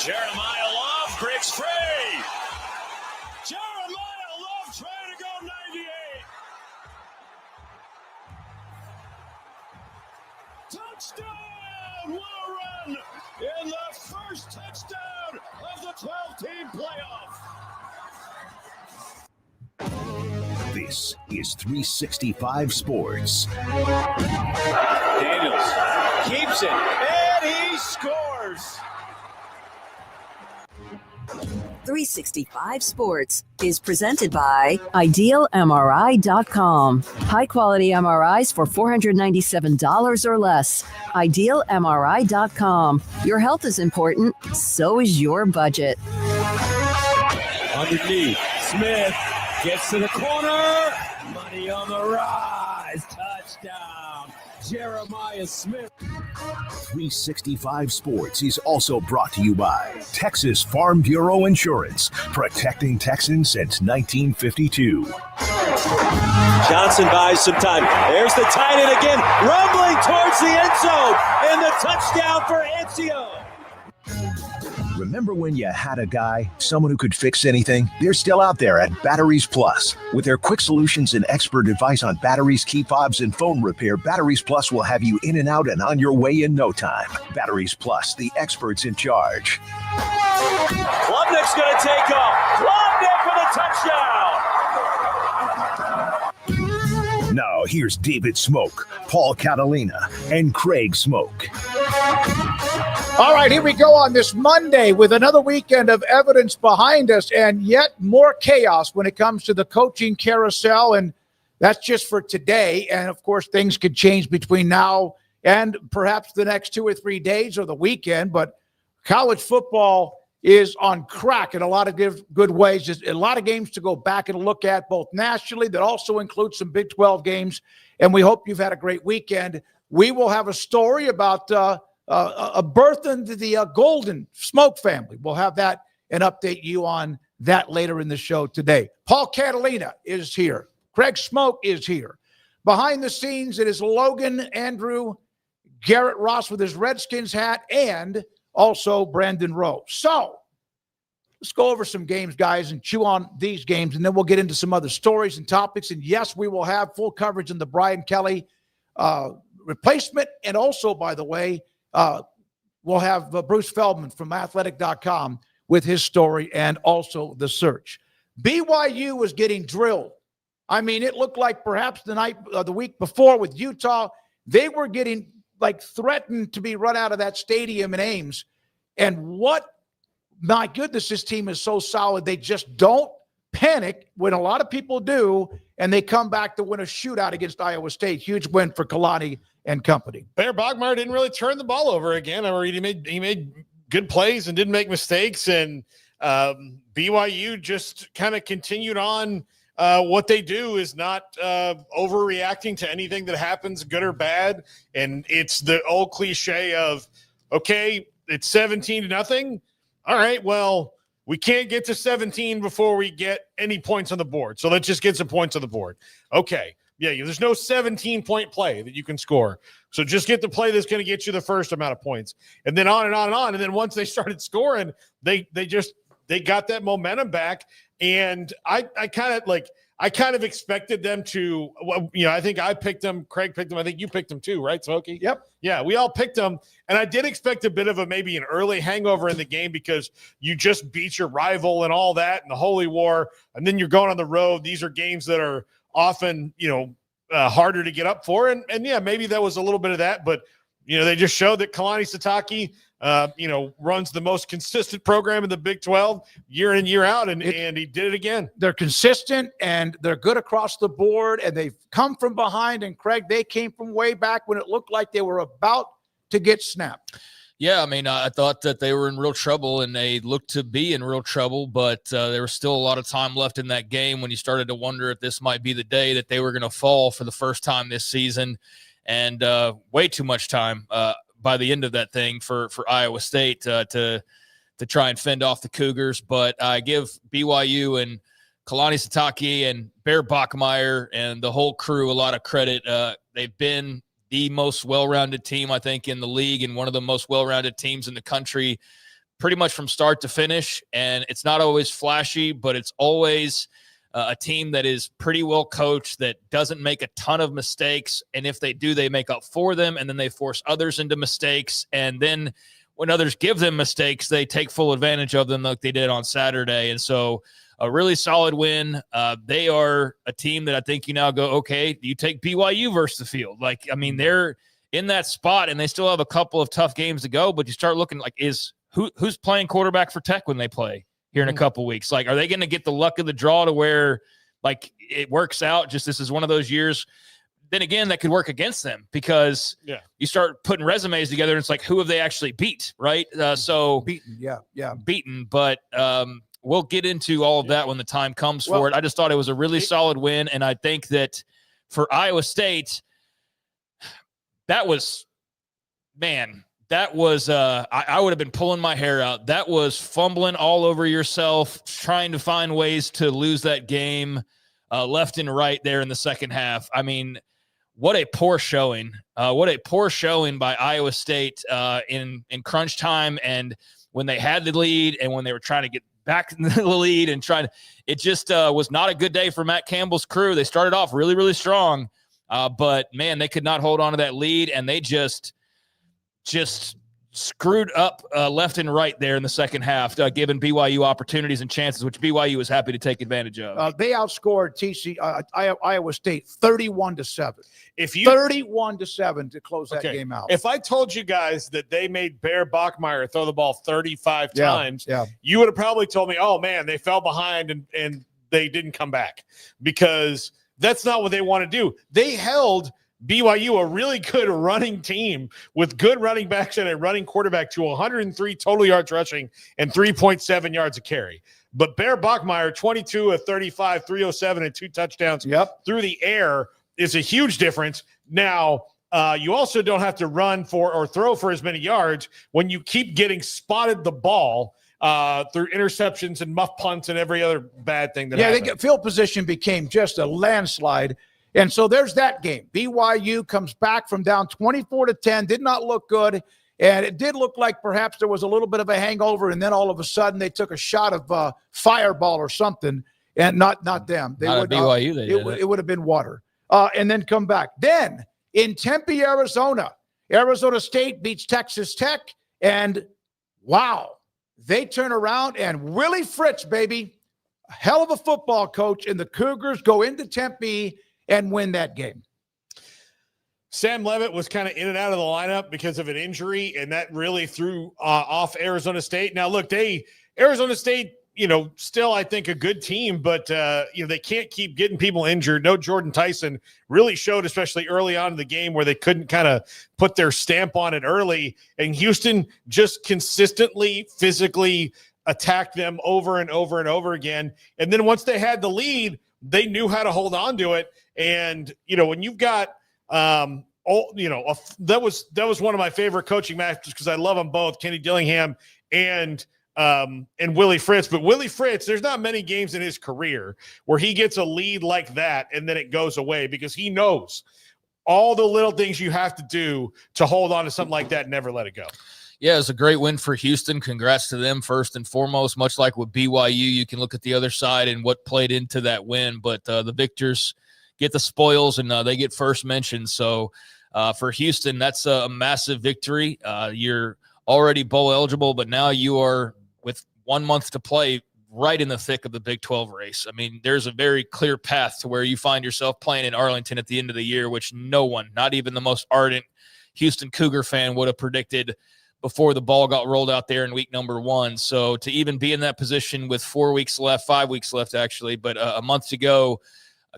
Jeremiah Love breaks free. Jeremiah Love trying to go 98. Touchdown! What a run in the first touchdown of the 12-team playoff. This is 365 Sports. Daniels keeps it, and he scores. 365 Sports is presented by IdealMRI.com. High-quality MRIs for $497 or less. IdealMRI.com. Your health is important, so is your budget. Underneath, Smith gets to the corner. Money on the rise. Touchdown, Jeremiah Smith. 365 Sports is also brought to you by Texas Farm Bureau Insurance, protecting Texans since 1952. Johnson buys some time. There's the tight end again, rumbling towards the end zone, and the touchdown for Anzio. Remember when you had a guy, someone who could fix anything? They're still out there at Batteries Plus. With their quick solutions and expert advice on batteries, key fobs, and phone repair, Batteries Plus will have you in and out and on your way in no time. Batteries Plus, the experts in charge. Klubnik's going to take off. Klubnik for the touchdown. Now here's David Smoak, Paul Catalina, and Craig Smoak. All right, here we go on this Monday with another weekend of evidence behind us and yet more chaos when it comes to the coaching carousel. And that's just for today. And, of course, things could change between now and perhaps the next 2 or 3 days or the weekend. But college football is on crack in a lot of good ways. There's a lot of games to go back and look at, both nationally, that also includes some Big 12 games. And we hope you've had a great weekend. We will have a story about a birth into the Golden Smoak family. We'll have that and update you on that later in the show today. Paul Catalina is here. Craig Smoak is here. Behind the scenes, it is Logan Andrew, Garrett Ross with his Redskins hat, and also Brandon Rowe. So let's go over some games, guys, and chew on these games, and then we'll get into some other stories and topics. And yes, we will have full coverage in the Brian Kelly replacement. And also, by the way, we'll have Bruce Feldman from athletic.com with his story and also the search. BYU was getting drilled. I mean, it looked like perhaps the week before with Utah, they were getting threatened to be run out of that stadium in Ames. And my goodness, this team is so solid. They just don't panic when a lot of people do, and they come back to win a shootout against Iowa State. Huge win for Kalani and company. Bear Bogmar didn't really turn the ball over again. I mean, he made good plays and didn't make mistakes, and BYU just kind of continued on. What they do is not overreacting to anything that happens, good or bad. And it's the old cliche of, okay, it's 17-0. All right, well, we can't get to 17 before we get any points on the board. So let's just get some points on the board. Okay. Yeah, there's no 17-point play that you can score. So just get the play that's going to get you the first amount of points. And then on and on and on. And then once they started scoring, they got that momentum back. And I kind of I kind of expected them to, I think I picked them. Craig picked them. I think you picked them too, right, Smoky? Yep. Yeah, we all picked them. And I did expect a bit of maybe an early hangover in the game because you just beat your rival and all that and the Holy War. And then you're going on the road. These are games that are often, harder to get up for. And yeah, maybe that was a little bit of that. But, they just showed that Kalani Sitake, runs the most consistent program in the Big 12 year in, year out, and he did it again. They're consistent, and they're good across the board, and they've come from behind. And, Craig, they came from way back when it looked like they were about to get snapped. Yeah, I mean, I thought that they were in real trouble, and they looked to be in real trouble, but there was still a lot of time left in that game when you started to wonder if this might be the day that they were going to fall for the first time this season. And way too much time by the end of that thing for Iowa State to try and fend off the Cougars. But I give BYU and Kalani Sitake and Bear Bachmeier and the whole crew a lot of credit. They've been the most well-rounded team, I think, in the league and one of the most well-rounded teams in the country pretty much from start to finish. And it's not always flashy, but it's always a team that is pretty well coached, that doesn't make a ton of mistakes. And if they do, they make up for them, and then they force others into mistakes. And then when others give them mistakes, they take full advantage of them like they did on Saturday. And so a really solid win. They are a team that I think you now go, okay, you take BYU versus the field. Like, I mean, they're in that spot, and they still have a couple of tough games to go, but you start looking like, who's playing quarterback for Tech when they play here in a couple weeks? Like, are they going to get the luck of the draw to where, like, it works out? Just this is one of those years. Then again, that could work against them because you start putting resumes together, and it's like, who have they actually beat, right? So beaten. But we'll get into all of that when the time comes for it. I just thought it was a really solid win, and I think that for Iowa State, that was, man. That was, I would have been pulling my hair out. That was fumbling all over yourself, trying to find ways to lose that game left and right there in the second half. I mean, what a poor showing. What a poor showing by Iowa State in crunch time, and when they had the lead and when they were trying to get back in the lead and it just was not a good day for Matt Campbell's crew. They started off really, really strong, but, man, they could not hold on to that lead, and they just screwed up left and right there in the second half, giving BYU opportunities and chances, which BYU was happy to take advantage of. They outscored Iowa State 31-7. 31-7 to close that game out. If I told you guys that they made Bear Bachmeier throw the ball 35 times, you would have probably told me, oh, man, they fell behind and they didn't come back, because that's not what they want to do. They held BYU, a really good running team with good running backs and a running quarterback, to 103 total yards rushing and 3.7 yards a carry. But Bear Bachmeier, 22 of 35, 307 and 2 touchdowns through the air is a huge difference. Now, you also don't have to run for or throw for as many yards when you keep getting spotted the ball through interceptions and muff punts and every other bad thing that happened. Field position became just a landslide. And so there's that game. BYU comes back from down 24-10, did not look good, and it did look like perhaps there was a little bit of a hangover, and then all of a sudden they took a shot of Fireball or something, and not them. BYU, it would have been water. And then come back. Then in Tempe, Arizona State beats Texas Tech, and wow, they turn around, and Willie Fritz, baby, hell of a football coach, and the Cougars go into Tempe and win that game. Sam Levitt was kind of in and out of the lineup because of an injury, and that really threw off Arizona State. Now, look, Arizona State, still, I think, a good team, but, they can't keep getting people injured. No Jordan Tyson really showed, especially early on in the game, where they couldn't kind of put their stamp on it early, and Houston just consistently, physically attacked them over and over and over again. And then once they had the lead, they knew how to hold on to it. And, when you've got, that was one of my favorite coaching matches because I love them both, Kenny Dillingham and Willie Fritz. But Willie Fritz, there's not many games in his career where he gets a lead like that and then it goes away, because he knows all the little things you have to do to hold on to something like that and never let it go. Yeah, it's a great win for Houston. Congrats to them first and foremost. Much like with BYU, you can look at the other side and what played into that win. But the victors get the spoils, and they get first mention. So for Houston, that's a massive victory. You're already bowl eligible, but now you are, with 1 month to play, right in the thick of the Big 12 race. I mean, there's a very clear path to where you find yourself playing in Arlington at the end of the year, which no one, not even the most ardent Houston Cougar fan, would have predicted before the ball got rolled out there in week number 1. So to even be in that position with 4 weeks left, 5 weeks left actually, but a month to go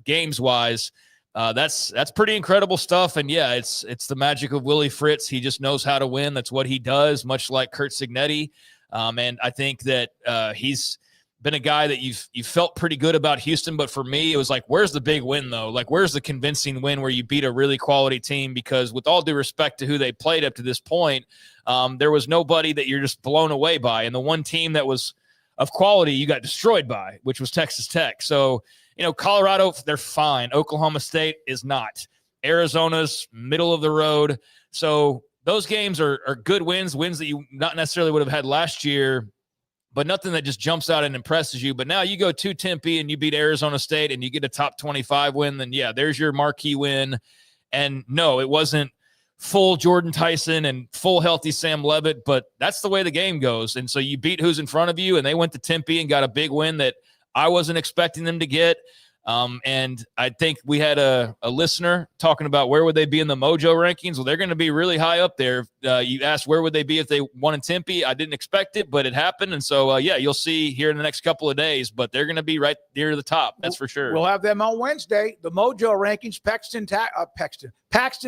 games-wise, that's pretty incredible stuff. And yeah, it's the magic of Willie Fritz. He just knows how to win. That's what he does, much like Kurt Signetti. And I think that he's been a guy that you've felt pretty good about Houston. But for me, it was like, where's the big win, though? Like, where's the convincing win where you beat a really quality team? Because with all due respect to who they played up to this point, there was nobody that you're just blown away by. And the one team that was of quality you got destroyed by, which was Texas Tech. So, Colorado, they're fine. Oklahoma State is not. Arizona's middle of the road. So those games are good wins that you not necessarily would have had last year, but nothing that just jumps out and impresses you. But now you go to Tempe and you beat Arizona State and you get a top 25 win, then yeah, there's your marquee win. And no, it wasn't full Jordan Tyson and full healthy Sam Levitt, but that's the way the game goes. And so you beat who's in front of you, and they went to Tempe and got a big win that I wasn't expecting them to get. And I think we had a listener talking about where would they be in the Mojo rankings. Well, they're going to be really high up there. You asked where would they be if they won in Tempe. I didn't expect it, but it happened. And so, yeah, you'll see here in the next couple of days, but they're going to be right near the top. That's for sure. We'll have them on Wednesday. The Mojo rankings. Paxton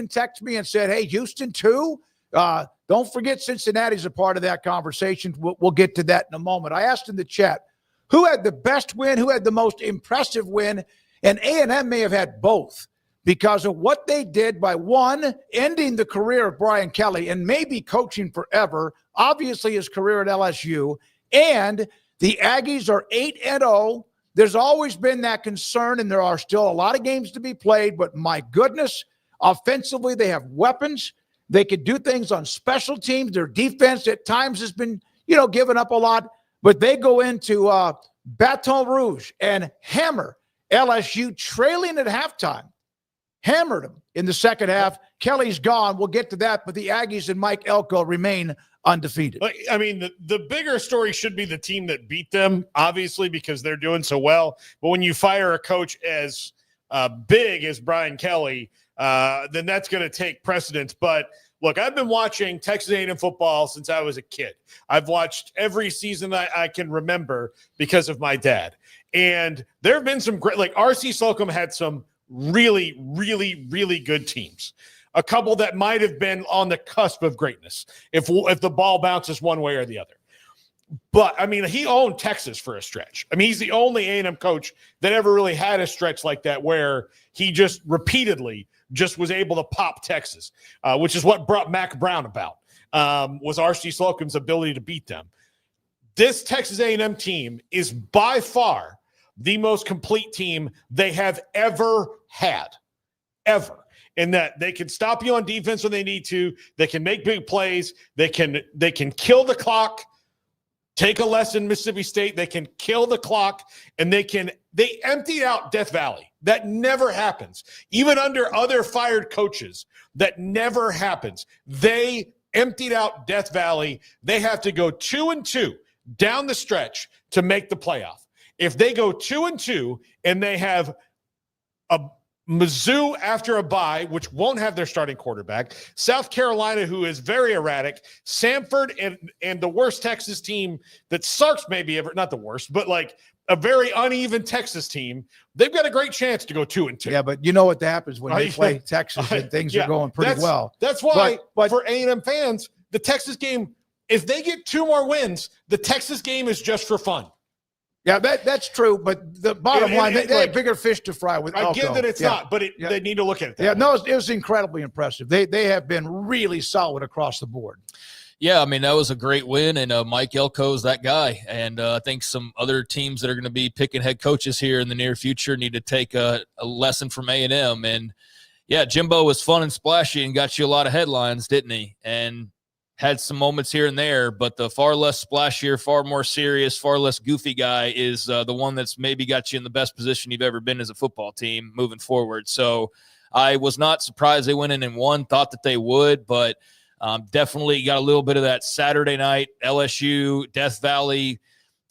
texted me and said, hey, Houston too. Don't forget Cincinnati's a part of that conversation. We'll get to that in a moment. I asked in the chat, who had the best win? Who had the most impressive win? And A&M may have had both because of what they did by, one, ending the career of Brian Kelly and maybe coaching forever, obviously his career at LSU, and the Aggies are 8-0. There's always been that concern, and there are still a lot of games to be played, but my goodness, offensively they have weapons. They could do things on special teams. Their defense at times has been, giving up a lot. But they go into Baton Rouge and hammer LSU, trailing at halftime. Hammered them in the second half. Kelly's gone. We'll get to that. But the Aggies and Mike Elko remain undefeated. I mean, the bigger story should be the team that beat them, obviously, because they're doing so well. But when you fire a coach as big as Brian Kelly, then that's going to take precedence. But look, I've been watching Texas A&M football since I was a kid. I've watched every season I can remember because of my dad. And there have been some great, like R.C. Slocum had some really, really, really good teams. A couple that might have been on the cusp of greatness if the ball bounces one way or the other. But, I mean, he owned Texas for a stretch. I mean, he's the only A&M coach that ever really had a stretch like that where he just repeatedly just was able to pop Texas, which is what brought Mac Brown about, was R.C. Slocum's ability to beat them. This Texas A&M team is by far the most complete team they have ever had, ever. In that they can stop you on defense when they need to. They can make big plays. They can kill the clock. Take a lesson, Mississippi State. They can kill the clock, and they emptied out Death Valley. That never happens. Even under other fired coaches, that never happens. They emptied out Death Valley. They have to go 2-2 down the stretch to make the playoff. If they go 2-2 and they have a Mizzou after a bye, which won't have their starting quarterback, South Carolina, who is very erratic, Samford, and the worst Texas team that Sark's maybe ever, not the worst, but like a very uneven Texas team, they've got a great chance to go 2-2. Yeah, but you know what happens when they play Texas and things are going pretty well. That's why, but for A&M fans, the Texas game, if they get 2 more wins, the Texas game is just for fun. Yeah, that's true, but the bottom line, they have bigger fish to fry with Elko. I get that it's not, but they need to look at it. Yeah, no, it was incredibly impressive. They have been really solid across the board. Yeah, I mean, that was a great win, and Mike Elko's that guy. And I think some other teams that are going to be picking head coaches here in the near future need to take a lesson from A&M. And, yeah, Jimbo was fun and splashy and got you a lot of headlines, didn't he? And had some moments here and there, but the far less splashier, far more serious, far less goofy guy is the one that's maybe got you in the best position you've ever been as a football team moving forward. So I was not surprised they went in and won, thought that they would, but definitely got a little bit of that Saturday night LSU, Death Valley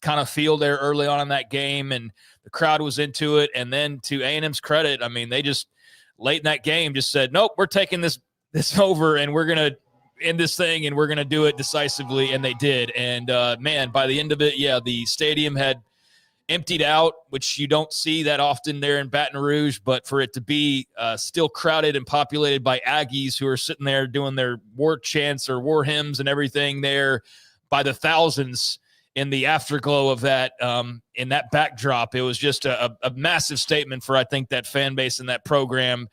kind of feel there early on in that game, and the crowd was into it. And then to A&M's credit, I mean, they just late in that game just said, nope, we're taking this over and we're going to end this thing and we're going to do it decisively. And they did. And man, by the end of it, yeah, the stadium had emptied out, which you don't see that often there in Baton Rouge, but for it to be still crowded and populated by Aggies who are sitting there doing their war chants or war hymns and everything there by the thousands in the afterglow of that, in that backdrop, it was just a massive statement for, I think, that fan base and that program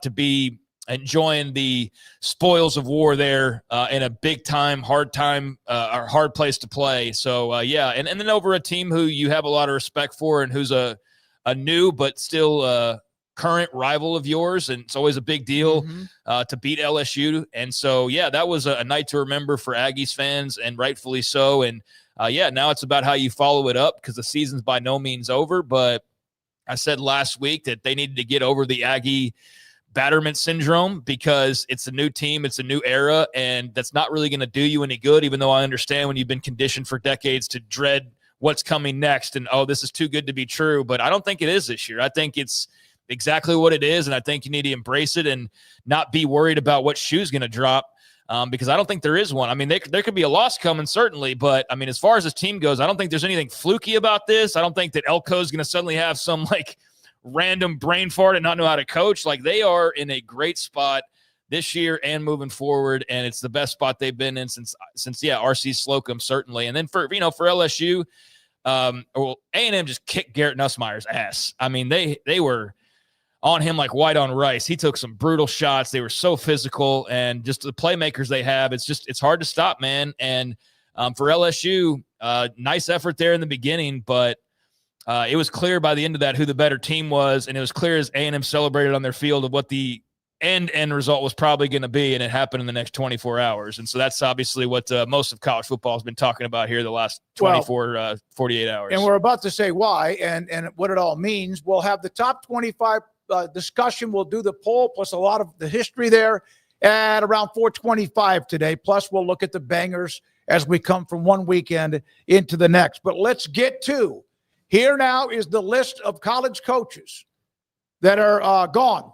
to be enjoying the spoils of war there in a big time, hard place to play. So, yeah, and then over a team who you have a lot of respect for and who's a new but still current rival of yours, and it's always a big deal to beat LSU. And so, yeah, that was a night to remember for Aggies fans, and rightfully so. And yeah, now it's about how you follow it up because the season's by no means over. But I said last week that they needed to get over the Aggie batterment syndrome because it's a new team, it's a new era, and that's not really going to do you any good, even though I understand when you've been conditioned for decades to dread what's coming next and, oh, this is too good to be true. But I don't think it is this year. I think it's exactly what it is, and I think you need to embrace it and not be worried about what shoe's going to drop. Because I don't think there is one. I mean, there could be a loss coming, certainly, but I mean, as far as this team goes, I don't think there's anything fluky about this. I don't think that Elko is going to suddenly have some like random brain fart and not know how to coach. Like, they are in a great spot this year and moving forward, and it's the best spot they've been in since R.C. Slocum, certainly. And then for LSU, A&M just kicked Garrett Nussmeier's ass. I mean, they were on him like white on rice. He took some brutal shots. They were so physical, and just the playmakers they have, it's hard to stop, man. And for LSU, nice effort there in the beginning, but it was clear by the end of that who the better team was, and it was clear as A&M celebrated on their field of what the end result was probably going to be, and it happened in the next 24 hours. And so that's obviously what most of college football has been talking about here the last 48 hours. And we're about to say why and what it all means. We'll have the top 25 discussion. We'll do the poll plus a lot of the history there at around 4:25 today. Plus, we'll look at the bangers as we come from one weekend into the next. But let's get to here now is the list of college coaches that are gone.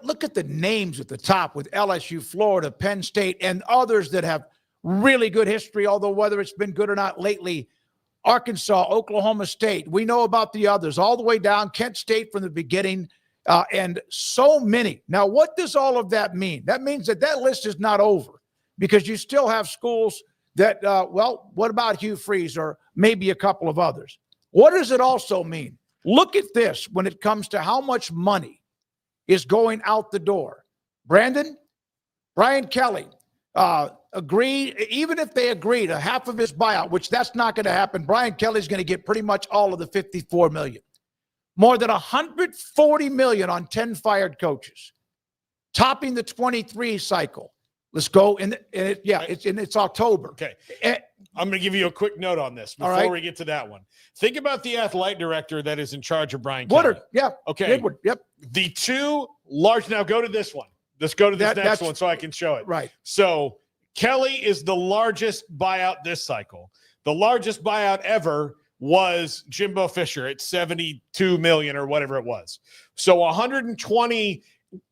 Look at the names at the top with LSU, Florida, Penn State, and others that have really good history, although whether it's been good or not lately, Arkansas, Oklahoma State. We know about the others all the way down, Kent State from the beginning, and so many. Now, what does all of that mean? That means that list is not over because you still have schools that, what about Hugh Freeze or maybe a couple of others? What does it also mean? Look at this when it comes to how much money is going out the door. Brian Kelly, even if they agree to half of his buyout, which that's not going to happen, Brian Kelly's going to get pretty much all of the $54 million. More than $140 million on 10 fired coaches, topping the 23 cycle. Let's go. It's October. Okay. I'm going to give you a quick note on this before we get to that one. Think about the athletic director that is in charge of Brian Kelly. Woodard. Yeah. Okay. Woodward. Yep. The two large, now go to this one. Let's go to this next one so I can show it. Right. So Kelly is the largest buyout this cycle. The largest buyout ever was Jimbo Fisher at $72 million or whatever it was. So 120,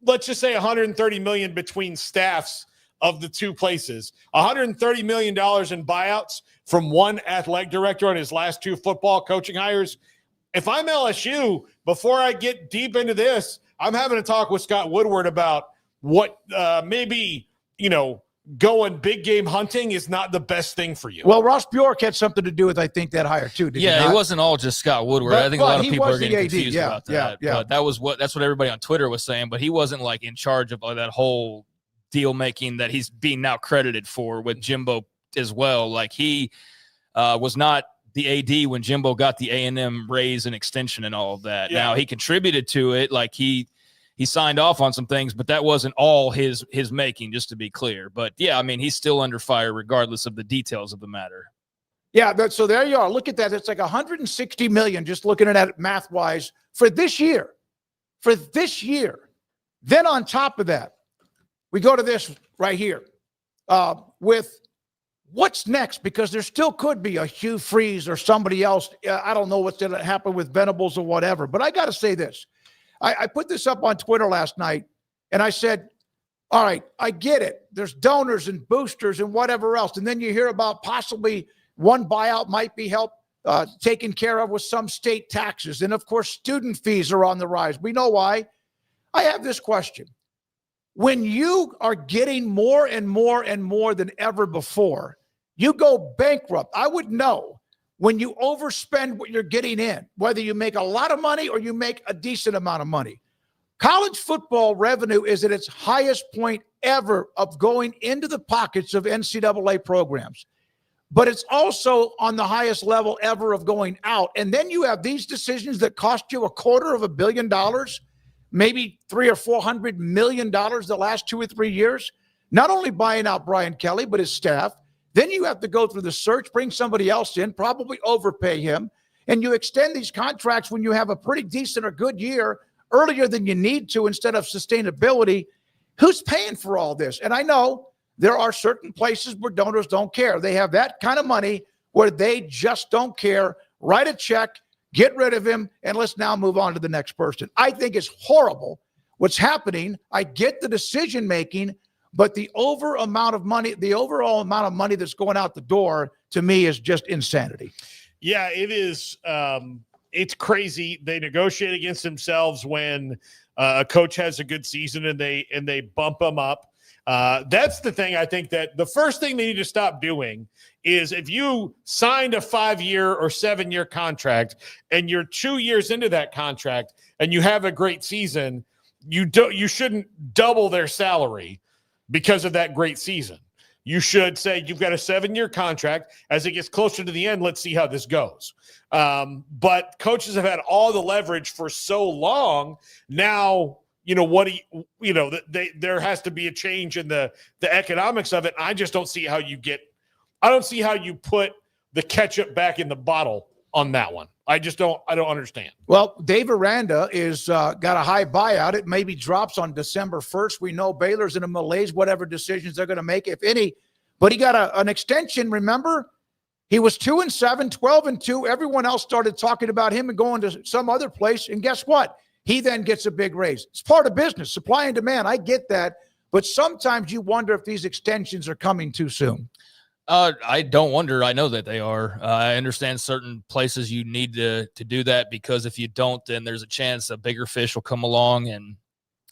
let's just say $130 million between staffs of the two places. $130 million in buyouts from one athletic director on his last two football coaching hires. If I'm LSU, before I get deep into this, I'm having a talk with Scott Woodward about what maybe, going big game hunting is not the best thing for you. Well, Ross Bjork had something to do with, I think, that hire too. It wasn't all just Scott Woodward. I think a lot of people are getting confused about that. Yeah. But that's what everybody on Twitter was saying. But he wasn't like in charge of that whole deal making that he's being now credited for with Jimbo as well. Like he was not the AD when Jimbo got the A&M raise and extension and all of that. Yeah. Now he contributed to it. Like he he signed off on some things, but that wasn't all his making, just to be clear. But yeah, I mean, he's still under fire regardless of the details of the matter. Yeah, so there you are. Look at that. It's like $160 million, just looking at it math-wise, for this year. For this year. Then on top of that, we go to this right here with what's next, because there still could be a Hugh Freeze or somebody else. I don't know what's going to happen with Venables or whatever. But I got to say this. I put this up on Twitter last night, and I said, all right, I get it. There's donors and boosters and whatever else. And then you hear about possibly one buyout might be taken care of with some state taxes. And, of course, student fees are on the rise. We know why. I have this question. When you are getting more and more and more than ever before, you go bankrupt. I would know when you overspend what you're getting in, whether you make a lot of money or you make a decent amount of money. College football revenue is at its highest point ever of going into the pockets of NCAA programs. But it's also on the highest level ever of going out. And then you have these decisions that cost you $250 million, maybe $300 or $400 million the last 2 or 3 years. Not only buying out Brian Kelly, but his staff. Then you have to go through the search, bring somebody else in, probably overpay him. And you extend these contracts when you have a pretty decent or good year earlier than you need to instead of sustainability. Who's paying for all this? And I know there are certain places where donors don't care. They have that kind of money where they just don't care. Write a check, get rid of him, and let's now move on to the next person. I think it's horrible what's happening. I get the decision-making, but the overall amount of money that's going out the door, to me, is just insanity. Yeah, it is. It's crazy. They negotiate against themselves when a coach has a good season and they bump them up. That's the thing. I think that the first thing they need to stop doing is, if you signed a 5-year or 7-year contract and you're 2 years into that contract and you have a great season, you shouldn't double their salary because of that great season. You should say, you've got a 7-year contract. As it gets closer to the end, let's see how this goes. But coaches have had all the leverage for so long. Now, there has to be a change in the economics of it. I just don't see how I don't see how you put the ketchup back in the bottle on that one. I don't understand. Well, Dave Aranda is got a high buyout. It maybe drops on December 1st. We know Baylor's in a malaise, whatever decisions they're going to make, if any. But he got an extension, remember? He was 2-7, 12-2. Everyone else started talking about him and going to some other place. And guess what? He then gets a big raise. It's part of business, supply and demand. I get that. But sometimes you wonder if these extensions are coming too soon. I don't wonder. I know that they are. I understand certain places you need to do that, because if you don't, then there's a chance a bigger fish will come along and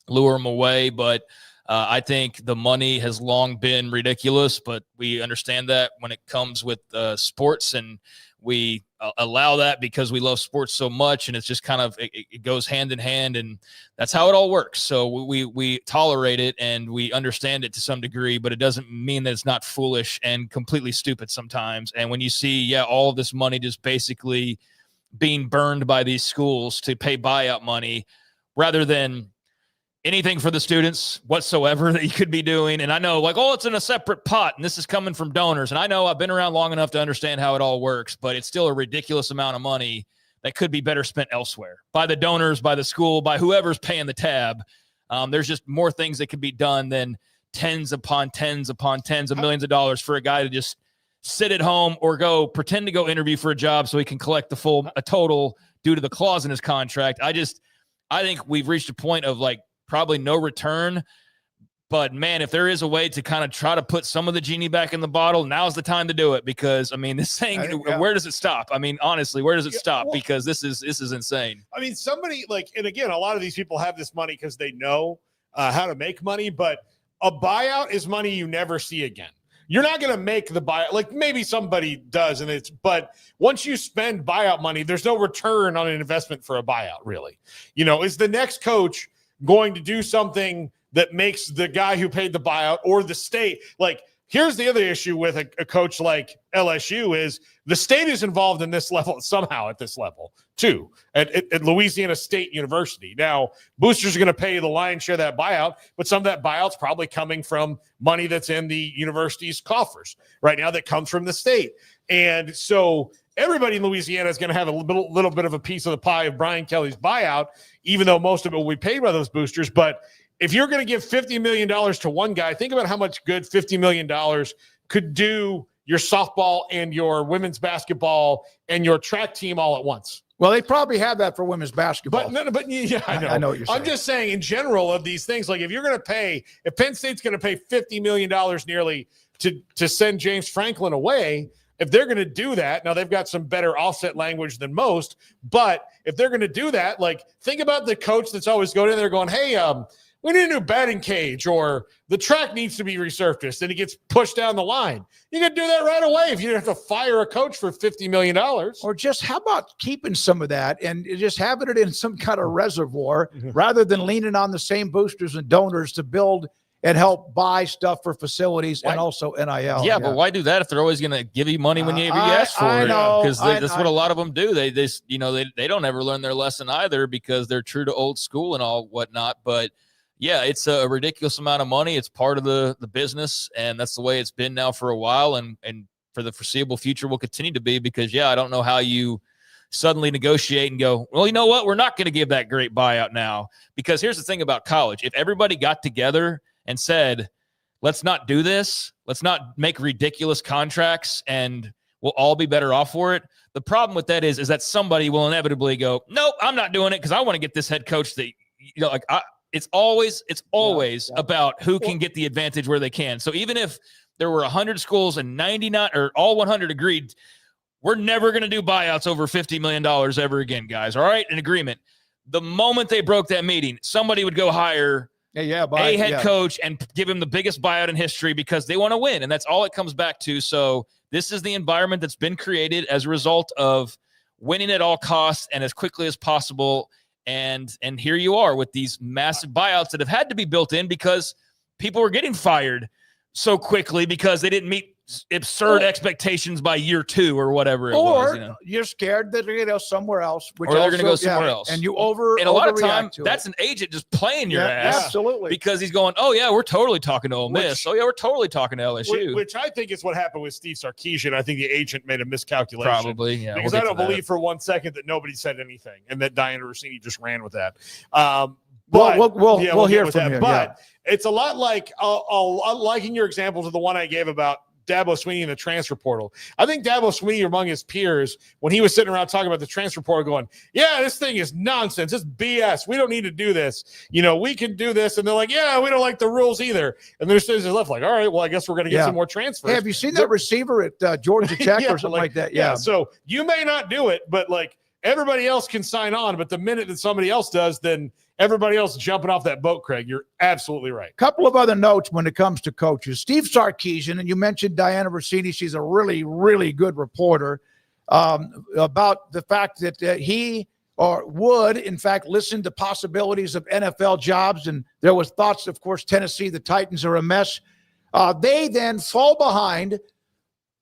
lure them away. But I think the money has long been ridiculous, but we understand that when it comes with sports, and we allow that because we love sports so much, and it's just kind of it goes hand in hand, and that's how it all works. So we tolerate it and we understand it to some degree, but it doesn't mean that it's not foolish and completely stupid sometimes. And when you see all of this money just basically being burned by these schools to pay buyout money rather than anything for the students whatsoever that you could be doing. And I know, it's in a separate pot and this is coming from donors. And I know I've been around long enough to understand how it all works, but it's still a ridiculous amount of money that could be better spent elsewhere by the donors, by the school, by whoever's paying the tab. There's just more things that could be done than tens upon tens upon tens of millions of dollars for a guy to just sit at home or pretend to go interview for a job so he can collect a total due to the clause in his contract. I think we've reached a point of probably no return, but man, if there is a way to kind of try to put some of the genie back in the bottle, now's the time to do it, because this thing, where does it stop? Honestly, where does it stop? Because this is insane. Somebody and again, a lot of these people have this money because they know how to make money, but a buyout is money you never see again. You're not going to make the buyout. Maybe somebody does, but once you spend buyout money, there's no return on an investment for a buyout, really. Is the next coach going to do something that makes the guy who paid the buyout or the state, here's the other issue with a coach like LSU is the state is involved in this level somehow at this level too, at Louisiana State University. Now, boosters are going to pay the lion's share of that buyout, but some of that buyout's probably coming from money that's in the university's coffers right now that comes from the state. And so everybody in Louisiana is going to have a little bit of a piece of the pie of Brian Kelly's buyout, even though most of it will be paid by those boosters. But if you're going to give $50 million to one guy, think about how much good $50 million could do your softball and your women's basketball and your track team all at once. Well, they probably have that for women's basketball. But yeah, I know. I know what you're saying. I'm just saying in general of these things, like if Penn State's going to pay $50 million nearly to send James Franklin away, if they're going to do that, now they've got some better offset language than most, but if they're going to do that, like think about the coach that's always going in there going, hey, we need a new batting cage, or the track needs to be resurfaced, and he gets pushed down the line. You can do that right away if you have to fire a coach for $50 million. Or just how about keeping some of that and just having it in some kind of reservoir rather than leaning on the same boosters and donors to build and help buy stuff for facilities and also NIL. Yeah, but why do that if they're always going to give you money whenever you ask for it? Because that's what a lot of them do. They don't ever learn their lesson either because they're true to old school and all whatnot. But yeah, it's a ridiculous amount of money. It's part of the business, and that's the way it's been now for a while, and for the foreseeable future will continue to be because, I don't know how you suddenly negotiate and go, well, you know what? We're not going to give that great buyout now. Because here's the thing about college. If everybody got together and said, let's not do this, let's not make ridiculous contracts, and we'll all be better off for it. The problem with that is that somebody will inevitably go, nope, I'm not doing it because I want to get this head coach that, it's always about who can get the advantage where they can. So even if there were 100 schools and 99 or all 100 agreed, we're never going to do buyouts over $50 million ever again, guys. All right, an agreement. The moment they broke that meeting, somebody would go hire a head coach and give him the biggest buyout in history because they want to win, and that's all it comes back to. So this is the environment that's been created as a result of winning at all costs and as quickly as possible. And here you are with these massive buyouts that have had to be built in because people were getting fired so quickly because they didn't meet absurd expectations by year 2 or whatever it was. You're scared that they're going to go somewhere else. Or they're going to go somewhere else. And you and a lot of time, that's an agent just playing your ass. Absolutely. Because he's going, oh, yeah, we're totally talking to Ole Miss. We're totally talking to LSU. Which I think is what happened with Steve Sarkisian. I think the agent made a miscalculation. Probably, yeah. Because I don't believe for one second that nobody said anything and that Diana Rossini just ran with that. We'll hear from you. But it's a lot like liking your examples of the one I gave about Dabo Swinney in the transfer portal. I think Dabo Swinney among his peers, when he was sitting around talking about the transfer portal, going, yeah, this thing is nonsense. It's BS. We don't need to do this. We can do this. And they're like, yeah, we don't like the rules either. And there's left like, all right, well, I guess we're going to get some more transfers. Hey, have you seen that receiver at Georgia Tech or something like that? Yeah. So you may not do it, but everybody else can sign on. But the minute that somebody else does, then everybody else jumping off that boat, Craig. You're absolutely right. Couple of other notes when it comes to coaches. Steve Sarkisian, and you mentioned Diana Rossini. She's a really, really good reporter about the fact that he would, in fact, listen to possibilities of NFL jobs. And there was thoughts, of course, Tennessee, the Titans are a mess. They then fall behind,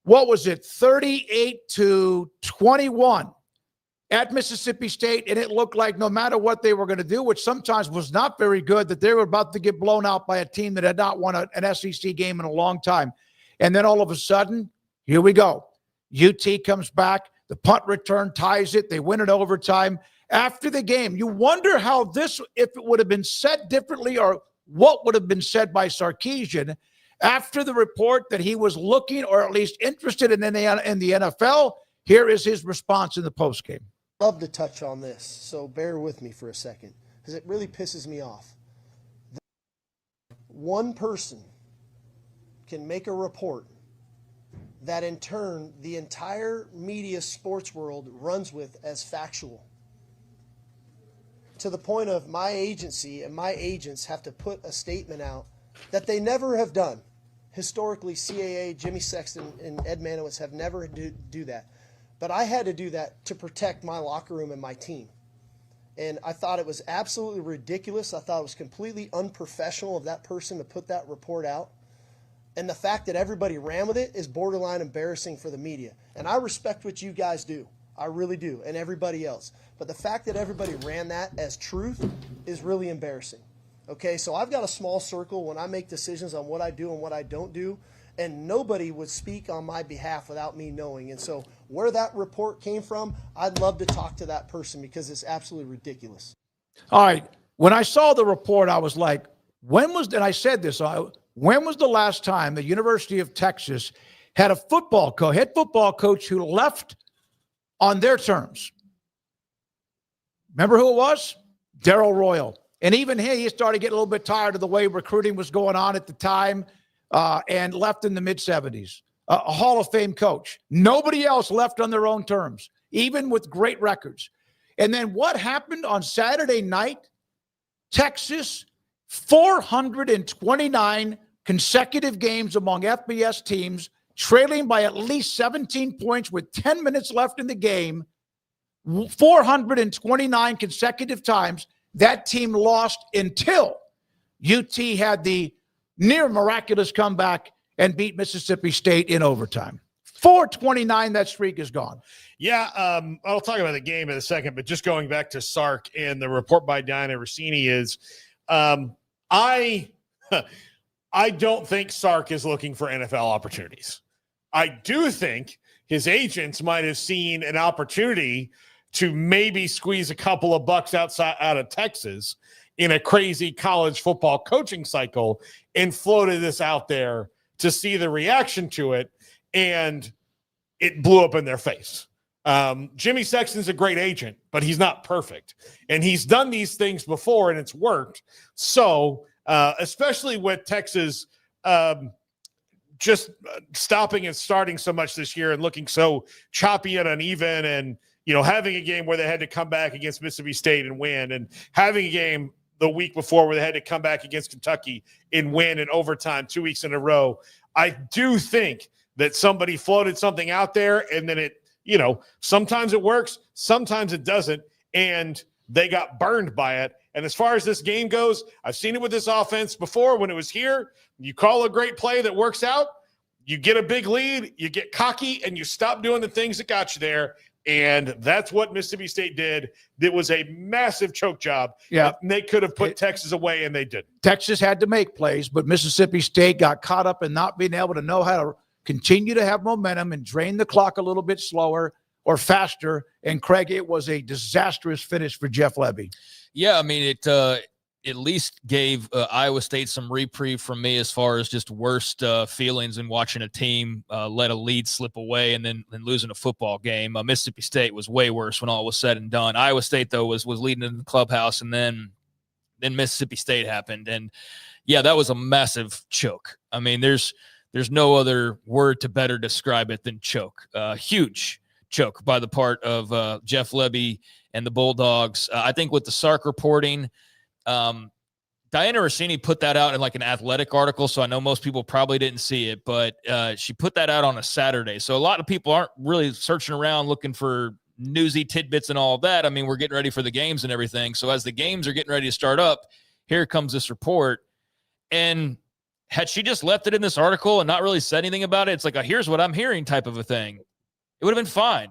38-21. At Mississippi State, and it looked like no matter what they were going to do, which sometimes was not very good, that they were about to get blown out by a team that had not won an SEC game in a long time. And then all of a sudden, here we go. UT comes back, the punt return ties it, they win it overtime. After the game, you wonder how if it would have been said differently or what would have been said by Sarkisian after the report that he was looking or at least interested in the NFL. Here is his response in the postgame. Love to touch on this, so bear with me for a second, because it really pisses me off. One person can make a report that in turn the entire media sports world runs with as factual, to the point of my agency and my agents have to put a statement out that they never have done. Historically, CAA, Jimmy Sexton, and Ed Manowitz have never do that. But I had to do that to protect my locker room and my team. And I thought it was absolutely ridiculous. I thought it was completely unprofessional of that person to put that report out. And the fact that everybody ran with it is borderline embarrassing for the media. And I respect what you guys do. I really do, and everybody else. But the fact that everybody ran that as truth is really embarrassing. Okay, so I've got a small circle when I make decisions on what I do and what I don't do, and nobody would speak on my behalf without me knowing. And so where that report came from, I'd love to talk to that person because it's absolutely ridiculous. All right. When I saw the report, I was like, when was the last time the University of Texas had a head football coach who left on their terms? Remember who it was? Darrell Royal. And even he started getting a little bit tired of the way recruiting was going on at the time and left in the mid-70s. A Hall of Fame coach. Nobody else left on their own terms, even with great records. And then what happened on Saturday night? Texas, 429 consecutive games among FBS teams, trailing by at least 17 points with 10 minutes left in the game. 429 consecutive times that team lost until UT had the near miraculous comeback and beat Mississippi State in overtime. 429, that streak is gone. Yeah, I'll talk about the game in a second, but just going back to Sark and the report by Diana Rossini is I don't think Sark is looking for NFL opportunities. I do think his agents might have seen an opportunity to maybe squeeze a couple of bucks out of Texas in a crazy college football coaching cycle and floated this out there to see the reaction to it, and it blew up in their face. Jimmy Sexton's a great agent, but he's not perfect. And he's done these things before, and it's worked. So, especially with Texas just stopping and starting so much this year and looking so choppy and uneven, and having a game where they had to come back against Mississippi State and win, and having a game the week before where they had to come back against Kentucky and win in overtime 2 weeks in a row. I do think that somebody floated something out there, and then it, sometimes it works, sometimes it doesn't, and they got burned by it. And as far as this game goes, I've seen it with this offense before when it was here. You call a great play that works out, you get a big lead, you get cocky, and you stop doing the things that got you there. And that's what Mississippi State did. It was a massive choke job. Yeah. And they could have put Texas away, and they didn't. Texas had to make plays, but Mississippi State got caught up in not being able to know how to continue to have momentum and drain the clock a little bit slower or faster. And Craig, it was a disastrous finish for Jeff Lebby. Yeah, I mean, it at least gave Iowa State some reprieve from me as far as just worst feelings in watching a team let a lead slip away and then losing a football game. Mississippi State was way worse when all was said and done. Iowa State, though, was leading in the clubhouse, and then Mississippi State happened. And, yeah, that was a massive choke. I mean, there's no other word to better describe it than choke. Huge choke by the part of Jeff Lebby and the Bulldogs. I think with the Sark reporting, Diana Rossini put that out in like an athletic article, so I know most people probably didn't see it, but she put that out on a Saturday. So a lot of people aren't really searching around looking for newsy tidbits and all of that. I mean, we're getting ready for the games and everything. So as the games are getting ready to start up, here comes this report. And had she just left it in this article and not really said anything about it, it's like a here's what I'm hearing type of a thing. It would have been fine.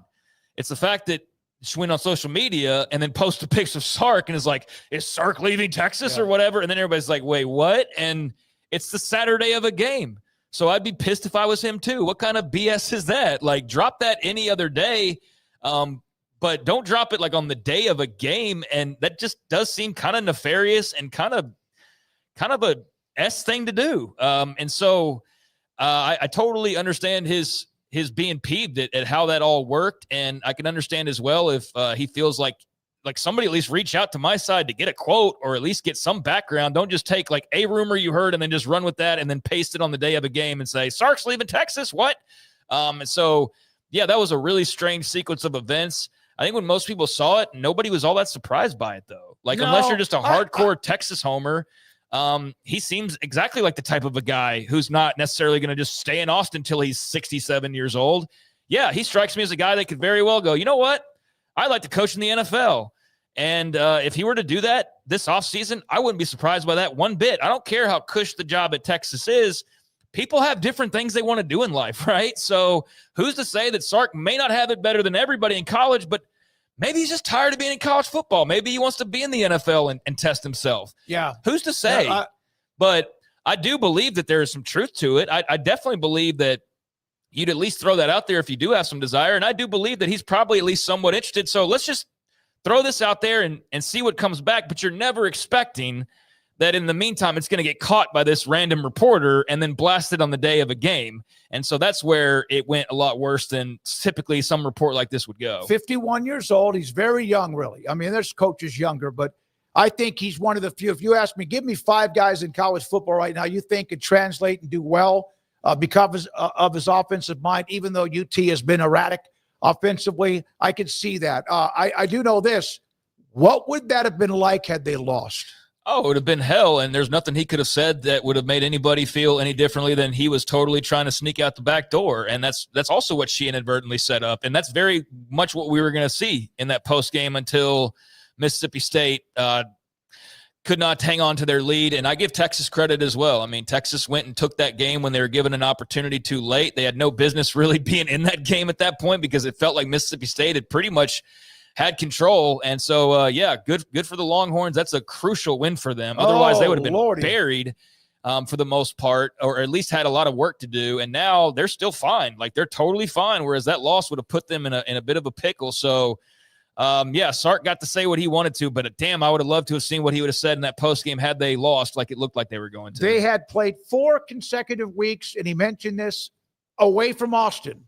It's the fact that she went on social media and then posted pics of Sark and is like, is Sark leaving Texas or whatever? And then everybody's like, wait, what? And it's the Saturday of a game. So I'd be pissed if I was him too. What kind of BS is that? Like, drop that any other day, but don't drop it like on the day of a game. And that just does seem kind of nefarious and kind of a S thing to do. And so I totally understand his being peeved at how that all worked. And I can understand as well if he feels like somebody at least reach out to my side to get a quote or at least get some background. Don't just take like a rumor you heard and then just run with that and then paste it on the day of a game and say, Sark's leaving Texas. What? And so, yeah, that was a really strange sequence of events. I think when most people saw it, nobody was all that surprised by it though. Like, unless you're just a hardcore Texas homer, he seems exactly like the type of a guy who's not necessarily going to just stay in Austin until he's 67 years old. Yeah, he strikes me as a guy that could very well go, you know what? I'd like to coach in the NFL. And if he were to do that this offseason, I wouldn't be surprised by that one bit. I don't care how cush the job at Texas is. people have different things they want to do in life, right? So who's to say that Sark may not have it better than everybody in college, but maybe he's just tired of being in college football. Maybe he wants to be in the NFL and test himself. Yeah. Who's to say? Yeah, but I do believe that there is some truth to it. I definitely believe that you'd at least throw that out there if you do have some desire. And I do believe that he's probably at least somewhat interested. So let's just throw this out there and see what comes back. But you're never expecting that in the meantime, it's going to get caught by this random reporter and then blasted on the day of a game. And so that's where it went a lot worse than typically some report like this would go. 51 years old. He's very young, really. I mean, there's coaches younger, but I think he's one of the few. If you ask me, give me 5 guys in college football right now you think could translate and do well because of his offensive mind, even though UT has been erratic offensively. I could see that. I do know this. What would that have been like had they lost? Oh, it would have been hell, and there's nothing he could have said that would have made anybody feel any differently than he was totally trying to sneak out the back door, and that's also what she inadvertently set up, and that's very much what we were going to see in that post game until Mississippi State could not hang on to their lead, and I give Texas credit as well. I mean, Texas went and took that game when they were given an opportunity too late. They had no business really being in that game at that point because it felt like Mississippi State had pretty much had control. And so, good for the Longhorns. That's a crucial win for them. Otherwise, they would have been buried for the most part, or at least had a lot of work to do. And now they're still fine. Like, they're totally fine, whereas that loss would have put them in a bit of a pickle. So, Sark got to say what he wanted to, but damn, I would have loved to have seen what he would have said in that postgame had they lost like it looked like they were going to. They had played 4 consecutive weeks, and he mentioned this, away from Austin.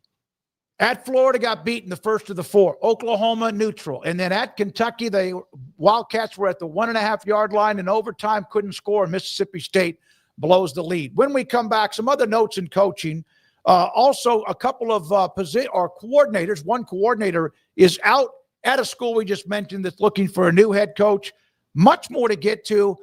At Florida, got beaten the first of the 4. Oklahoma, neutral. And then at Kentucky, the Wildcats were at the 1.5-yard line in overtime, couldn't score, and Mississippi State blows the lead. When we come back, some other notes in coaching. Also, a couple of coordinators. One coordinator is out at a school we just mentioned that's looking for a new head coach. Much more to get to.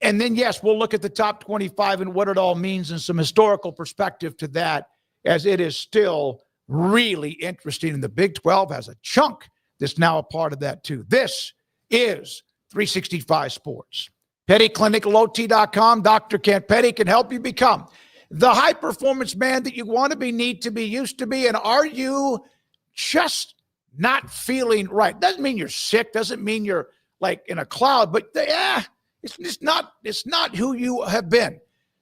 And then, yes, we'll look at the top 25 and what it all means and some historical perspective to that, as it is still really interesting. And the Big 12 has a chunk that's now a part of that too. This is 365 Sports. PettyClinicLOT.com. Dr. Kent Petty can help you become the high-performance man that you want to be, need to be, used to be. And are you just not feeling right? Doesn't mean you're sick. Doesn't mean you're like in a cloud. But it's not who you have been.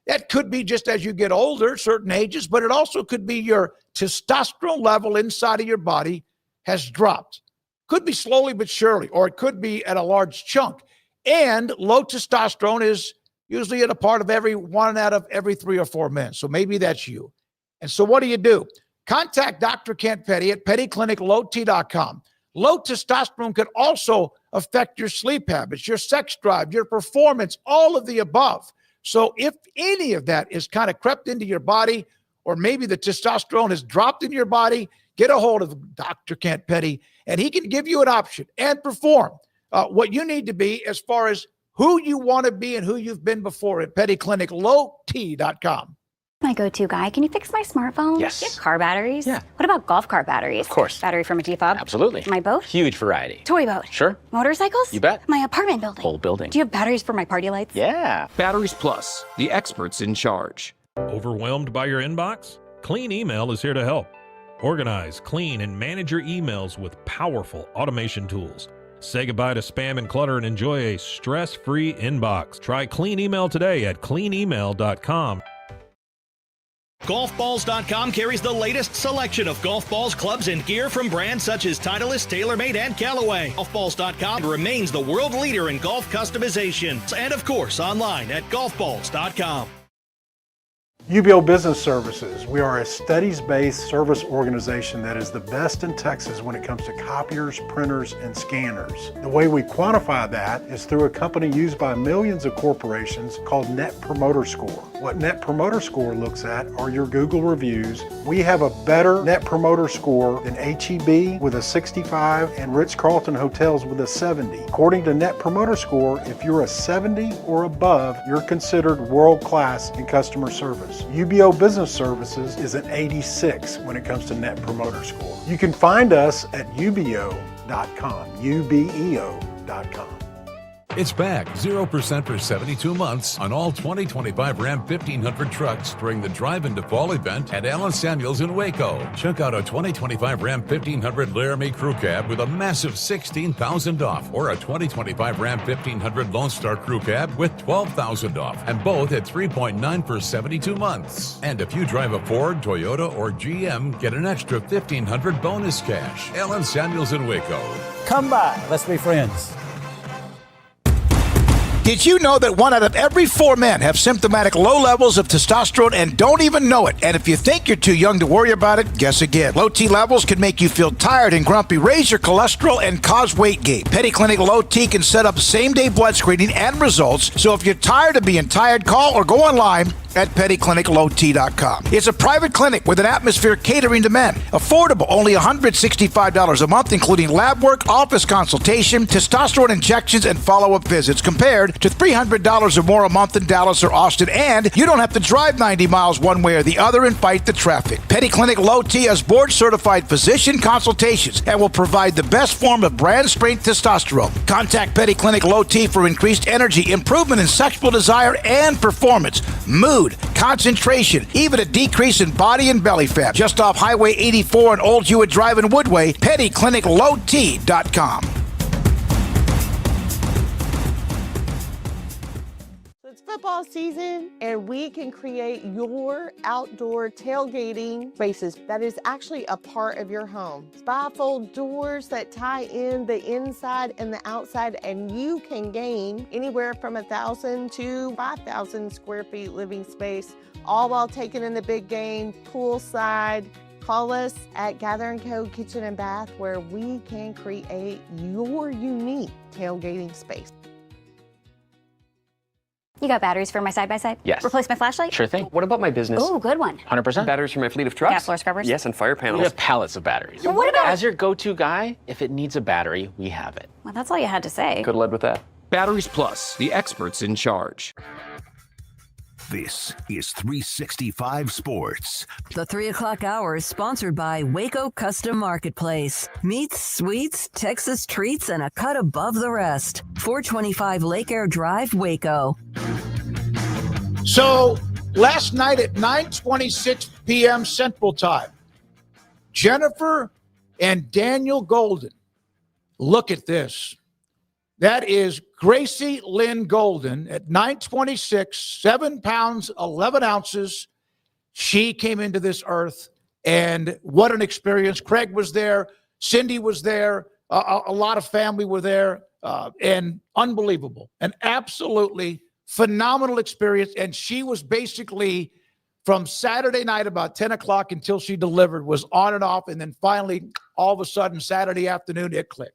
That could be just as you get older, certain ages, but it also could be your testosterone level inside of your body has dropped. Could be slowly but surely, or it could be at a large chunk. And low testosterone is usually at a part of every 1 out of every 3 or 4 men. So maybe that's you. And so what do? Contact Dr. Kent Petty at PettyClinicLOT.com. Low testosterone could also affect your sleep habits, your sex drive, your performance, all of the above. So if any of that is kind of crept into your body, or maybe the testosterone has dropped in your body, get a hold of Dr. Kent Petty, and he can give you an option and perform what you need to be as far as who you want to be and who you've been before at PettyClinicLOT.com. My go-to guy. Can you fix my smartphone? Yes. You have car batteries? Yeah. What about golf cart batteries? Of course. Battery from a G-Fob? Absolutely. My boat? Huge variety. Toy boat? Sure. Motorcycles? You bet. My apartment building? Whole building. Do you have batteries for my party lights? Yeah. Batteries Plus, the experts in charge. Overwhelmed by your inbox? Clean Email is here to help. Organize, clean, and manage your emails with powerful automation tools. Say goodbye to spam and clutter and enjoy a stress-free inbox. Try Clean Email today at cleanemail.com. Golfballs.com carries the latest selection of golf balls, clubs, and gear from brands such as Titleist, TaylorMade, and Callaway. Golfballs.com remains the world leader in golf customization. And of course, online at golfballs.com. UBO Business Services. We are a studies-based service organization that is the best in Texas when it comes to copiers, printers, and scanners. The way we quantify that is through a company used by millions of corporations called Net Promoter Score. What Net Promoter Score looks at are your Google reviews. We have a better Net Promoter Score than H-E-B with a 65 and Ritz-Carlton Hotels with a 70. According to Net Promoter Score, if you're a 70 or above, you're considered world-class in customer service. UBO Business Services is an 86 when it comes to Net Promoter Score. You can find us at ubeo.com, ubeo.com. It's back 0% for 72 months on all 2025 Ram 1500 trucks during the Drive into Fall event at Allen Samuels in Waco. Check out a 2025 Ram 1500 Laramie Crew Cab with a massive $16,000 off, or a 2025 Ram 1500 Lone Star Crew Cab with $12,000 off, and both at 3.9 for 72 months. And if you drive a Ford, Toyota, or GM, get an extra $1,500 bonus cash. Allen Samuels in Waco. Come by. Let's be friends. Did you know that 1 out of every 4 men have symptomatic low levels of testosterone and don't even know it? And if you think you're too young to worry about it, guess again. Low T levels can make you feel tired and grumpy, raise your cholesterol, and cause weight gain. Petty Clinic Low T can set up same-day blood screening and results. So if you're tired of being tired, call or go online at pettycliniclowt.com. It's a private clinic with an atmosphere catering to men. Affordable, only $165 a month, including lab work, office consultation, testosterone injections, and follow-up visits, compared to $300 or more a month in Dallas or Austin. And you don't have to drive 90 miles one way or the other and fight the traffic. Petty Clinic Low T has board-certified physician consultations and will provide the best form of brand-strength testosterone. Contact Petty Clinic Low T for increased energy, improvement in sexual desire and performance, mood, concentration, even a decrease in body and belly fat. Just off Highway 84 and Old Hewitt Drive in Woodway, pettycliniclowt.com. It's football season, and we can create your outdoor tailgating spaces that is actually a part of your home. Bifold doors that tie in the inside and the outside, and you can gain anywhere from 1,000 to 5,000 square feet living space, all while taking in the big game, poolside. Call us at Gather & Co. Kitchen and Bath, where we can create your unique tailgating space. You got batteries for my side-by-side? Yes. Replace my flashlight? Sure thing. What about my business? Oh, good one. 100%. Batteries for my fleet of trucks? Gas floor scrubbers? Yes, and fire panels. We have pallets of batteries. Well, what about... As your go-to guy, if it needs a battery, we have it. Well, that's all you had to say. Could have led with that. Batteries Plus, the experts in charge. This is 365 Sports. The 3 o'clock hour is sponsored by Waco Custom Marketplace. Meats, sweets, Texas treats, and a cut above the rest. 425 Lake Air Drive, Waco. So last night at 9:26 p.m. Central Time, Jennifer and Daniel Golden. Look at this. That is Gracie Lynn Golden at 9:26, 7 pounds, 11 ounces. She came into this earth, and what an experience. Craig was there. Cindy was there. A lot of family were there, and unbelievable. An absolutely phenomenal experience. And she was basically, from Saturday night about 10 o'clock until she delivered, was on and off. And then finally, all of a sudden, Saturday afternoon, it clicked.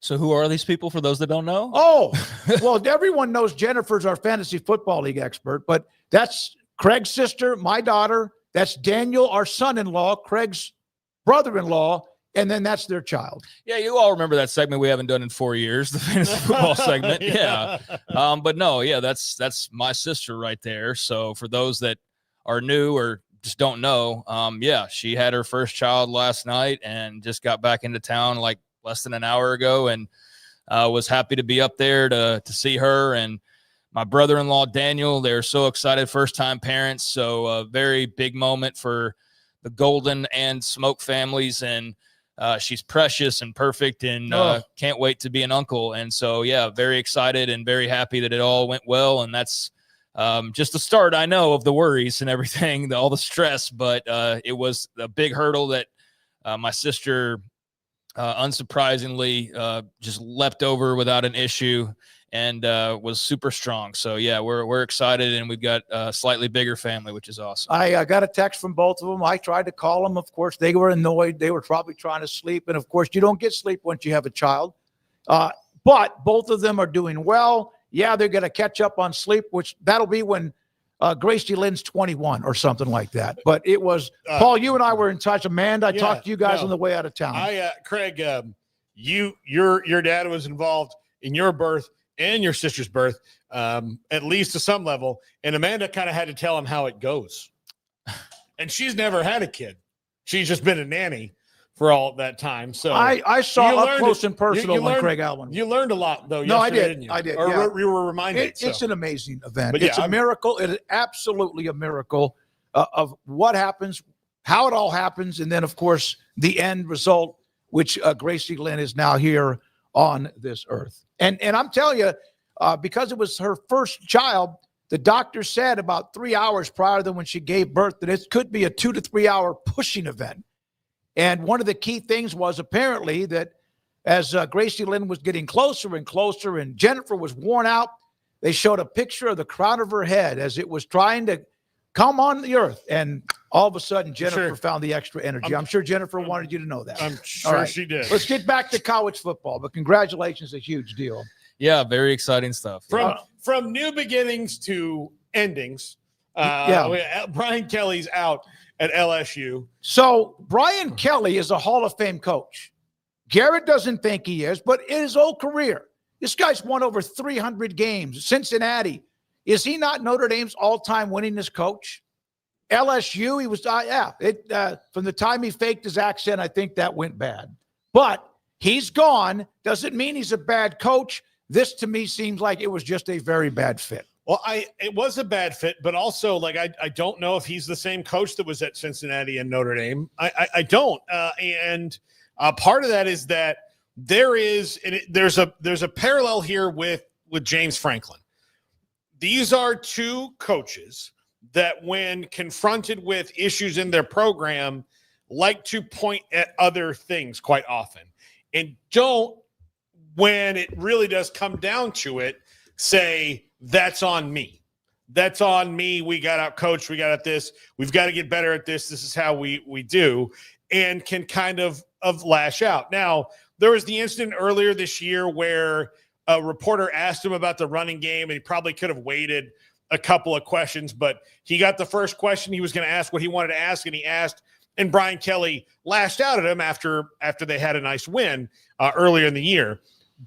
So who are these people, for those that don't know? Oh, well, everyone knows Jennifer's our fantasy football league expert, but that's Craig's sister, my daughter. That's Daniel, our son-in-law, Craig's brother-in-law, and then that's their child. Yeah, you all remember that segment we haven't done in 4 years, the fantasy football segment. Yeah. But no, yeah, that's my sister right there. So for those that are new or just don't know, yeah, she had her first child last night and just got back into town like less than an hour ago, and was happy to be up there to see her and my brother-in-law, Daniel. They're so excited, first-time parents. So a very big moment for the Golden and Smoak families, and she's precious and perfect, and can't wait to be an uncle. And so, yeah, very excited and very happy that it all went well. And that's just the start, I know, of the worries and everything, all the stress. But it was a big hurdle that my sister, unsurprisingly, just leapt over without an issue and was super strong. So, yeah, we're excited, and we've got a slightly bigger family, which is awesome. I got a text from both of them. I tried to call them. Of course, they were annoyed. They were probably trying to sleep. And, of course, you don't get sleep once you have a child. But both of them are doing well. Yeah, they're going to catch up on sleep, which that'll be when Gracie Lynn's 21 or something like that. But it was, Paul, you and I were in touch. Amanda, I talked to you guys on the way out of town. Craig, your dad was involved in your birth and your sister's birth, at least to some level. And Amanda kind of had to tell him how it goes. And she's never had a kid. She's just been a nanny. for all that time. So I saw up close and personal when Craig Allen. You learned a lot, though. No, I did. Didn't you? I did. Or yeah. you were reminded. It's an amazing event. But it's a miracle. It is absolutely a miracle of what happens, how it all happens, and then, of course, the end result, which Gracie Lynn is now here on this earth. And I'm telling you, because it was her first child, the doctor said about 3 hours prior to when she gave birth that it could be a 2 to 3 hour pushing event. And one of the key things was apparently that as Gracie Lynn was getting closer and closer and Jennifer was worn out, they showed a picture of the crown of her head as it was trying to come on the earth. And all of a sudden, Jennifer found the extra energy. I'm sure Jennifer wanted you to know that. I'm sure she did. Let's get back to college football, but congratulations, a huge deal. Yeah, very exciting stuff. From new beginnings to endings, Brian Kelly's out at LSU. So Brian Kelly is a Hall of Fame coach. Garrett doesn't think he is, but in his whole career, this guy's won over 300 games. Cincinnati, is he not Notre Dame's all-time winningest coach? LSU, he was, from the time he faked his accent, I think that went bad. But he's gone. Doesn't mean he's a bad coach. This, to me, seems like it was just a very bad fit. Well, it was a bad fit, but also, like, I don't know if he's the same coach that was at Cincinnati and Notre Dame. I don't. And part of that is that there's a parallel here with James Franklin. These are two coaches that, when confronted with issues in their program, like to point at other things quite often, and don't, when it really does come down to it, say, that's on me. That's on me. We got out coached. We got at this. We've got to get better at this. This is how we do, and can kind of lash out. Now, there was the incident earlier this year where a reporter asked him about the running game, and he probably could have waited a couple of questions, but he got the first question he was going to ask what he wanted to ask, and he asked, and Brian Kelly lashed out at him after they had a nice win earlier in the year.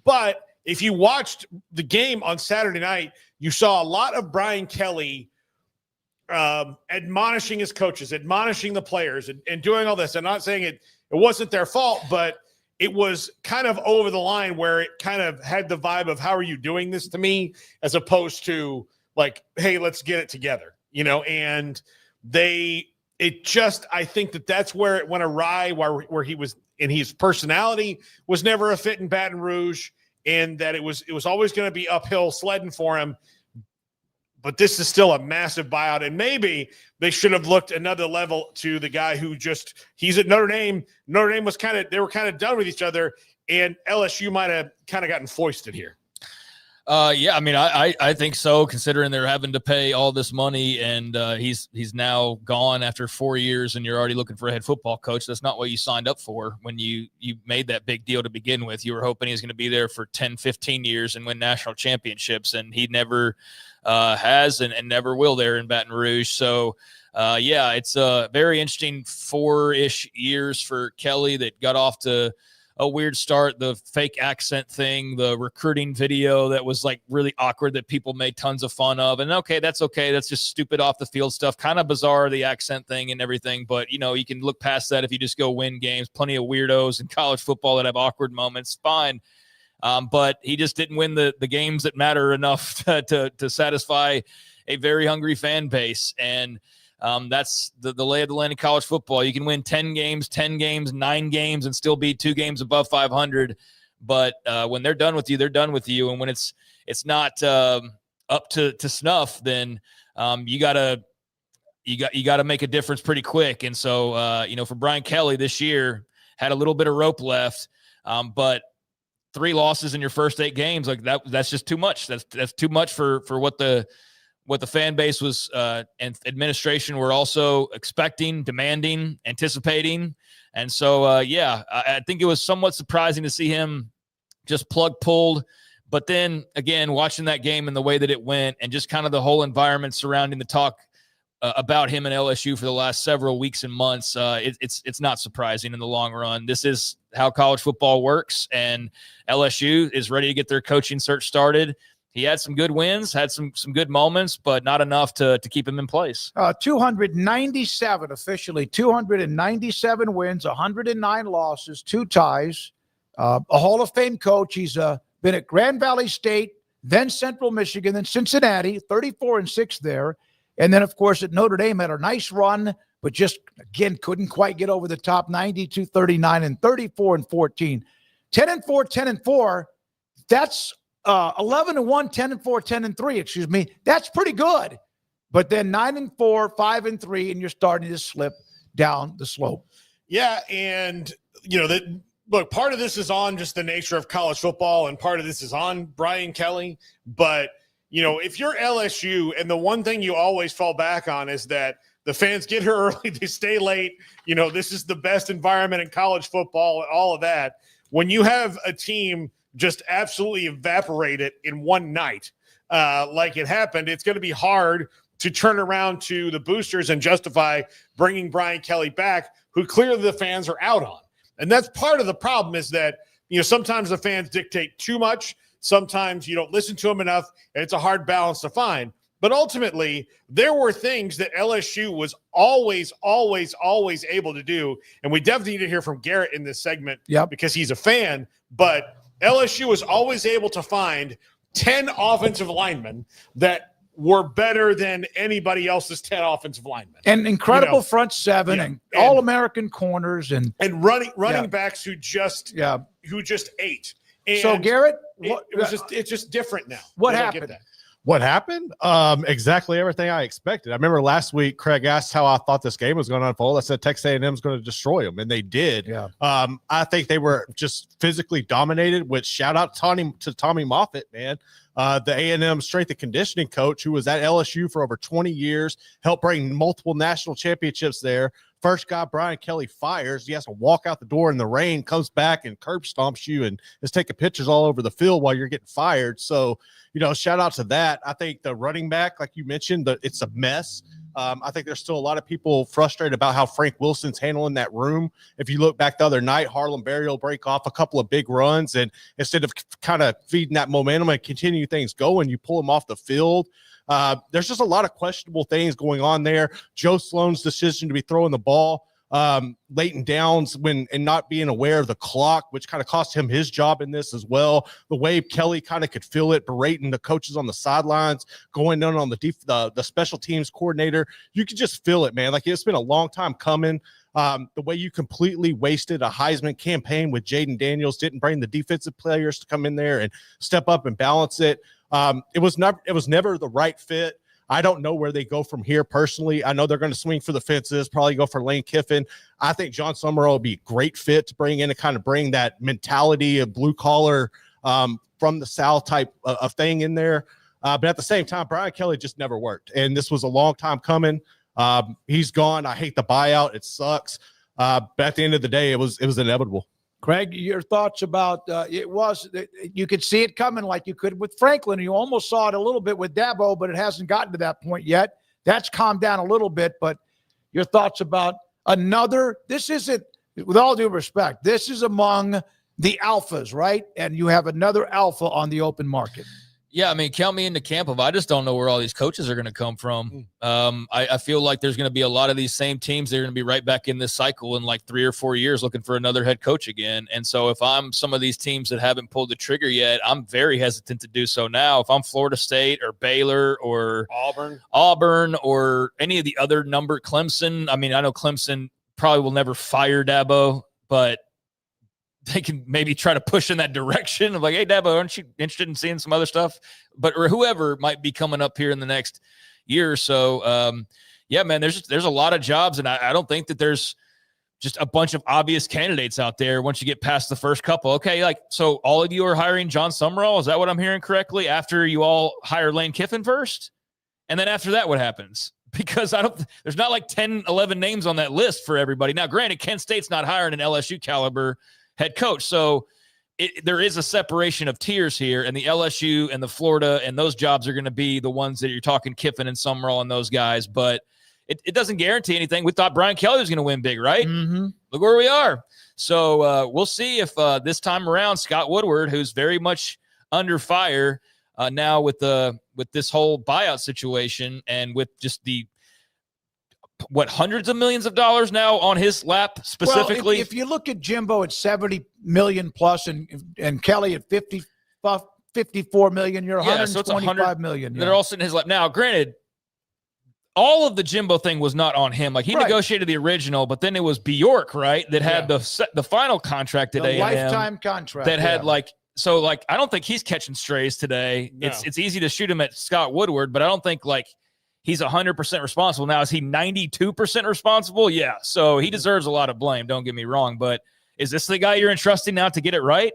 But if you watched the game on Saturday night, you saw a lot of Brian Kelly admonishing his coaches, admonishing the players, and doing all this. I'm not saying it wasn't their fault, but it was kind of over the line where it kind of had the vibe of, how are you doing this to me? As opposed to, like, hey, let's get it together, and I think that's where it went awry, where he was, and his personality was never a fit in Baton Rouge, and that it was always going to be uphill sledding for him. But this is still a massive buyout, and maybe they should have looked another level to the guy who he's at Notre Dame. Notre Dame they were kind of done with each other, and LSU might have kind of gotten foisted here. Yeah, I mean, I think so, considering they're having to pay all this money, and he's now gone after 4 years, and you're already looking for a head football coach. That's not what you signed up for when you made that big deal to begin with. You were hoping he was going to be there for 10, 15 years and win national championships, and he never has and never will there in Baton Rouge. So, yeah, it's a very interesting 4-ish years for Kelly that got off to a weird start. The fake accent thing, the recruiting video that was like really awkward that people made tons of fun of. And okay. That's just stupid off the field stuff. Kind of bizarre, the accent thing and everything. But, you can look past that if you just go win games. Plenty of weirdos in college football that have awkward moments. Fine. But he just didn't win the games that matter enough to satisfy a very hungry fan base. And that's the lay of the land in college football. You can win 10 games, 9 games, and still be 2 games above 500. But when they're done with you, they're done with you. And when it's not up to snuff, then you gotta make a difference pretty quick. And so for Brian Kelly this year, had a little bit of rope left, but 3 losses in your first 8 games, like that's just too much. That's too much for what the fan base was and administration were also expecting, demanding, anticipating. And so, I think it was somewhat surprising to see him just plug pulled. But then again, watching that game and the way that it went, and just kind of the whole environment surrounding the talk about him and LSU for the last several weeks and months, it's not surprising in the long run. This is how college football works, and LSU is ready to get their coaching search started. he had some good wins, had some good moments, but not enough to keep him in place. 297 officially, 297 wins, 109 losses, 2 ties. A Hall of Fame coach. He's been at Grand Valley State, then Central Michigan, then Cincinnati, 34-6 there. And then, of course, at Notre Dame had a nice run, but just, again, couldn't quite get over the top, 92-39 and 34-14. 10-4, 10-4. That's 11-1, 10-4, 10-3, excuse me. That's pretty good. But then 9-4, 5-3, and you're starting to slip down the slope. Yeah, and, look, part of this is on just the nature of college football, and part of this is on Brian Kelly. But, if you're LSU, and the one thing you always fall back on is that the fans get here early, they stay late. This is the best environment in college football, all of that. When you have a team just absolutely evaporate it in one night, like it happened, it's going to be hard to turn around to the boosters and justify bringing Brian Kelly back, who clearly the fans are out on. And that's part of the problem, is that, sometimes the fans dictate too much. Sometimes you don't listen to them enough, and it's a hard balance to find. But ultimately, there were things that LSU was always able to do. And we definitely need to hear from Garrett in this segment because he's a fan. But LSU was always able to find 10 offensive linemen that were better than anybody else's 10 offensive linemen. And incredible front seven and all-American corners and running backs who just ate. And so, Garrett, it's just different now. What happened? What happened? Exactly everything I expected. I remember last week, Craig asked how I thought this game was going to unfold. I said Texas A&M is going to destroy them, and they did. Yeah. I think they were just physically dominated, which shout out to Tommy Moffitt, man. The A&M strength and conditioning coach who was at LSU for over 20 years, helped bring multiple national championships there. First guy Brian Kelly fires. He has to walk out the door in the rain, comes back and curb stomps you and is taking pictures all over the field while you're getting fired. So, shout out to that. I think the running back, like you mentioned, it's a mess. I think there's still a lot of people frustrated about how Frank Wilson's handling that room. If you look back the other night, Harlem Berry will break off a couple of big runs, and instead of kind of feeding that momentum and continue things going, you pull him off the field. There's just a lot of questionable things going on there. Joe Sloan's decision to be throwing the ball late in downs and not being aware of the clock, which kind of cost him his job in this as well. The way Kelly kind of could feel it, berating the coaches on the sidelines, going in on the special teams coordinator. You could just feel it, man. Like, it's been a long time coming. The way you completely wasted a Heisman campaign with Jaden Daniels, didn't bring the defensive players to come in there and step up and balance it. It was never the right fit. I don't know where they go from here personally. I know they're going to swing for the fences, probably go for Lane Kiffin. I think John Summerall would be a great fit to bring in and kind of bring that mentality of blue collar from the South type of thing in there. But at the same time, Brian Kelly just never worked. And this was a long time coming. He's gone. I hate the buyout. It sucks. But at the end of the day, it was inevitable. Craig, your thoughts about you could see it coming like you could with Franklin. You almost saw it a little bit with Dabo, but it hasn't gotten to that point yet. That's calmed down a little bit, but your thoughts about this isn't, with all due respect, this is among the alphas, right? And you have another alpha on the open market. Yeah, I mean, count me into camp of I just don't know where all these coaches are going to come from. I feel like there's going to be a lot of these same teams. They're going to be right back in this cycle in like 3 or 4 years looking for another head coach again. And so if I'm some of these teams that haven't pulled the trigger yet, I'm very hesitant to do so now. If I'm Florida State or Baylor or Auburn or any of the other Clemson, I mean, I know Clemson probably will never fire Dabo, but they can maybe try to push in that direction of like, hey, Dabo, aren't you interested in seeing some other stuff? Or whoever might be coming up here in the next year or so. Yeah, man, there's a lot of jobs, and I don't think that there's just a bunch of obvious candidates out there once you get past the first couple. Okay, so all of you are hiring John Summerall? Is that what I'm hearing correctly? After you all hire Lane Kiffin first? And then after that, what happens? Because there's not like 10, 11 names on that list for everybody. Now, granted, Kent State's not hiring an LSU caliber head coach. So there is a separation of tiers here, and the LSU and the Florida and those jobs are going to be the ones that you're talking Kiffin and Summerall and those guys. But it doesn't guarantee anything. We thought Brian Kelly was going to win big, right? Mm-hmm. Look where we are. So we'll see if this time around Scott Woodward, who's very much under fire, now with this whole buyout situation and with just the hundreds of millions of dollars now on his lap specifically. Well, if you look at Jimbo at 70 million plus and Kelly at 54 million, you're 125 million. They're all sitting in his lap. Now, granted, all of the Jimbo thing was not on him. Like he negotiated the original, but then it was Bjork, right? That had the final contract at A&M. Lifetime contract. That had I don't think he's catching strays today. No. It's easy to shoot him at Scott Woodward, but I don't think he's 100% responsible. Now, is he 92% responsible? Yeah. So he deserves a lot of blame. Don't get me wrong, but is this the guy you're entrusting now to get it right?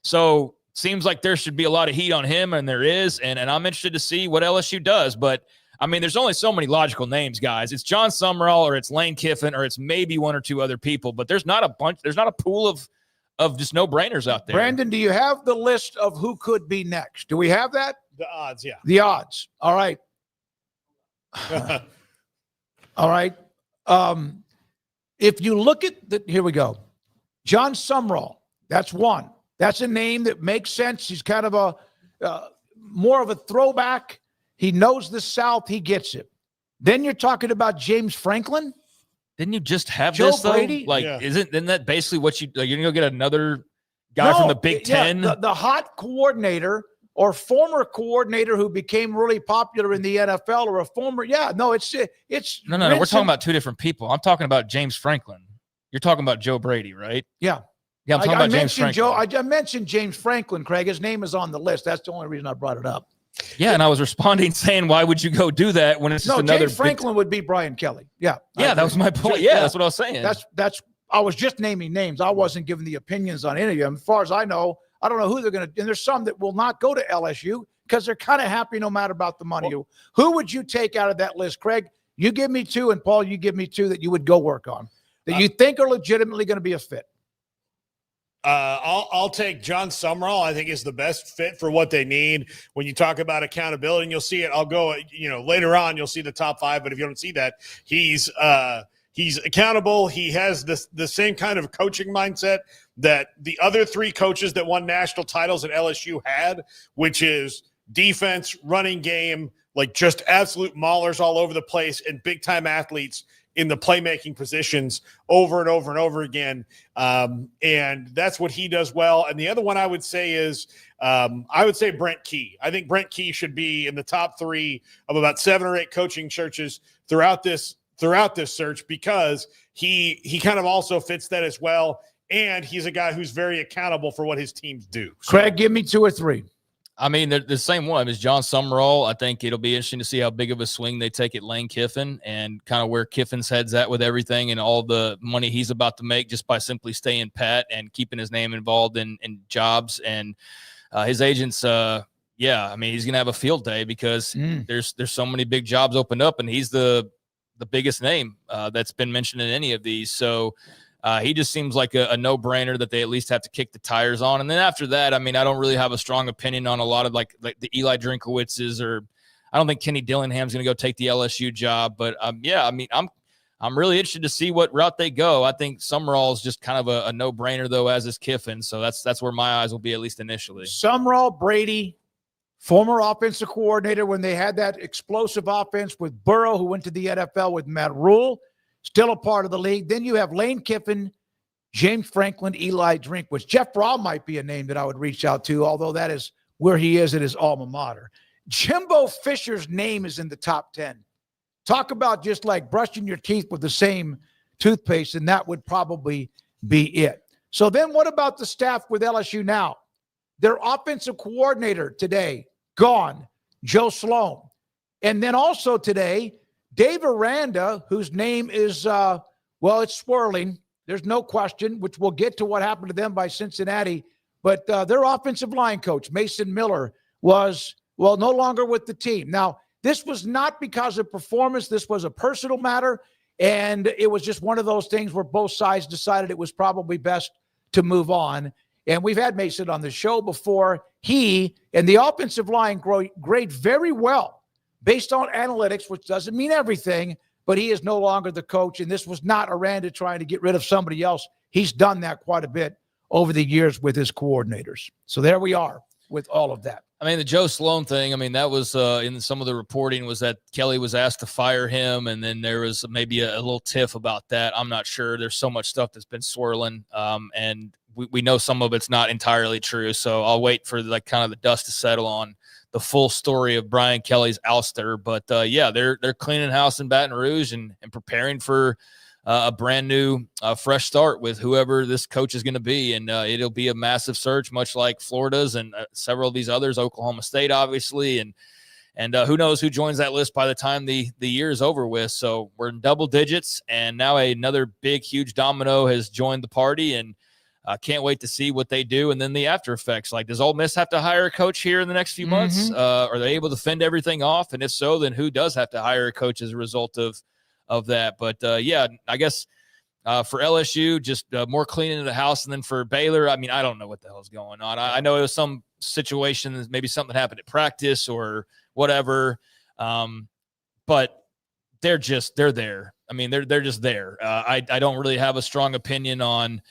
So seems like there should be a lot of heat on him, and there is, and I'm interested to see what LSU does, but I mean, there's only so many logical names, guys. It's John Summerall or it's Lane Kiffin or it's maybe one or two other people, but there's not a pool of just no-brainers out there. Brandon, do you have the list of who could be next? Do we have that? The odds, yeah. The odds. All right. All right. If you look at here we go. John Summerall, that's one. That's a name that makes sense. He's kind of a more of a throwback. He knows the South. He gets it. Then you're talking about James Franklin. Didn't you just have Joe this though? Brady? Isn't that basically what you're going to go get another guy from the Big Ten? The hot coordinator or former coordinator who became really popular in the NFL or a former. Yeah, no, it's no. We're talking about two different people. I'm talking about James Franklin. You're talking about Joe Brady, right? Yeah. Yeah, I'm talking about James Franklin. I mentioned James Franklin, Craig. His name is on the list. That's the only reason I brought it up. Yeah, and I was responding saying, why would you go do that when it's just another James Franklin would be Brian Kelly. Yeah. Yeah, that was my point. Yeah, that's what I was saying. That's I was just naming names. I wasn't giving the opinions on any of them. As far as I know, I don't know who they're going to – and there's some that will not go to LSU because they're kind of happy no matter about the money. Well, who would you take out of that list, Craig? You give me two, and Paul, you give me two that you would go work on, that you think are legitimately going to be a fit. I'll take John Summerall. I think is the best fit for what they need. When you talk about accountability, and you'll see it. I'll go, later on, you'll see the top five. But if you don't see that, he's accountable. He has the same kind of coaching mindset that the other three coaches that won national titles at LSU had, which is defense, running game, like just absolute maulers all over the place and big time athletes in the playmaking positions over and over and over again. And that's what he does well. And the other one I would say is I would say Brent Key. I think Brent Key should be in the top three of about 7 or 8 coaching searches throughout this search because he kind of also fits that as well. And he's a guy who's very accountable for what his teams do. So, Craig, give me 2 or 3. I mean, the same one is John Summerall. I think it'll be interesting to see how big of a swing they take at Lane Kiffin and kind of where Kiffin's head's at with everything and all the money he's about to make just by simply staying pat and keeping his name involved in jobs. And his agents, I mean, he's going to have a field day because there's so many big jobs opened up, and he's the biggest name that's been mentioned in any of these. So he just seems like a no-brainer that they at least have to kick the tires on. And then after that, I mean, I don't really have a strong opinion on a lot of like the Eli Drinkowitzes, or I don't think Kenny Dillingham's going to go take the LSU job. But I mean, I'm really interested to see what route they go. I think Summerall is just kind of a no-brainer though, as is Kiffin. So that's where my eyes will be, at least initially. Summerall, Brady, former offensive coordinator when they had that explosive offense with Burrow, who went to the NFL with Matt Rule. Still a part of the league. Then you have Lane Kiffin, James Franklin, Eli Drinkwitz. Jeff Bra might be a name that I would reach out to, although that is where he is at his alma mater. Jimbo Fisher's name is in the top 10. Talk about just like brushing your teeth with the same toothpaste, and that would probably be it. So then what about the staff with LSU now? Their offensive coordinator today, gone, Joe Sloan. And then also today, Dave Aranda, whose name is, it's swirling. There's no question, which we'll get to what happened to them by Cincinnati. But their offensive line coach, Mason Miller, was, no longer with the team. Now, this was not because of performance. This was a personal matter. And it was just one of those things where both sides decided it was probably best to move on. And we've had Mason on the show before. He and the offensive line grade very well, based on analytics, which doesn't mean everything, but he is no longer the coach, and this was not Aranda trying to get rid of somebody else. He's done that quite a bit over the years with his coordinators. So there we are with all of that. I mean, the Joe Sloan thing, I mean, that was in some of the reporting was that Kelly was asked to fire him, and then there was maybe a little tiff about that. I'm not sure. There's so much stuff that's been swirling, and we know some of it's not entirely true. So I'll wait for like kind of the dust to settle on the full story of Brian Kelly's ouster. But yeah, they're cleaning house in Baton Rouge and preparing for a brand new fresh start with whoever this coach is going to be. And it'll be a massive search, much like Florida's and several of these others, Oklahoma State, obviously. And who knows who joins that list by the time the year is over with. So we're in double digits, and now another big, huge domino has joined the party, and can't wait to see what they do. And then the after effects, like, does Ole Miss have to hire a coach here in the next few months? Are they able to fend everything off? And if so, then who does have to hire a coach as a result of that? But yeah, I guess for LSU, just more cleaning of the house. And then for Baylor, I mean, I don't know what the hell's going on. I know it was some situation, maybe something happened at practice or whatever. But they're there. I mean, they're just there. I don't really have a strong opinion on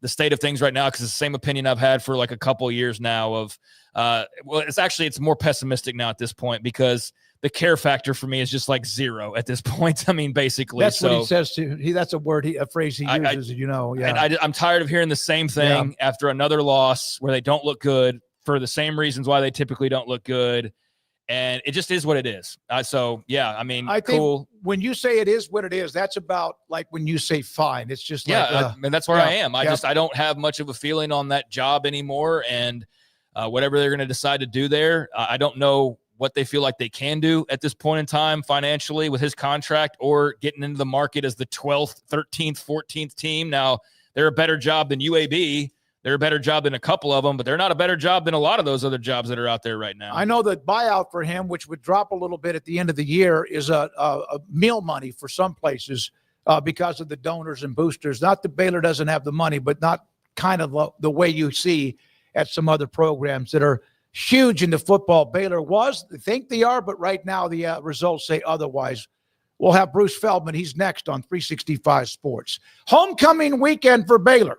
the state of things right now, because it's the same opinion I've had for like a couple of years now of, well, it's more pessimistic now at this point, because the care factor for me is just like zero at this point. I mean, basically. That's what he says too. That's a phrase he uses, Yeah. And I'm tired of hearing the same thing after another loss where they don't look good for the same reasons why they typically don't look good. And it just is what it is. So, yeah, I mean, I think cool. When you say it is what it is, that's about like when you say fine. It's just and that's where I am. I don't have much of a feeling on that job anymore. And whatever they're going to decide to do there, I don't know what they feel like they can do at this point in time financially with his contract, or getting into the market as the 12th, 13th, 14th team. Now, they're a better job than UAB. They're a better job than a couple of them, but they're not a better job than a lot of those other jobs that are out there right now. I know that buyout for him, which would drop a little bit at the end of the year, is a meal money for some places because of the donors and boosters. Not that Baylor doesn't have the money, but not kind of the way you see at some other programs that are huge into football. Baylor they think they are, but right now the results say otherwise. We'll have Bruce Feldman. He's next on 365 Sports. Homecoming weekend for Baylor.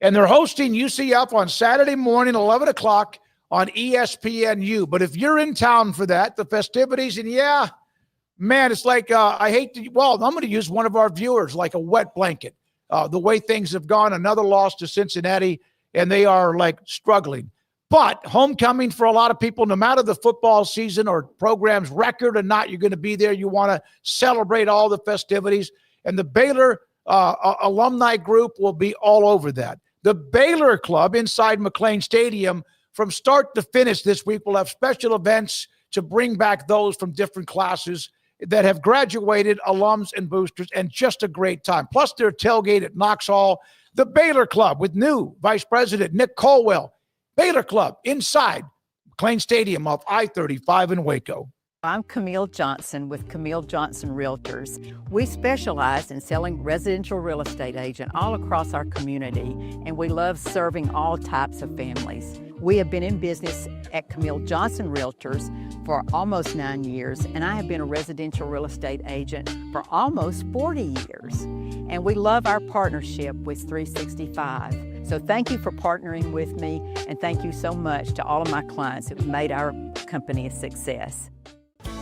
And they're hosting UCF on Saturday morning, 11 o'clock on ESPNU. But if you're in town for that, the festivities, and it's like I'm going to use one of our viewers like a wet blanket. The way things have gone, another loss to Cincinnati, and they are like struggling. But homecoming for a lot of people, no matter the football season or program's record or not, you're going to be there. You want to celebrate all the festivities. And the Baylor alumni group will be all over that. The Baylor Club inside McLean Stadium, from start to finish this week, will have special events to bring back those from different classes that have graduated, alums and boosters, and just a great time. Plus their tailgate at Knox Hall. The Baylor Club with new Vice President Nick Colwell. Baylor Club inside McLean Stadium off I-35 in Waco. I'm Camille Johnson with Camille Johnson Realtors. We specialize in selling residential real estate agent all across our community, and we love serving all types of families. We have been in business at Camille Johnson Realtors for almost 9 years, and I have been a residential real estate agent for almost 40 years. And we love our partnership with 365. So thank you for partnering with me, and thank you so much to all of my clients who have made our company a success.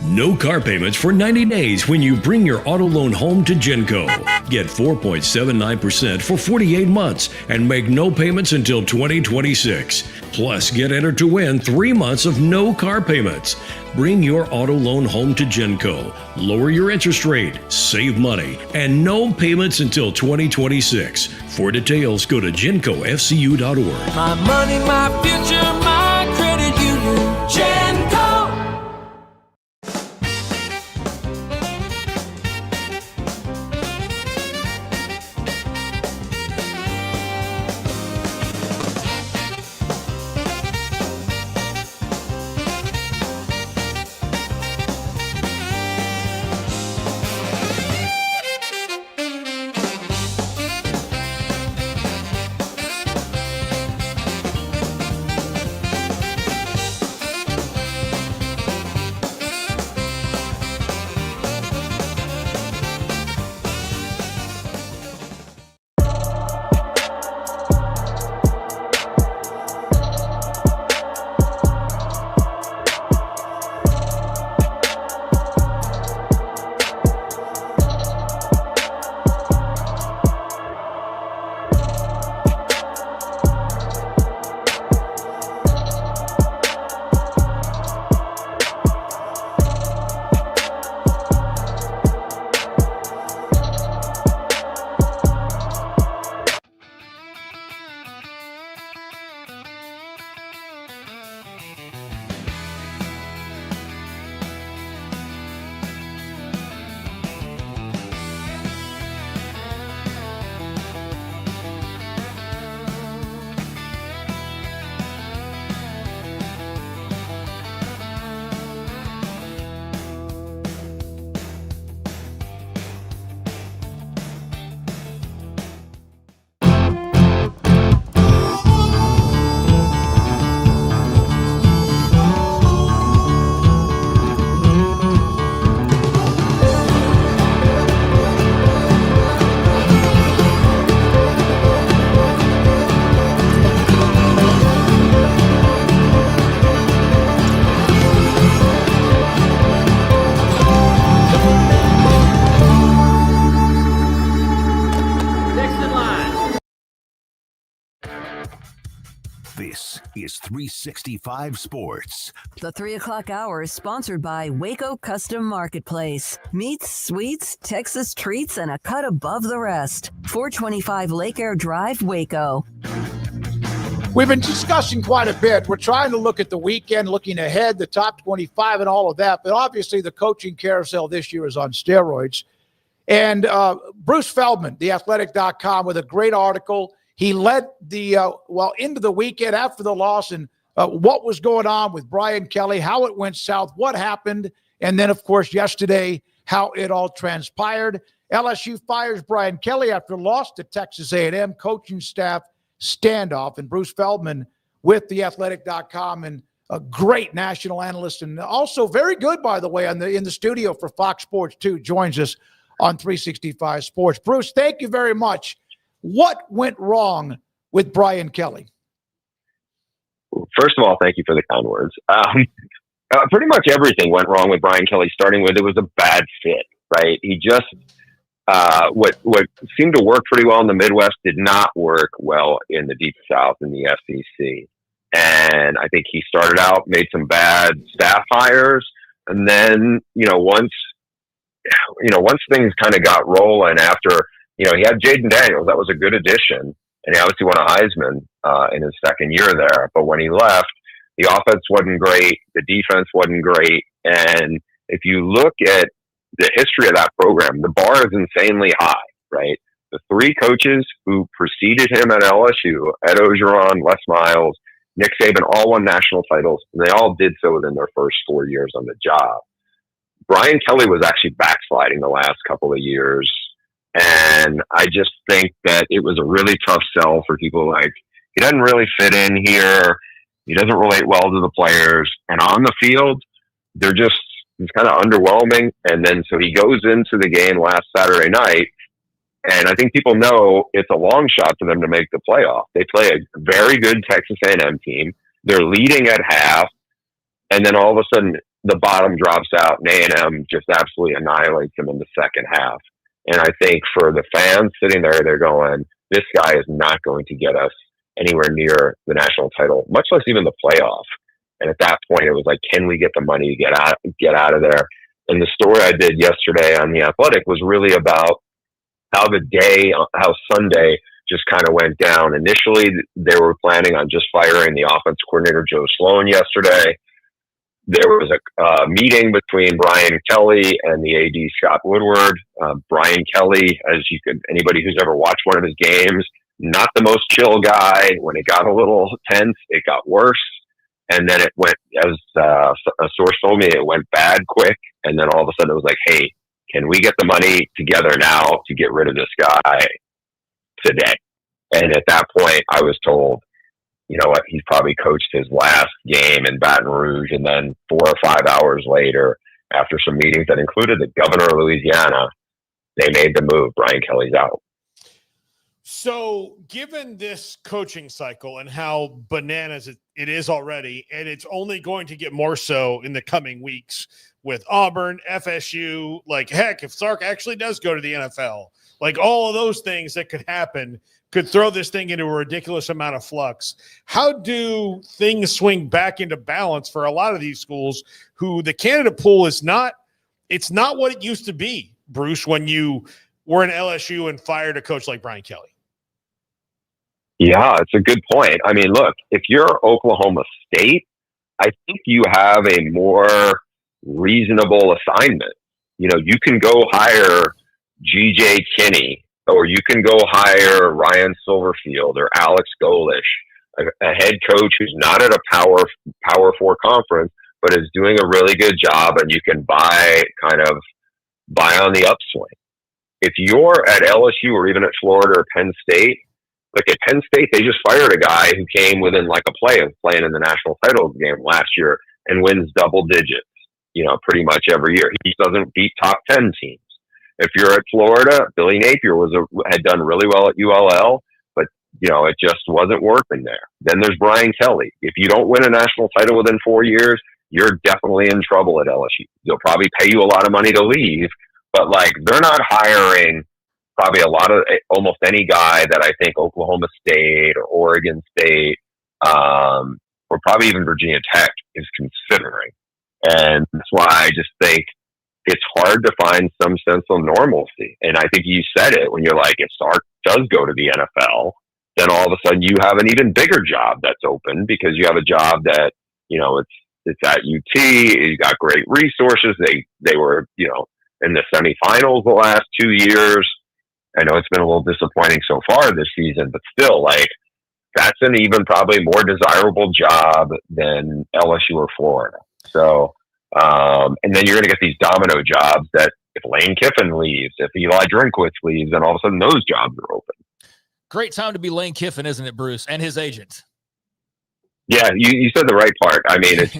No car payments for 90 days when you bring your auto loan home to Genco. Get 4.79% for 48 months and make no payments until 2026. Plus, get entered to win 3 months of no car payments. Bring your auto loan home to Genco. Lower your interest rate, save money, and no payments until 2026. For details, go to GencoFCU.org. My money, my future, my credit union. Genco. This is 365 Sports. The 3 o'clock hour is sponsored by Waco Custom Marketplace. Meats, sweets, Texas treats, and a cut above the rest. 425 Lake Air Drive, Waco. We've been discussing quite a bit. We're trying to look at the weekend, looking ahead, the top 25 and all of that. But obviously the coaching carousel this year is on steroids. And Bruce Feldman, theathletic.com, with a great article. He led the, into the weekend after the loss and what was going on with Brian Kelly, how it went south, what happened, and then, of course, yesterday, how it all transpired. LSU fires Brian Kelly after loss to Texas A&M, coaching staff standoff, and Bruce Feldman with theathletic.com, and a great national analyst, and also very good, by the way, in the studio for Fox Sports 2, joins us on 365 Sports. Bruce, thank you very much. What went wrong with Brian Kelly? First of all, thank you for the kind words. Pretty much everything went wrong with Brian Kelly, starting with it was a bad fit, right? He just, what seemed to work pretty well in the Midwest did not work well in the Deep South in the SEC. And I think he started out, made some bad staff hires. And then, once things kind of got rolling after, he had Jaden Daniels. That was a good addition. And he obviously won a Heisman in his second year there. But when he left, the offense wasn't great. The defense wasn't great. And if you look at the history of that program, the bar is insanely high, right? The three coaches who preceded him at LSU, Ed Orgeron, Les Miles, Nick Saban, all won national titles. And they all did so within their first 4 years on the job. Brian Kelly was actually backsliding the last couple of years. And I just think that it was a really tough sell for people like, he doesn't really fit in here. He doesn't relate well to the players. And on the field, he's kind of underwhelming. And then so he goes into the game last Saturday night. And I think people know it's a long shot for them to make the playoff. They play a very good Texas A&M team. They're leading at half. And then all of a sudden, the bottom drops out and A&M just absolutely annihilates them in the second half. And I think for the fans sitting there, they're going, this guy is not going to get us anywhere near the national title, much less even the playoff. And at that point, it was like, can we get the money to get out of there? And the story I did yesterday on The Athletic was really about how Sunday just kind of went down. Initially, they were planning on just firing the offense coordinator, Joe Sloan, yesterday. There was a meeting between Brian Kelly and the AD, Scott Woodward. Brian Kelly, anybody who's ever watched one of his games, not the most chill guy. When it got a little tense, it got worse. And then it went, as a source told me, it went bad quick. And then all of a sudden it was like, hey, can we get the money together now to get rid of this guy today? And at that point, I was told, you know what, he's probably coached his last game in Baton Rouge. And then 4 or 5 hours later, after some meetings that included the governor of Louisiana, they made the move. Brian Kelly's out. So given this coaching cycle and how bananas it is already, and it's only going to get more so in the coming weeks with Auburn, FSU, like heck, if Sark actually does go to the NFL, like all of those things that could happen could throw this thing into a ridiculous amount of flux. How do things swing back into balance for a lot of these schools who the candidate pool is not, it's not what it used to be, Bruce, when you were in LSU and fired a coach like Brian Kelly? Yeah, it's a good point. I mean, look, if you're Oklahoma State, I think you have a more reasonable assignment. You know, you can go hire G.J. Kinney, or you can go hire Ryan Silverfield or Alex Golish, a head coach who's not at a Power 4 conference, but is doing a really good job, and you can buy on the upswing. If you're at LSU or even at Florida or Penn State, like at Penn State, they just fired a guy who came within like a play of playing in the national title game last year and wins double digits, you know, pretty much every year. He doesn't beat top 10 teams. If you're at Florida, Billy Napier had done really well at ULL, but you know, it just wasn't working there. Then there's Brian Kelly. If you don't win a national title within 4 years, you're definitely in trouble at LSU. They'll probably pay you a lot of money to leave, but like they're not hiring probably almost any guy that I think Oklahoma State or Oregon State or probably even Virginia Tech is considering. And that's why I just think it's hard to find some sense of normalcy. And I think you said it when you're like, if Sark does go to the NFL, then all of a sudden you have an even bigger job that's open because you have a job that, it's at UT. You got great resources. They were, in the semifinals the last 2 years. I know it's been a little disappointing so far this season, but still, like, that's an even probably more desirable job than LSU or Florida. So, and then you're going to get these domino jobs that if Lane Kiffin leaves, if Eli Drinkwitz leaves, then all of a sudden those jobs are open. Great time to be Lane Kiffin, isn't it, Bruce? And his agent. Yeah, you said the right part. I mean, it's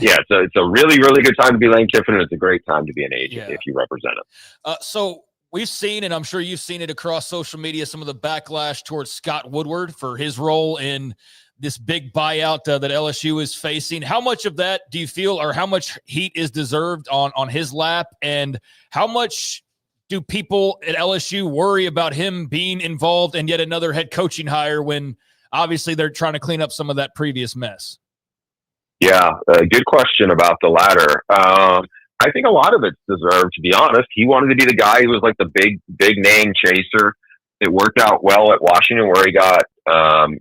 a really, really good time to be Lane Kiffin, and it's a great time to be an agent if you represent him. So we've seen, and I'm sure you've seen it across social media, some of the backlash towards Scott Woodward for his role in this big buyout that LSU is facing. How much of that do you feel, or how much heat is deserved on his lap, and how much do people at LSU worry about him being involved in yet another head coaching hire when obviously they're trying to clean up some of that previous mess? Yeah, good question about the latter. I think a lot of it's deserved, to be honest. He wanted to be the guy who was like the big name chaser. It worked out well at Washington, where he got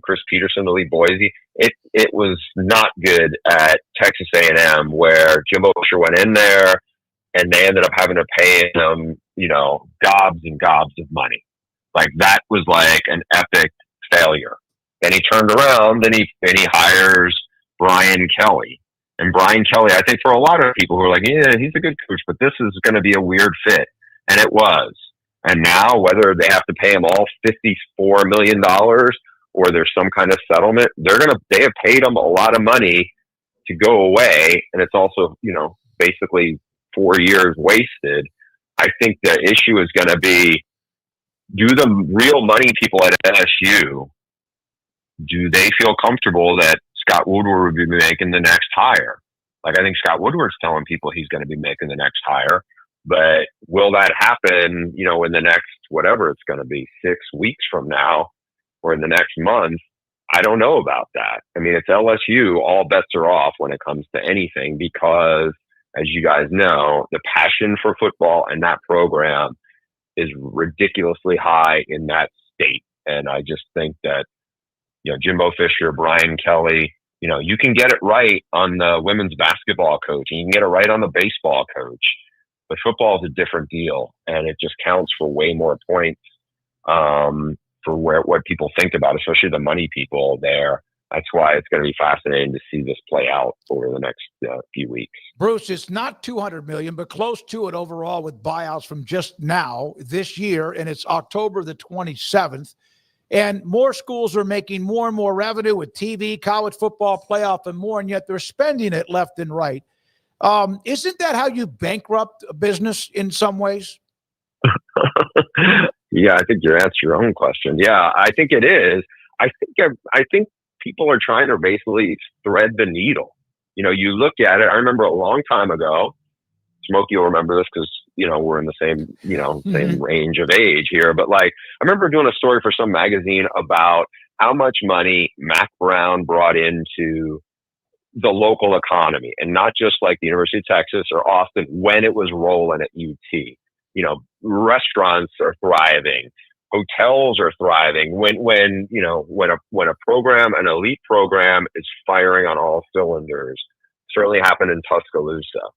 Chris Peterson to lead Boise. It was not good at Texas A&M, where Jimbo Fisher went in there and they ended up having to pay him, gobs and gobs of money. Like, that was like an epic failure. Then he turned around and he hires Brian Kelly. And Brian Kelly, I think for a lot of people who are like, yeah, he's a good coach, but this is going to be a weird fit. And it was. And now, whether they have to pay him all $54 million or there's some kind of settlement, they have paid him a lot of money to go away. And it's also, basically 4 years wasted. I think the issue is going to be, do the real money people at LSU, do they feel comfortable that Scott Woodward would be making the next hire? Like, I think Scott Woodward's telling people he's going to be making the next hire, but will that happen, in the next, whatever it's going to be, 6 weeks from now or in the next month? I don't know about that. I mean, it's LSU. All bets are off when it comes to anything because, as you guys know, the passion for football and that program is ridiculously high in that state. And I just think that, Jimbo Fisher, Brian Kelly, you can get it right on the women's basketball coach and you can get it right on the baseball coach, but football is a different deal, and it just counts for way more points for what people think about, especially the money people there. That's why it's going to be fascinating to see this play out over the next few weeks. Bruce, it's not $200 million, but close to it overall with buyouts from just now this year, and it's October the 27th. And more schools are making more and more revenue with TV, college football playoff, and more, and yet they're spending it left and right. Isn't that how you bankrupt a business in some ways? Yeah, I think you answered your own question. Yeah, I think it is. I think people are trying to basically thread the needle. You look at it. I remember a long time ago, Smoak, you'll remember this because, we're in the same, same range of age here. But like, I remember doing a story for some magazine about how much money Mac Brown brought into the local economy, and not just like the University of Texas or Austin when it was rolling at UT. Restaurants are thriving, hotels are thriving. When a program, an elite program, is firing on all cylinders. Certainly happened in Tuscaloosa.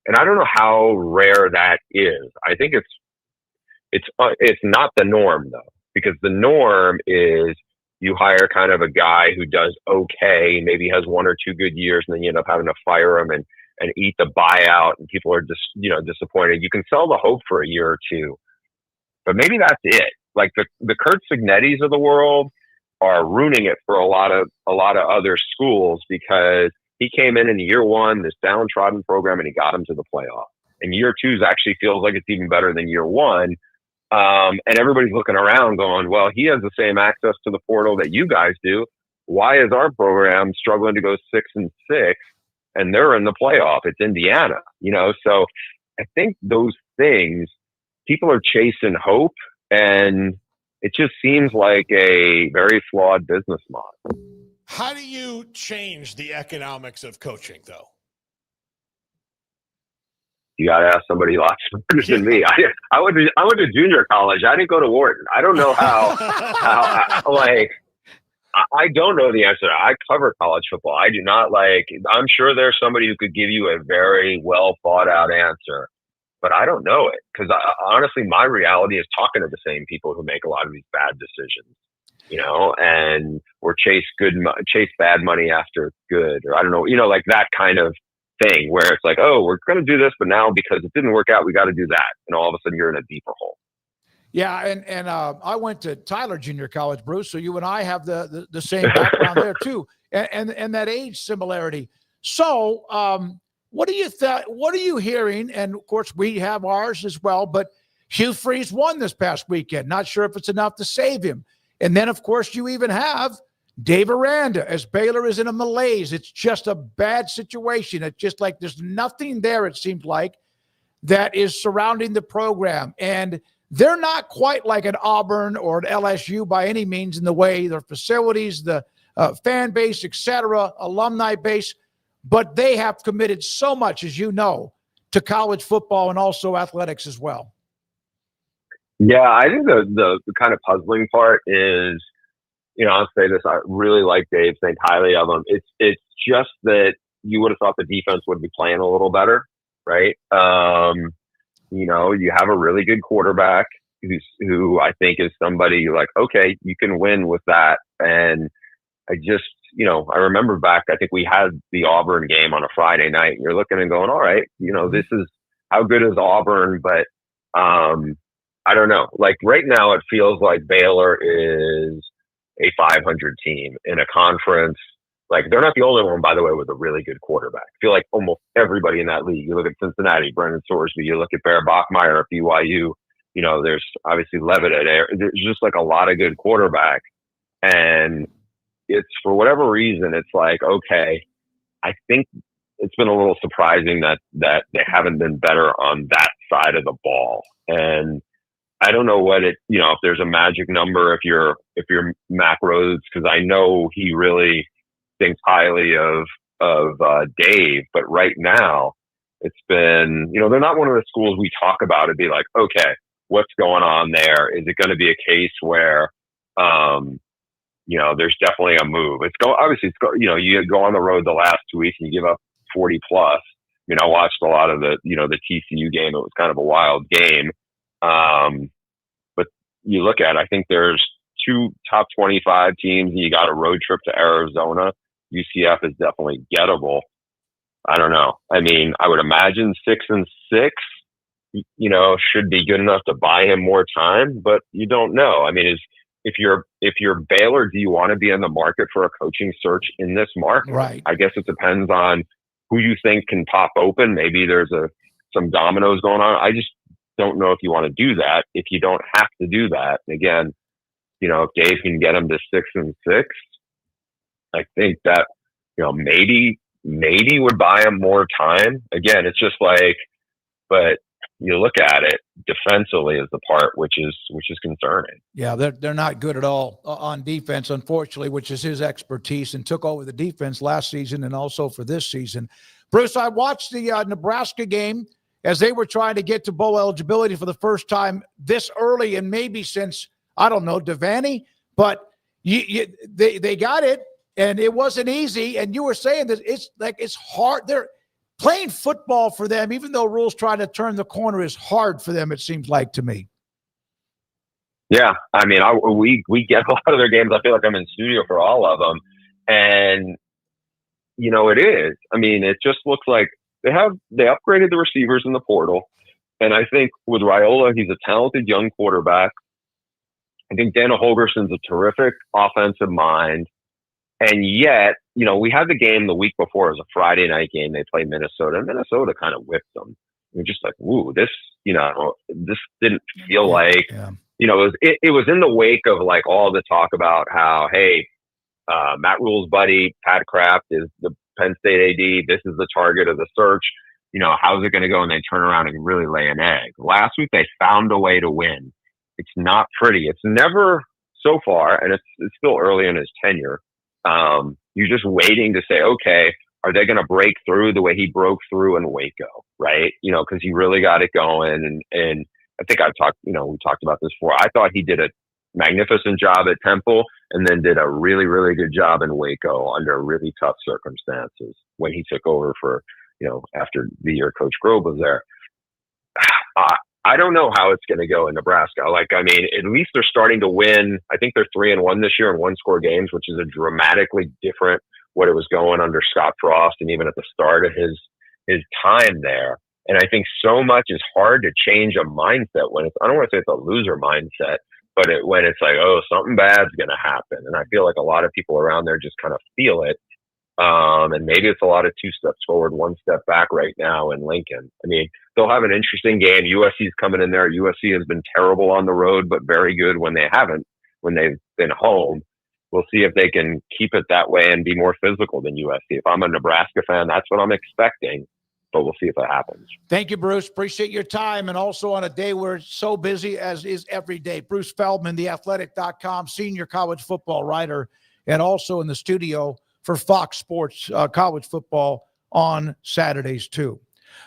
And I don't know how rare that is. I think it's not the norm though, because the norm is you hire kind of a guy who does okay, maybe has 1 or 2 good years, and then you end up having to fire him and eat the buyout, and people are just disappointed. You can sell the hope for a year or two, but maybe that's it. Like the Kurt Signettis of the world are ruining it for a lot of other schools, because he came in year one, this downtrodden program, and he got them to the playoff. And year two actually feels like it's even better than year one. And everybody's looking around going, well, he has the same access to the portal that you guys do. Why is our program struggling to go 6-6 and they're in the playoff? It's Indiana, So I think those things, people are chasing hope, and it just seems like a very flawed business model. How do you change the economics of coaching, though? You got to ask somebody lots smarter than me. I went to junior college. I didn't go to Wharton. I don't know I don't know the answer. I cover college football. I do not I'm sure there's somebody who could give you a very well thought out answer, but I don't know it because honestly, my reality is talking to the same people who make a lot of these bad decisions, and or chase bad money after good, or I don't know, like that kind of thing where it's like, oh, we're going to do this, but now because it didn't work out, we got to do that. And all of a sudden you're in a deeper hole. Yeah, and I went to Tyler Junior College, Bruce. So you and I have the same background there too, and that age similarity. So, what do you What are you hearing? And of course, we have ours as well. But Hugh Freeze won this past weekend. Not sure if it's enough to save him. And then, of course, you even have Dave Aranda as Baylor is in a malaise. It's just a bad situation. It's just like there's nothing there. It seems like that is surrounding the program and. They're not quite like an Auburn or an LSU by any means in the way their facilities, the fan base, etc., alumni base, but they have committed so much, as you know, to college football and also athletics as well. Yeah, I think the kind of puzzling part is, I'll say this, I really like Dave, think highly of him. It's just that you would have thought the defense would be playing a little better, right? You have a really good quarterback who I think is somebody you're like, okay, you can win with that. And I just, I remember back, I think we had the Auburn game on a Friday night and you're looking and going, all right, this is how good is Auburn? But I don't know. Like right now, it feels like Baylor is a 500 team in a conference. Like they're not the only one, by the way, with a really good quarterback. I feel like almost everybody in that league. You look at Cincinnati, Brendan Sorsby. You look at Bear Bachmeier at BYU. There's obviously Levitt at Air. There's just like a lot of good quarterbacks, and it's for whatever reason, it's like okay. I think it's been a little surprising that they haven't been better on that side of the ball, and I don't know what if there's a magic number if you're Mac Rhodes, because I know he really thinks highly of Dave, but right now it's been, they're not one of the schools we talk about. It'd be like, okay, what's going on there? Is it going to be a case where, there's definitely a move? You go on the road the last 2 weeks and you give up 40 plus. I watched a lot of the TCU game. It was kind of a wild game. But you look at, I think there's 2 top 25 teams and you got a road trip to Arizona. UCF is definitely gettable. I don't know. I mean, I would imagine 6-6, should be good enough to buy him more time, but you don't know. I mean, if you're Baylor, do you want to be in the market for a coaching search in this market? Right. I guess it depends on who you think can pop open. Maybe there's some dominoes going on. I just don't know if you want to do that. If you don't have to do that, again, if Dave can get him to 6-6. I think that, maybe would buy him more time. Again, it's just like, but you look at it defensively is the part which is concerning. Yeah, they're not good at all on defense, unfortunately, which is his expertise, and took over the defense last season and also for this season. Bruce, I watched the Nebraska game as they were trying to get to bowl eligibility for the first time this early and maybe since, I don't know, Devaney, but they got it. And it wasn't easy. And you were saying that it's hard. They're playing football for them, even though rules try to turn the corner, is hard for them, it seems like to me. Yeah. I mean, we get a lot of their games. I feel like I'm in studio for all of them. And, it is. I mean, it just looks like they upgraded the receivers in the portal. And I think with Raiola, he's a talented young quarterback. I think Dana Holgerson's a terrific offensive mind. And yet, we had the game the week before. It was a Friday night game. They played Minnesota, and Minnesota kind of whipped them. We're just like, ooh, this didn't feel like, it was in the wake of like all the talk about how, hey, Matt Rule's buddy, Pat Kraft, is the Penn State AD. This is the target of the search. How's it going to go? And they turn around and really lay an egg. Last week, they found a way to win. It's not pretty. It's never so far, and it's still early in his tenure. You're just waiting to say, okay, are they going to break through the way he broke through in Waco, right? Because he really got it going. And I think we talked about this before. I thought he did a magnificent job at Temple and then did a really, really good job in Waco under really tough circumstances when he took over for, after the year Coach Grove was there. I don't know how it's going to go in Nebraska. At least they're starting to win. I think they're 3-1 this year in one-score games, which is a dramatically different what it was going under Scott Frost and even at the start of his time there. And I think so much is hard to change a mindset when I don't want to say it's a loser mindset, but when it's like, oh, something bad's going to happen. And I feel like a lot of people around there just kind of feel it. And maybe it's a lot of 2 steps forward, 1 step back right now in Lincoln. They'll have an interesting game. USC's coming in there. USC has been terrible on the road, but very good when they've been home. We'll see if they can keep it that way and be more physical than USC. If I'm a Nebraska fan, that's what I'm expecting, but we'll see if it happens. Thank you, Bruce. Appreciate your time. And also on a day where it's so busy as is every day, Bruce Feldman, theathletic.com, senior college football writer, and also in the studio for Fox Sports college football on Saturdays too.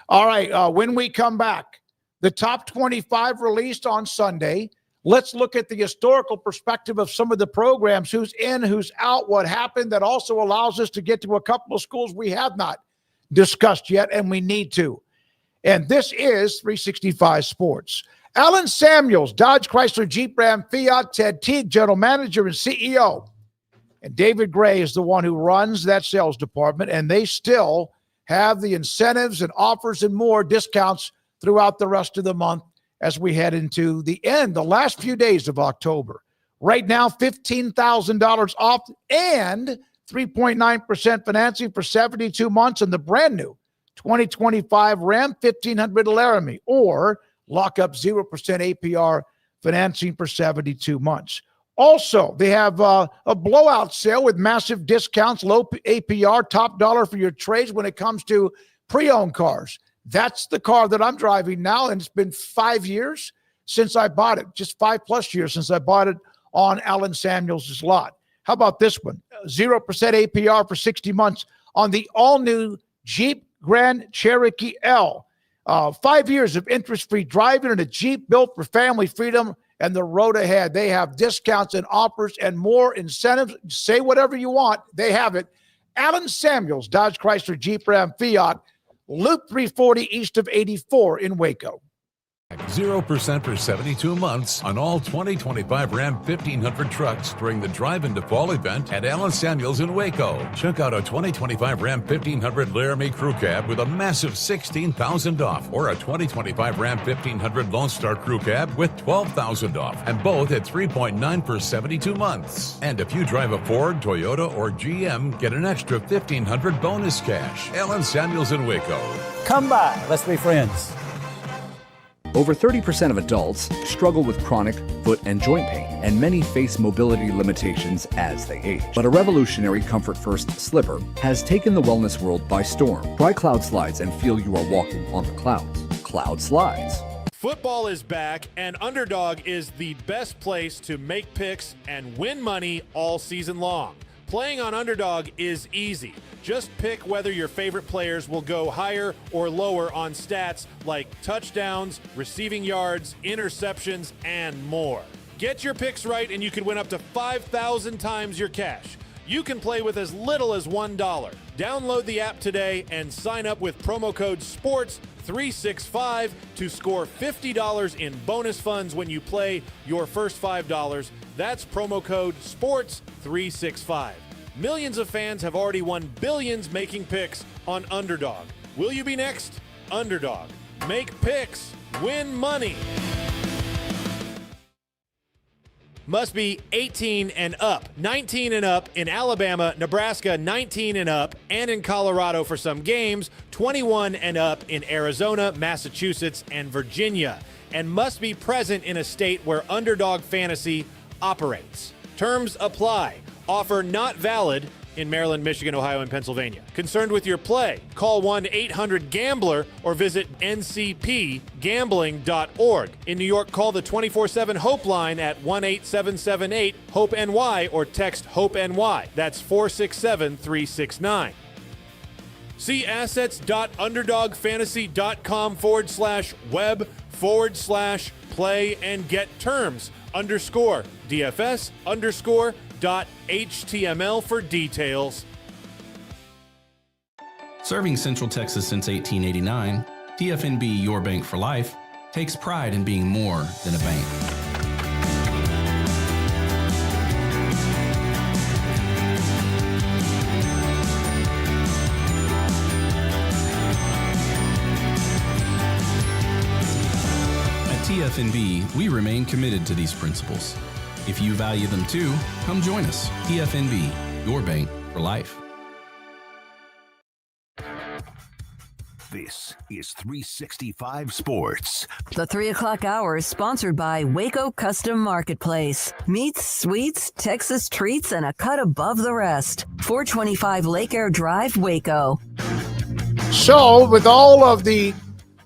All right, when we come back, the top 25 released on Sunday. Let's look at the historical perspective of some of the programs, who's in, who's out, what happened. That also allows us to get to a couple of schools we have not discussed yet, and we need to. And this is 365 Sports. Alan Samuels, Dodge, Chrysler, Jeep, Ram, Fiat, Ted Teague, General Manager and CEO. And David Gray is the one who runs that sales department, and they still have the incentives and offers and more discounts throughout the rest of the month as we head into the last few days of October. Right now, $15,000 off and 3.9% financing for 72 months on the brand new 2025 Ram 1500 Laramie, or lock up 0% APR financing for 72 months. Also, they have a blowout sale with massive discounts, low APR, top dollar for your trades when it comes to pre-owned cars. That's the car that I'm driving now, and it's been 5 years since I bought it, just 5+ years since I bought it on Alan Samuels' lot. How about this one? 0% APR for 60 months on the all-new Jeep Grand Cherokee L. 5 years of interest-free driving in a Jeep built for family freedom and the road ahead. They have discounts and offers and more incentives. Say whatever you want. They have it. Alan Samuels, Dodge, Chrysler, Jeep, Ram, Fiat, Loop 340 east of 84 in Waco. 0% for 72 months on all 2025 Ram 1500 trucks during the Drive into Fall event at Alan Samuels in Waco. Check out a 2025 Ram 1500 Laramie Crew Cab with a massive $16,000 off, or a 2025 Ram 1500 Lone Star Crew Cab with $12,000 off, and both at 3.9 for 72 months. And if you drive a Ford, Toyota, or GM, get an extra $1,500 bonus cash. Alan Samuels in Waco. Come by, let's be friends. Over 30% of adults struggle with chronic foot and joint pain, and many face mobility limitations as they age. But a revolutionary Comfort First slipper has taken the wellness world by storm. Try Cloud Slides and feel you are walking on the clouds. Cloud Slides. Football is back, and Underdog is the best place to make picks and win money all season long. Playing on Underdog is easy. Just pick whether your favorite players will go higher or lower on stats like touchdowns, receiving yards, interceptions, and more. Get your picks right and you can win up to 5,000 times your cash. You can play with as little as $1. Download the app today and sign up with promo code SPORTS365 to score $50 in bonus funds when you play your first $5. That's promo code SPORTS365. Millions of fans have already won billions making picks on Underdog. Will you be next? Underdog. Make picks. Win money. Must be 18 and up, 19 and up in Alabama, Nebraska, 19 and up, and in Colorado for some games, 21 and up in Arizona, Massachusetts, and Virginia, and must be present in a state where Underdog Fantasy operates. Terms apply. Offer not valid. in Maryland, Michigan, Ohio, and Pennsylvania. Concerned with your play? Call 1-800-GAMBLER or visit ncpgambling.org. In New York, call the 24/7 Hope line at 1-8778-HOPE-NY or text HOPE-NY. That's 467-369. See assets.underdogfantasy.com/web/play and get terms _DFS_.html for details. Serving Central Texas since 1889, TFNB Your Bank for Life takes pride in being more than a bank. TFNB, we remain committed to these principles. If you value them too, come join us. TFNB, your bank for life. This is 365 Sports. The 3 o'clock hour is sponsored by Waco Custom Marketplace. Meats, sweets, Texas treats, and a cut above the rest. 425 Lake Air Drive, Waco. So, with all of the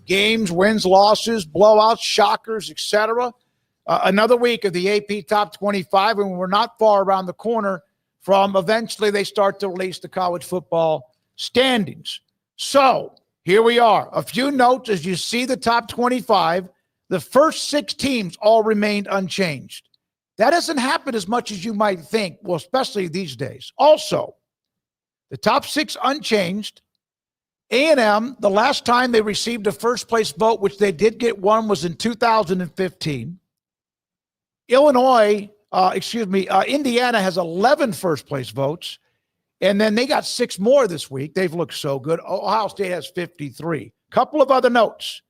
games, wins, losses, blowouts, shockers, etc., another week of the AP Top 25, and we're not far around the corner from eventually they start to release the college football standings. So, here we are. A few notes as you see the top 25. The first 6 teams all remained unchanged. That doesn't happen as much as you might think, well, especially these days. Also, the top 6 unchanged. A&M, the last time they received a first-place vote, which they did get one, was in 2015. Indiana has 11 first-place votes, and then they got 6 more this week. They've looked so good. Ohio State has 53. Couple of other notes.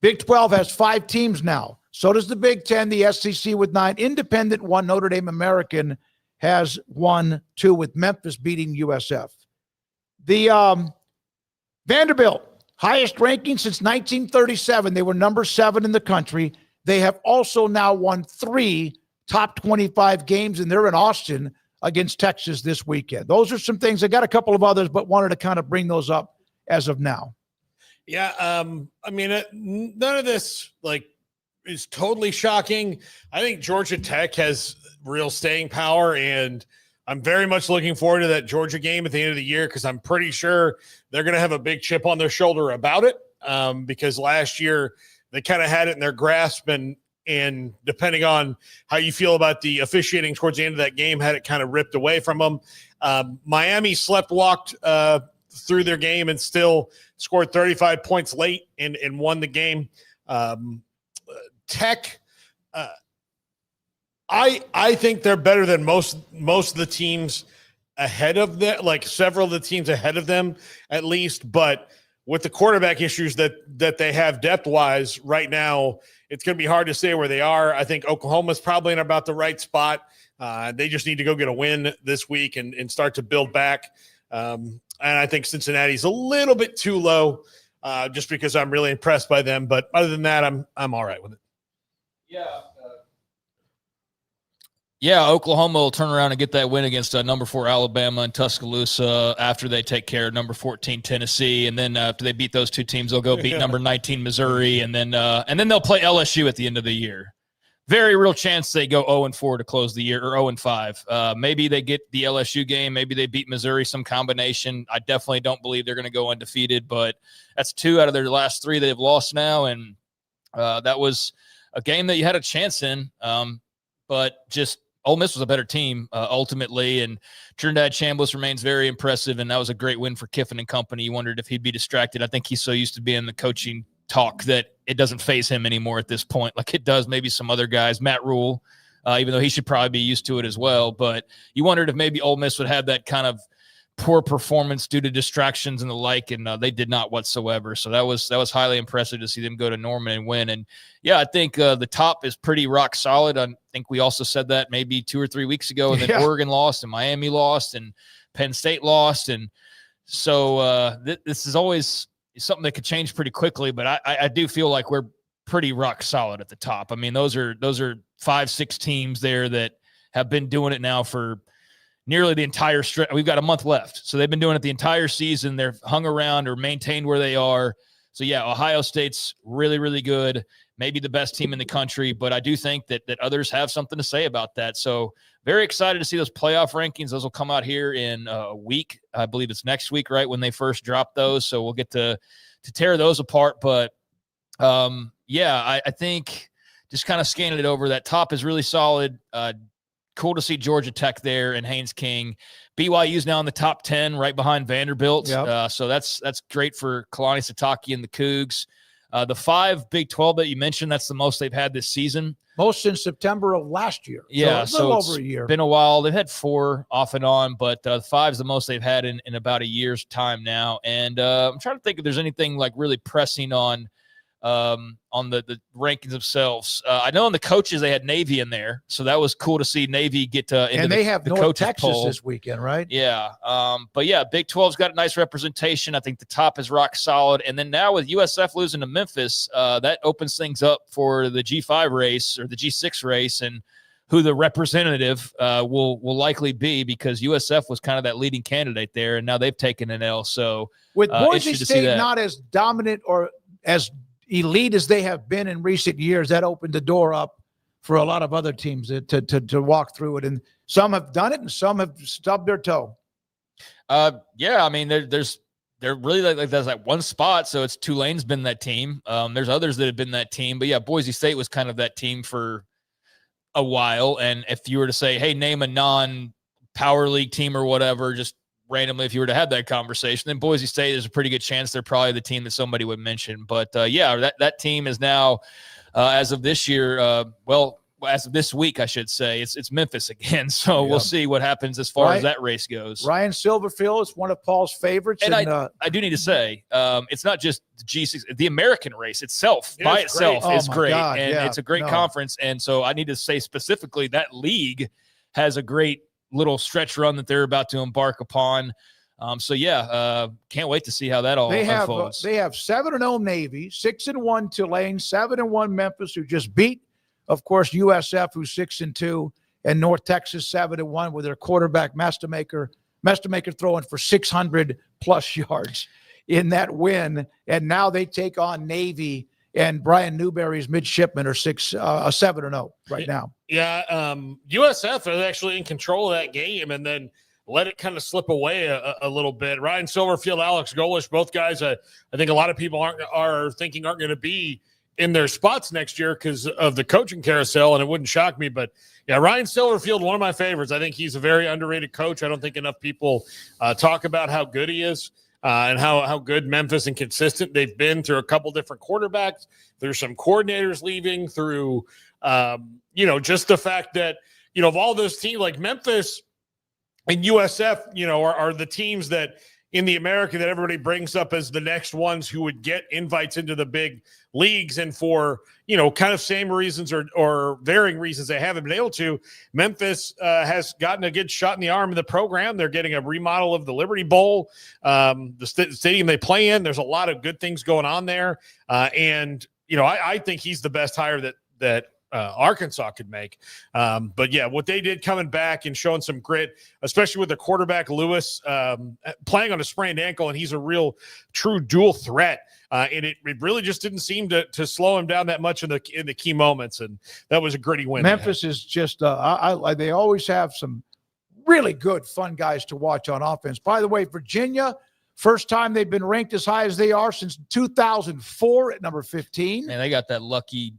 Big 12 has 5 teams now. So does the Big 10, the SEC with 9. Independent 1, Notre Dame American has 1, 2, with Memphis beating USF. The Vanderbilt, highest ranking since 1937. They were number 7 in the country. They have also now won 3 top 25 games, and they're in Austin against Texas this weekend. Those are some things. I got a couple of others, but wanted to kind of bring those up as of now. Yeah, I mean, none of this is totally shocking. I think Georgia Tech has real staying power, and I'm very much looking forward to that Georgia game at the end of the year because I'm pretty sure they're going to have a big chip on their shoulder about it because last year they kind of had it in their grasp, and depending on how you feel about the officiating towards the end of that game, had it kind of ripped away from them. Miami walked through their game and still scored 35 points late and won the game. Tech, I think they're better than most of the teams ahead of them, like several of the teams ahead of them at least. But with the quarterback issues that they have depth-wise right now, it's going to be hard to say where they are. I think Oklahoma's probably in about the right spot. They just need to go get a win this week and start to build back. And I think Cincinnati's a little bit too low just because I'm really impressed by them. But other than that, I'm all right with it. Yeah, Oklahoma will turn around and get that win against number 4 Alabama and Tuscaloosa after they take care of number 14 Tennessee, and then after they beat those 2 teams, they'll go beat number 19 Missouri, and then they'll play LSU at the end of the year. Very real chance they go 0-4 to close the year, or 0-5. Maybe they get the LSU game, maybe they beat Missouri, some combination. I definitely don't believe they're going to go undefeated, but that's 2 out of their last 3 they've lost now, and that was a game that you had a chance in, but just Ole Miss was a better team ultimately, and Trinidad Chambliss remains very impressive, and that was a great win for Kiffin and company. You wondered if he'd be distracted. I think he's so used to being the coaching talk that it doesn't faze him anymore at this point, like it does maybe some other guys. Matt Rule, even though he should probably be used to it as well, but you wondered if maybe Ole Miss would have that kind of poor performance due to distractions and the like, and they did not whatsoever. So that was highly impressive to see them go to Norman and win. And yeah, I think the top is pretty rock solid. I think we also said that maybe 2 or 3 weeks ago, and then Oregon lost and Miami lost and Penn State lost. And so this is always something that could change pretty quickly, but I do feel like we're pretty rock solid at the top. I mean, those are 5-6 teams there that have been doing it now for nearly the entire stretch. We've got a month left. So they've been doing it the entire season. They're hung around or maintained where they are. So, yeah, Ohio State's really, really good, maybe the best team in the country. But I do think that others have something to say about that. So very excited to see those playoff rankings. Those will come out here in a week. I believe it's next week, right, when they first drop those. So we'll get to tear those apart. But, I think just kind of scanning it over, that top is really solid. Cool to see Georgia Tech there and Haynes King. BYU's now in the top 10 right behind Vanderbilt. Yep. So that's great for Kalani Sitake and the Cougs. The 5 Big 12 that you mentioned, that's the most they've had this season. Most since September of last year. Yeah, so a little over a year. Been a while. They've had 4 off and on, but 5 is the most they've had in about a year's time now. And I'm trying to think if there's anything like really pressing on the rankings themselves. I know in the coaches they had Navy in there, so that was cool to see Navy get into and they have the North coaches Texas poll this weekend, right? Yeah. But yeah, Big 12's got a nice representation. I think the top is rock solid. And then now with USF losing to Memphis, that opens things up for the G5 race or the G6 race and who the representative will likely be, because USF was kind of that leading candidate there, and now they've taken an L. So with Boise interested to see State that. not as dominant or as elite as they have been in recent years, that opened the door up for a lot of other teams to walk through it. And some have done it and some have stubbed their toe. Yeah, I mean, they're really like there's like one spot. So it's Tulane's been that team. There's others that have been that team, but yeah, Boise State was kind of that team for a while. And if you were to say, hey, name a non-power league team or whatever, just randomly, if you were to have that conversation, then Boise State, there's a pretty good chance they're probably the team that somebody would mention. But yeah, that team is now, as of this year, as of this week, I should say, it's Memphis again. So we'll see what happens as far as that race goes. Ryan Silverfield is one of Paul's favorites. And I do need to say, it's not just the G6, the American race itself by itself is great. God, and yeah, it's a great conference. And so I need to say specifically that league has a great little stretch run that they're about to embark upon. Can't wait to see how that all unfolds. They have 7-0 Navy, 6-1 Tulane, 7-1 Memphis, who just beat, of course, USF, who's 6-2, and North Texas 7-1 with their quarterback Mestamaker throwing for 600 plus yards in that win. And now they take on Navy, and Brian Newberry's midshipmen are 7-0 right now. Yeah, USF is actually in control of that game, and then let it kind of slip away a little bit. Ryan Silverfield, Alex Golish, both guys I think a lot of people are thinking aren't going to be in their spots next year because of the coaching carousel, and it wouldn't shock me. But yeah, Ryan Silverfield, one of my favorites. I think he's a very underrated coach. I don't think enough people talk about how good he is and how good Memphis and consistent they've been through a couple different quarterbacks. There's some coordinators leaving through, just the fact that, of all those teams, like Memphis and USF, are the teams that in the America that everybody brings up as the next ones who would get invites into the big leagues. And for, kind of same reasons or varying reasons they haven't been able to, Memphis has gotten a good shot in the arm of the program. They're getting a remodel of the Liberty Bowl, the stadium they play in. There's a lot of good things going on there. I think he's the best hire that Arkansas could make. But yeah, what they did coming back and showing some grit, especially with the quarterback Lewis playing on a sprained ankle, and he's a real true dual threat. And it really just didn't seem to slow him down that much in the key moments. And that was a gritty win. Memphis is just, they always have some really good, fun guys to watch on offense. By the way, Virginia, first time they've been ranked as high as they are since 2004 at number 15. And they got that lucky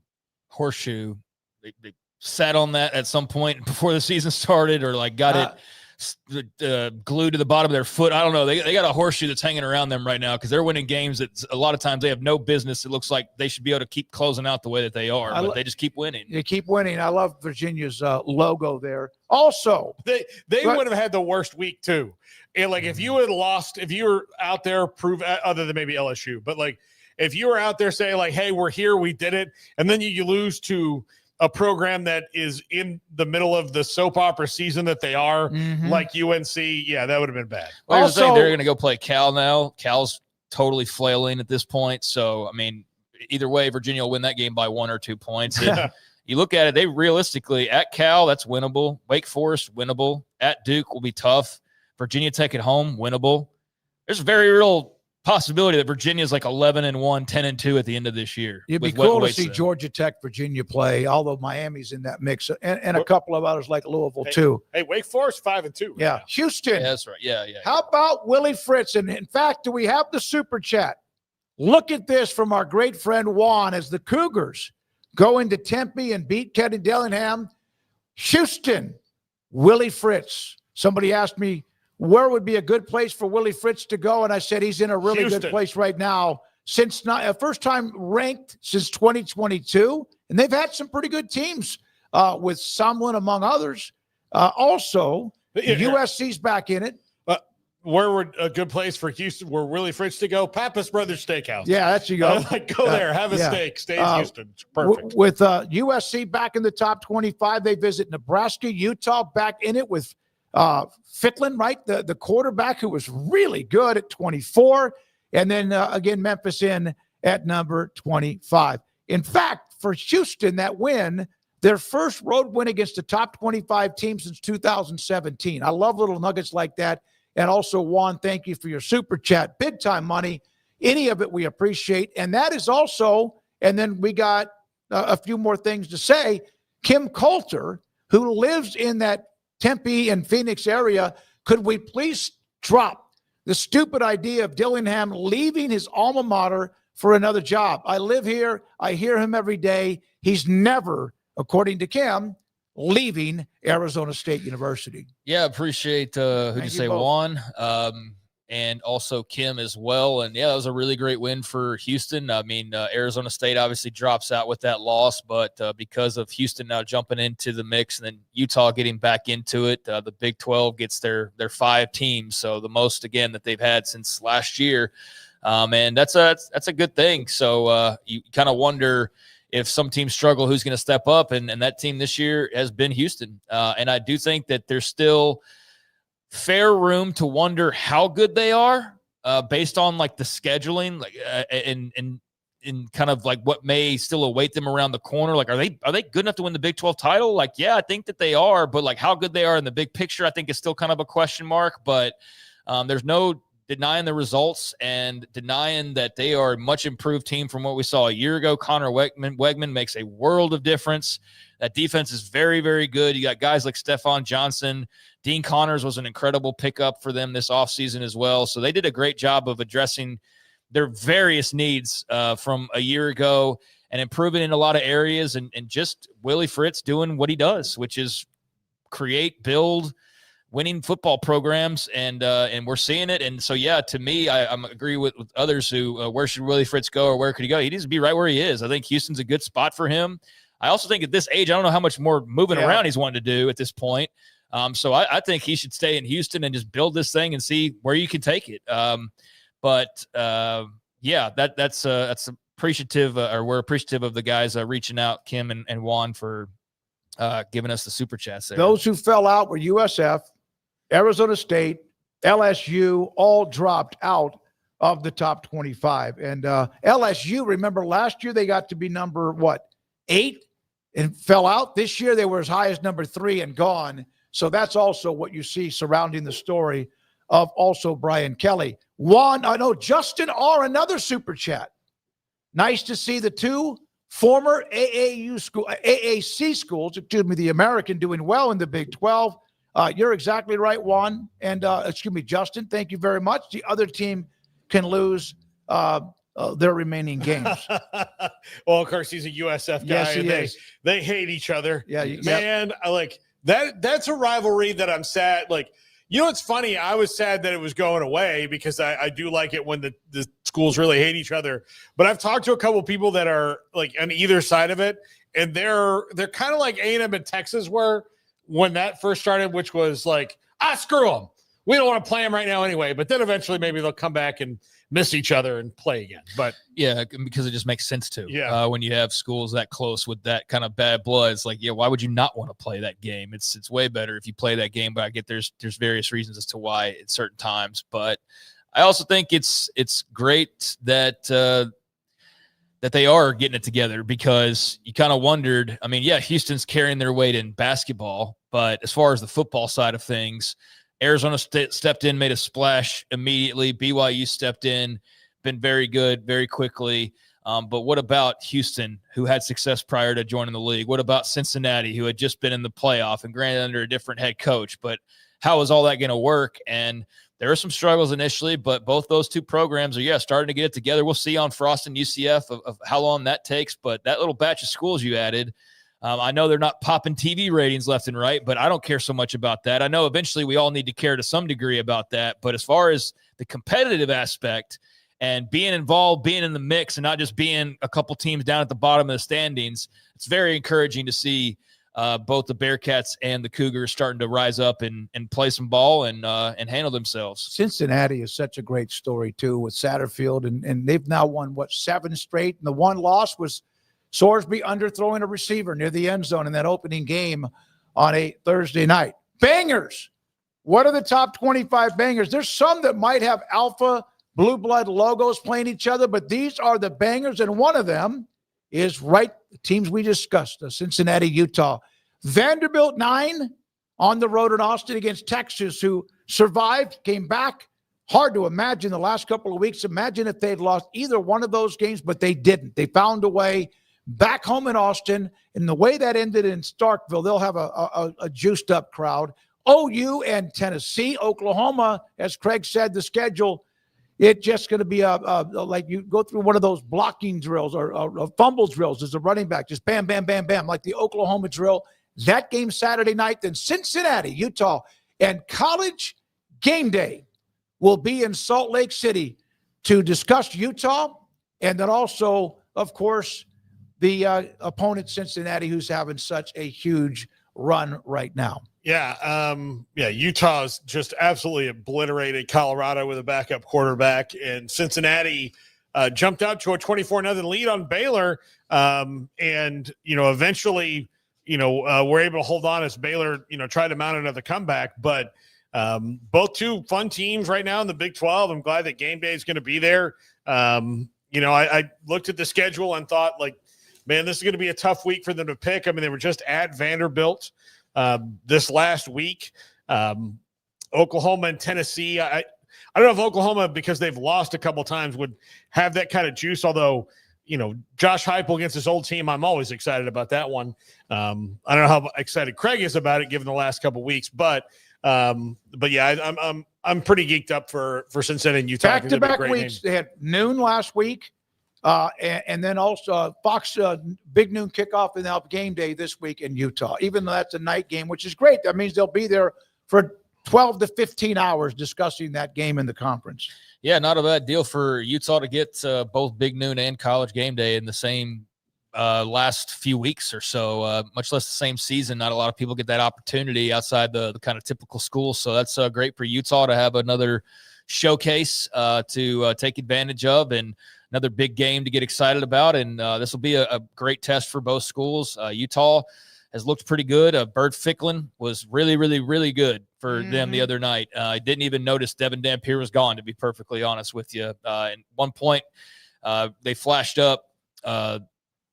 horseshoe. They sat on that at some point before the season started, or like got it glued to the bottom of their foot. I don't know. They got a horseshoe that's hanging around them right now because they're winning games that a lot of times they have no business. It looks like they should be able to keep closing out the way that they are, but they just keep winning. They keep winning. I love Virginia's logo there. Also, they would have had the worst week too. And like if you had lost, if you were out there other than maybe LSU, but like if you were out there saying like, hey, we're here, we did it, and then you lose to a program that is in the middle of the soap opera season that they are, like UNC, yeah, that would have been bad. Well, also, they're going to go play Cal now. Cal's totally flailing at this point. So, I mean, either way, Virginia will win that game by 1 or 2 points. And, you look at it, they realistically at Cal, that's winnable. Wake Forest, winnable. At Duke will be tough. Virginia Tech at home, winnable. There's a very real possibility that Virginia's like 11-1, 10-2 at the end of this year. It'd be cool to see Georgia Tech, Virginia play, although Miami's in that mix, and a couple of others like Louisville too. Hey, Wake Forest 5-2. Right yeah, now. Houston. Yeah, that's right. Yeah. How about Willie Fritz? And in fact, do we have the super chat? Look at this from our great friend Juan as the Cougars go into Tempe and beat Teddy Dillingham. Houston, Willie Fritz. Somebody asked me where would be a good place for Willie Fritz to go, and I said he's in a really good place right now. Since first time ranked since 2022, and they've had some pretty good teams with Sumlin among others. Also, USC's back in it. Where would a good place for Houston, where Willie Fritz to go? Pappas Brothers Steakhouse. Yeah, that's you go. Go there, have a steak, stay in Houston. It's perfect. With USC back in the top 25, they visit Nebraska, Utah back in it with Ficklin, right? The quarterback who was really good at 24. And then again, Memphis in at number 25. In fact, for Houston, that win, their first road win against a top 25 team since 2017. I love little nuggets like that. And also, Juan, thank you for your super chat. Big time money. Any of it we appreciate. And that is also, and then we got a few more things to say. Kim Coulter, who lives in that Tempe and Phoenix area, could we please drop the stupid idea of Dillingham leaving his alma mater for another job? I live here. I hear him every day. He's never, according to Kim, leaving Arizona State University. Yeah, appreciate who'd you say, Juan, and also Kim as well. And yeah, that was a really great win for Houston. I mean, Arizona State obviously drops out with that loss, but because of Houston now jumping into the mix and then Utah getting back into it, the Big 12 gets their 5 teams, so the most again that they've had since last year, and that's a good thing. So you kind of wonder if some teams struggle, who's going to step up? And that team this year has been Houston. And I do think that there's still fair room to wonder how good they are based on like the scheduling, like and kind of like what may still await them around the corner. Like, are they good enough to win the Big 12 title? Like, yeah, I think that they are, but like how good they are in the big picture, I think is still kind of a question mark. But there's no denying the results and denying that they are a much improved team from what we saw a year ago. Connor Wegman makes a world of difference. That defense is very, very good. You got guys like Stephon Johnson. Dean Connors was an incredible pickup for them this offseason as well. So they did a great job of addressing their various needs from a year ago and improving in a lot of areas. And just Willie Fritz doing what he does, which is create, build, winning football programs, and we're seeing it. And so, yeah, to me, I'm agree with others who where should Willie Fritz go or where could he go? He needs to be right where he is. I think Houston's a good spot for him. I also think at this age, I don't know how much more moving around he's wanting to do at this point. So I think he should stay in Houston and just build this thing and see where you can take it. Yeah, that's appreciative, or we're appreciative of the guys reaching out, Kim and Juan, for giving us the super chats there. Those who fell out were USF, Arizona State, LSU, all dropped out of the top 25. And LSU, remember last year they got to be number, 8 and fell out. This year they were as high as number 3 and gone. So that's also what you see surrounding the story of also Brian Kelly. Justin R., another super chat. Nice to see the 2 former AAC schools, the American, doing well in the Big 12. You're exactly right, Juan. And, Justin, thank you very much. The other team can lose their remaining games. Well, of course, he's a USF guy. Yes, he is. They hate each other. Yeah, man, I like that. That's a rivalry that I'm sad. Like, you know, it's funny. I was sad that it was going away because I do like it when the schools really hate each other. But I've talked to a couple people that are like on either side of it, and they're kind of like A&M and Texas were when that first started, which was like, screw them. We don't want to play them right now anyway. But then eventually maybe they'll come back and miss each other and play again. But yeah, because it just makes sense to. Yeah. When you have schools that close with that kind of bad blood, it's like, yeah, why would you not want to play that game? It's way better if you play that game. But I get there's various reasons as to why at certain times. But I also think it's great that that they are getting it together, because you kind of wondered, I mean, yeah, Houston's carrying their weight in basketball, but as far as the football side of things, Arizona stepped in, made a splash immediately. BYU stepped in, been very good, very quickly. But what about Houston, who had success prior to joining the league? What about Cincinnati, who had just been in the playoff and granted under a different head coach? But how is all that going to work? And there are some struggles initially, but both those two programs are, starting to get it together. We'll see on Frost and UCF of how long that takes. But that little batch of schools you added, I know they're not popping TV ratings left and right, but I don't care so much about that. I know eventually we all need to care to some degree about that. But as far as the competitive aspect and being involved, being in the mix, and not just being a couple teams down at the bottom of the standings, it's very encouraging to see both the Bearcats and the Cougars starting to rise up and play some ball and handle themselves. Cincinnati is such a great story, too, with Satterfield. And they've now won, 7 straight? And the one loss was Sorsby underthrowing a receiver near the end zone in that opening game on a Thursday night. Bangers. What are the top 25 bangers? There's some that might have alpha blue blood logos playing each other, but these are the bangers, and one of them is the teams we discussed, Cincinnati, Utah. Vanderbilt 9 on the road in Austin against Texas, who survived, came back. Hard to imagine the last couple of weeks. Imagine if they'd lost either one of those games, but they didn't. They found a way back home in Austin, and the way that ended in Starkville, they'll have a juiced-up crowd. OU and Tennessee. Oklahoma, as Craig said, the schedule, it's just going to be like you go through one of those blocking drills or fumble drills as a running back, just bam, bam, bam, bam, like the Oklahoma drill. That game Saturday night, then Cincinnati, Utah, and College Game Day will be in Salt Lake City to discuss Utah, and then also, of course, the opponent Cincinnati, who's having such a huge run right now. Utah's just absolutely obliterated Colorado with a backup quarterback, and Cincinnati jumped out to a 24-0 lead on Baylor, and eventually we're able to hold on as Baylor tried to mount another comeback. But both two fun teams right now in the Big 12. I'm glad that game day is going to be there. I looked at the schedule and thought, man, this is going to be a tough week for them to pick. I mean, they were just at Vanderbilt this last week. Oklahoma and Tennessee. I don't know if Oklahoma, because they've lost a couple times, would have that kind of juice. Although, Josh Heupel against his old team, I'm always excited about that one. I don't know how excited Craig is about it, given the last couple weeks, but yeah, I'm pretty geeked up for Cincinnati and Utah. Back-to-back weeks. They had noon last week. And then also Fox big noon kickoff and now game day this week in Utah, even though that's a night game, which is great. That means they'll be there for 12 to 15 hours discussing that game in the conference. Yeah, not a bad deal for Utah to get both big noon and college game day in the same last few weeks or so, much less the same season. Not a lot of people get that opportunity outside the kind of typical schools. So that's great for Utah to have another showcase to take advantage of, and another big game to get excited about. And this will be a great test for both schools. Utah has looked pretty good. Bert Ficklin was really, really, really good for them the other night. I didn't even notice Devin Dampier was gone, to be perfectly honest with you. At one point, they flashed up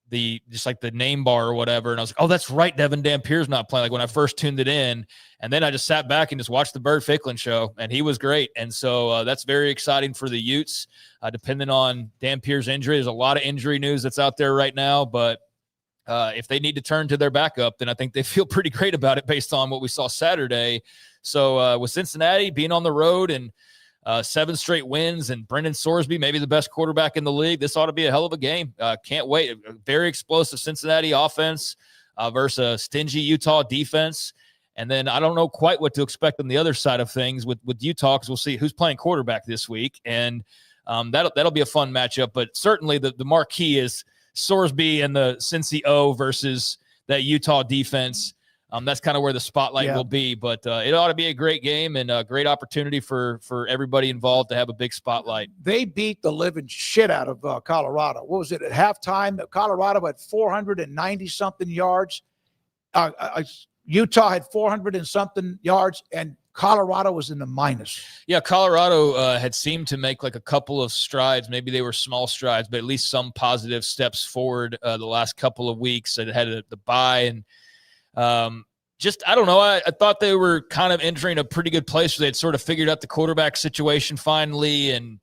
the name bar or whatever, and I was like, oh, that's right, Devin Dampier's not playing, like when I first tuned it in. And then I just sat back and just watched the Bert Ficklin show, and he was great. And so that's very exciting for the Utes, depending on Dampier's injury. There's a lot of injury news that's out there right now, but if they need to turn to their backup, then I think they feel pretty great about it based on what we saw Saturday. So with Cincinnati being on the road and 7 straight wins, and Brendan Sorsby, maybe the best quarterback in the league, this ought to be a hell of a game. Can't wait. A very explosive Cincinnati offense versus a stingy Utah defense. And then I don't know quite what to expect on the other side of things with Utah, because we'll see who's playing quarterback this week. And that'll be a fun matchup. But certainly the marquee is Sorsby and the Cincy O versus that Utah defense. That's kind of where the spotlight will be. But it ought to be a great game and a great opportunity for everybody involved to have a big spotlight. They beat the living shit out of Colorado. What was it at halftime? Colorado had 490-something yards. Utah had 400 and something yards, and Colorado was in the minus. Yeah, Colorado had seemed to make like a couple of strides. Maybe they were small strides, but at least some positive steps forward the last couple of weeks. They had the bye, and I don't know. I thought they were kind of entering a pretty good place where they'd sort of figured out the quarterback situation finally and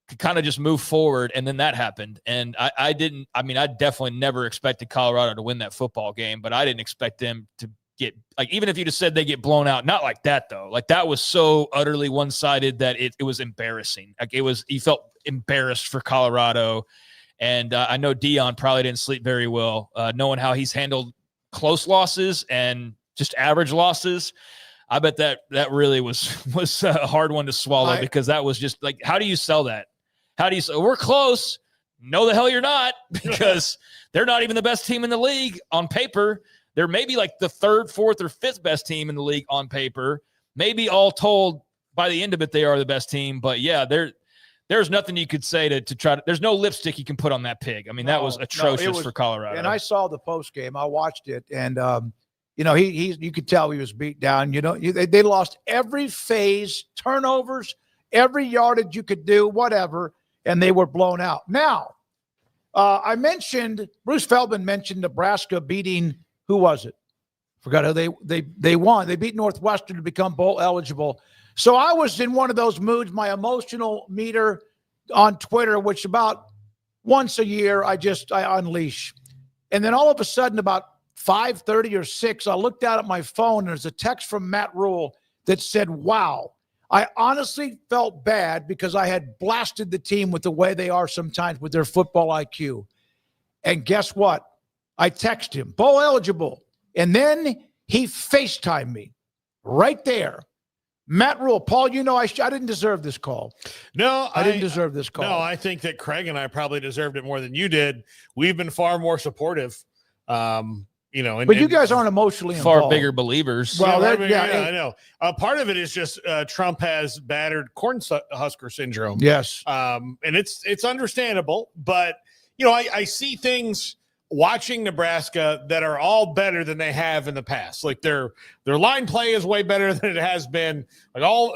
could kind of just move forward. And then that happened. And I definitely never expected Colorado to win that football game, but I didn't expect them to get, like, even if you just said they get blown out, not like that though. Like, that was so utterly one-sided that it was embarrassing. Like, you felt embarrassed for Colorado. And I know Dion probably didn't sleep very well, knowing how he's handled close losses and just average losses. I bet that really was a hard one to swallow, because that was just like, how do you sell that? How do you say, we're close? No, the hell you're not, because they're not even the best team in the league on paper. They're maybe like the third, fourth, or fifth best team in the league on paper. Maybe all told, by the end of it, they are the best team. But yeah, there's nothing you could say to try to. There's no lipstick you can put on that pig. I mean, that was atrocious for Colorado. And I saw the post game. I watched it, and you could tell he was beat down. They lost every phase, turnovers, every yardage you could do, whatever, and they were blown out. Now, Bruce Feldman mentioned Nebraska beating. Who was it? Forgot who they won. They beat Northwestern to become bowl eligible. So I was in one of those moods, my emotional meter on Twitter, which about once a year I unleash. And then all of a sudden, about 5:30 or 6, I looked out at my phone, and there's a text from Matt Rule that said, wow, I honestly felt bad because I had blasted the team with the way they are sometimes with their football IQ. And guess what? I text him, bowl eligible. And then he FaceTimed me right there. Matt Rule, Paul, I didn't deserve this call. No, I didn't deserve this call. No, I think that Craig and I probably deserved it more than you did. We've been far more supportive. But you guys aren't emotionally involved. Far bigger believers. Well, I know. Part of it is just Trump has battered Cornhusker syndrome. Yes. And it's understandable, but I see things watching Nebraska that are all better than they have in the past. Like their line play is way better than it has been. Like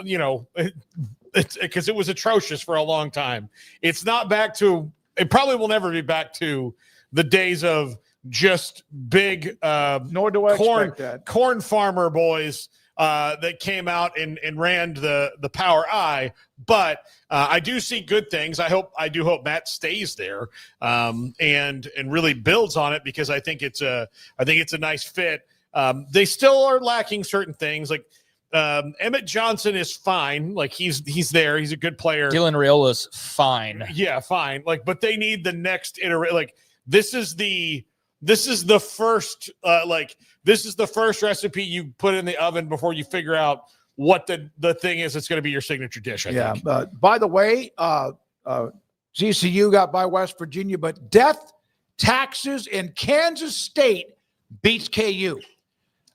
it's because it was atrocious for a long time. It's not back to. It probably will never be back to the days of just big nor do I expect that. Corn farmer boys that came out and ran the power I, but I do see good things. I do hope Matt stays there and really builds on it, because I think it's a nice fit. They still are lacking certain things. Like Emmett Johnson is fine. Like he's there. He's a good player. Dylan Raiola's fine. Yeah, fine. Like, but they need the next iteration. Like this is the first this is the first recipe you put in the oven before you figure out what the thing is that's going to be your signature dish. I think. By the way, GCU got by West Virginia, but death, taxes, and Kansas State beats KU.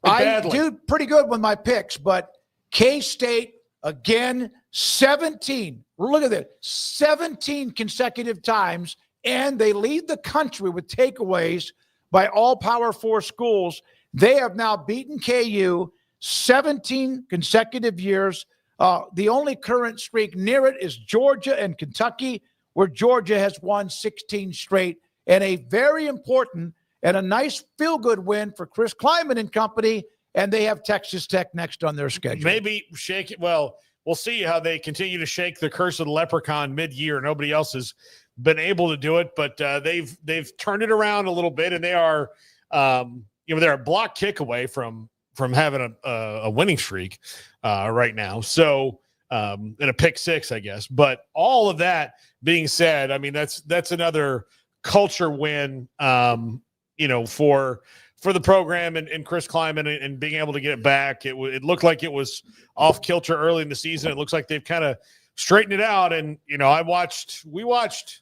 I do pretty good with my picks, but K-State, again, 17. Look at that. 17 consecutive times, and they lead the country with takeaways by all Power 4 schools. They have now beaten KU 17 consecutive years. The only current streak near it is Georgia and Kentucky, where Georgia has won 16 straight, and a very important and a nice feel-good win for Chris Kleiman and company, and they have Texas Tech next on their schedule. Maybe shake it. Well, we'll see how they continue to shake the curse of the leprechaun mid-year. Nobody else has been able to do it, but they've turned it around a little bit, and they are they're a block kick away from having a winning streak right now. So and a pick six, I guess. But all of that being said, I mean that's another culture win, for the program and Chris Kleiman and being able to get it back. It looked like it was off kilter early in the season. It looks like they've kind of straightened it out. And we watched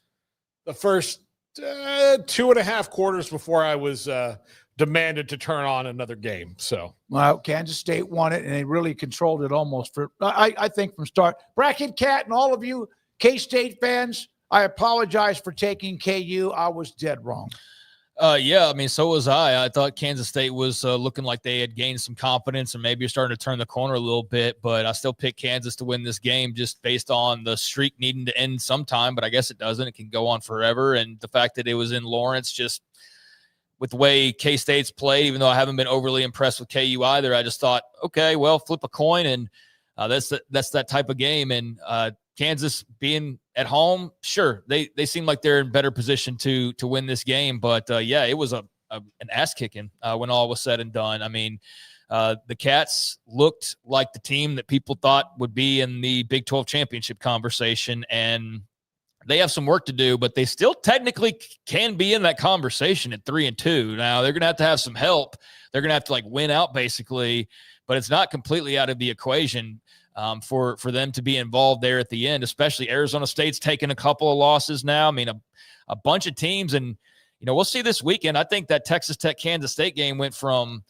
the first 2.5 quarters before I was demanded to turn on another game. So, well, Kansas State won it, and they really controlled it almost I think from start. Bracket Cat and all of you K-State fans, I apologize for taking KU. I was dead wrong. Yeah, I mean, so was I. I thought Kansas State was looking like they had gained some confidence and maybe starting to turn the corner a little bit, but I still picked Kansas to win this game just based on the streak needing to end sometime, but I guess it doesn't. It can go on forever, and the fact that it was in Lawrence, just with the way K-State's played, even though I haven't been overly impressed with KU either, I just thought, okay, well, flip a coin, and that's that type of game, and Kansas being at home, sure, they seem like they're in better position to win this game. But yeah, it was an ass kicking when all was said and done. I mean, the Cats looked like the team that people thought would be in the Big 12 championship conversation, and they have some work to do, but they still technically can be in that conversation at 3-2. Now they're going to have some help. They're going to have to win out basically, but it's not completely out of the equation. For them to be involved there at the end, especially Arizona State's taken a couple of losses now. I mean, a bunch of teams, and we'll see this weekend. I think that Texas Tech Kansas State game went from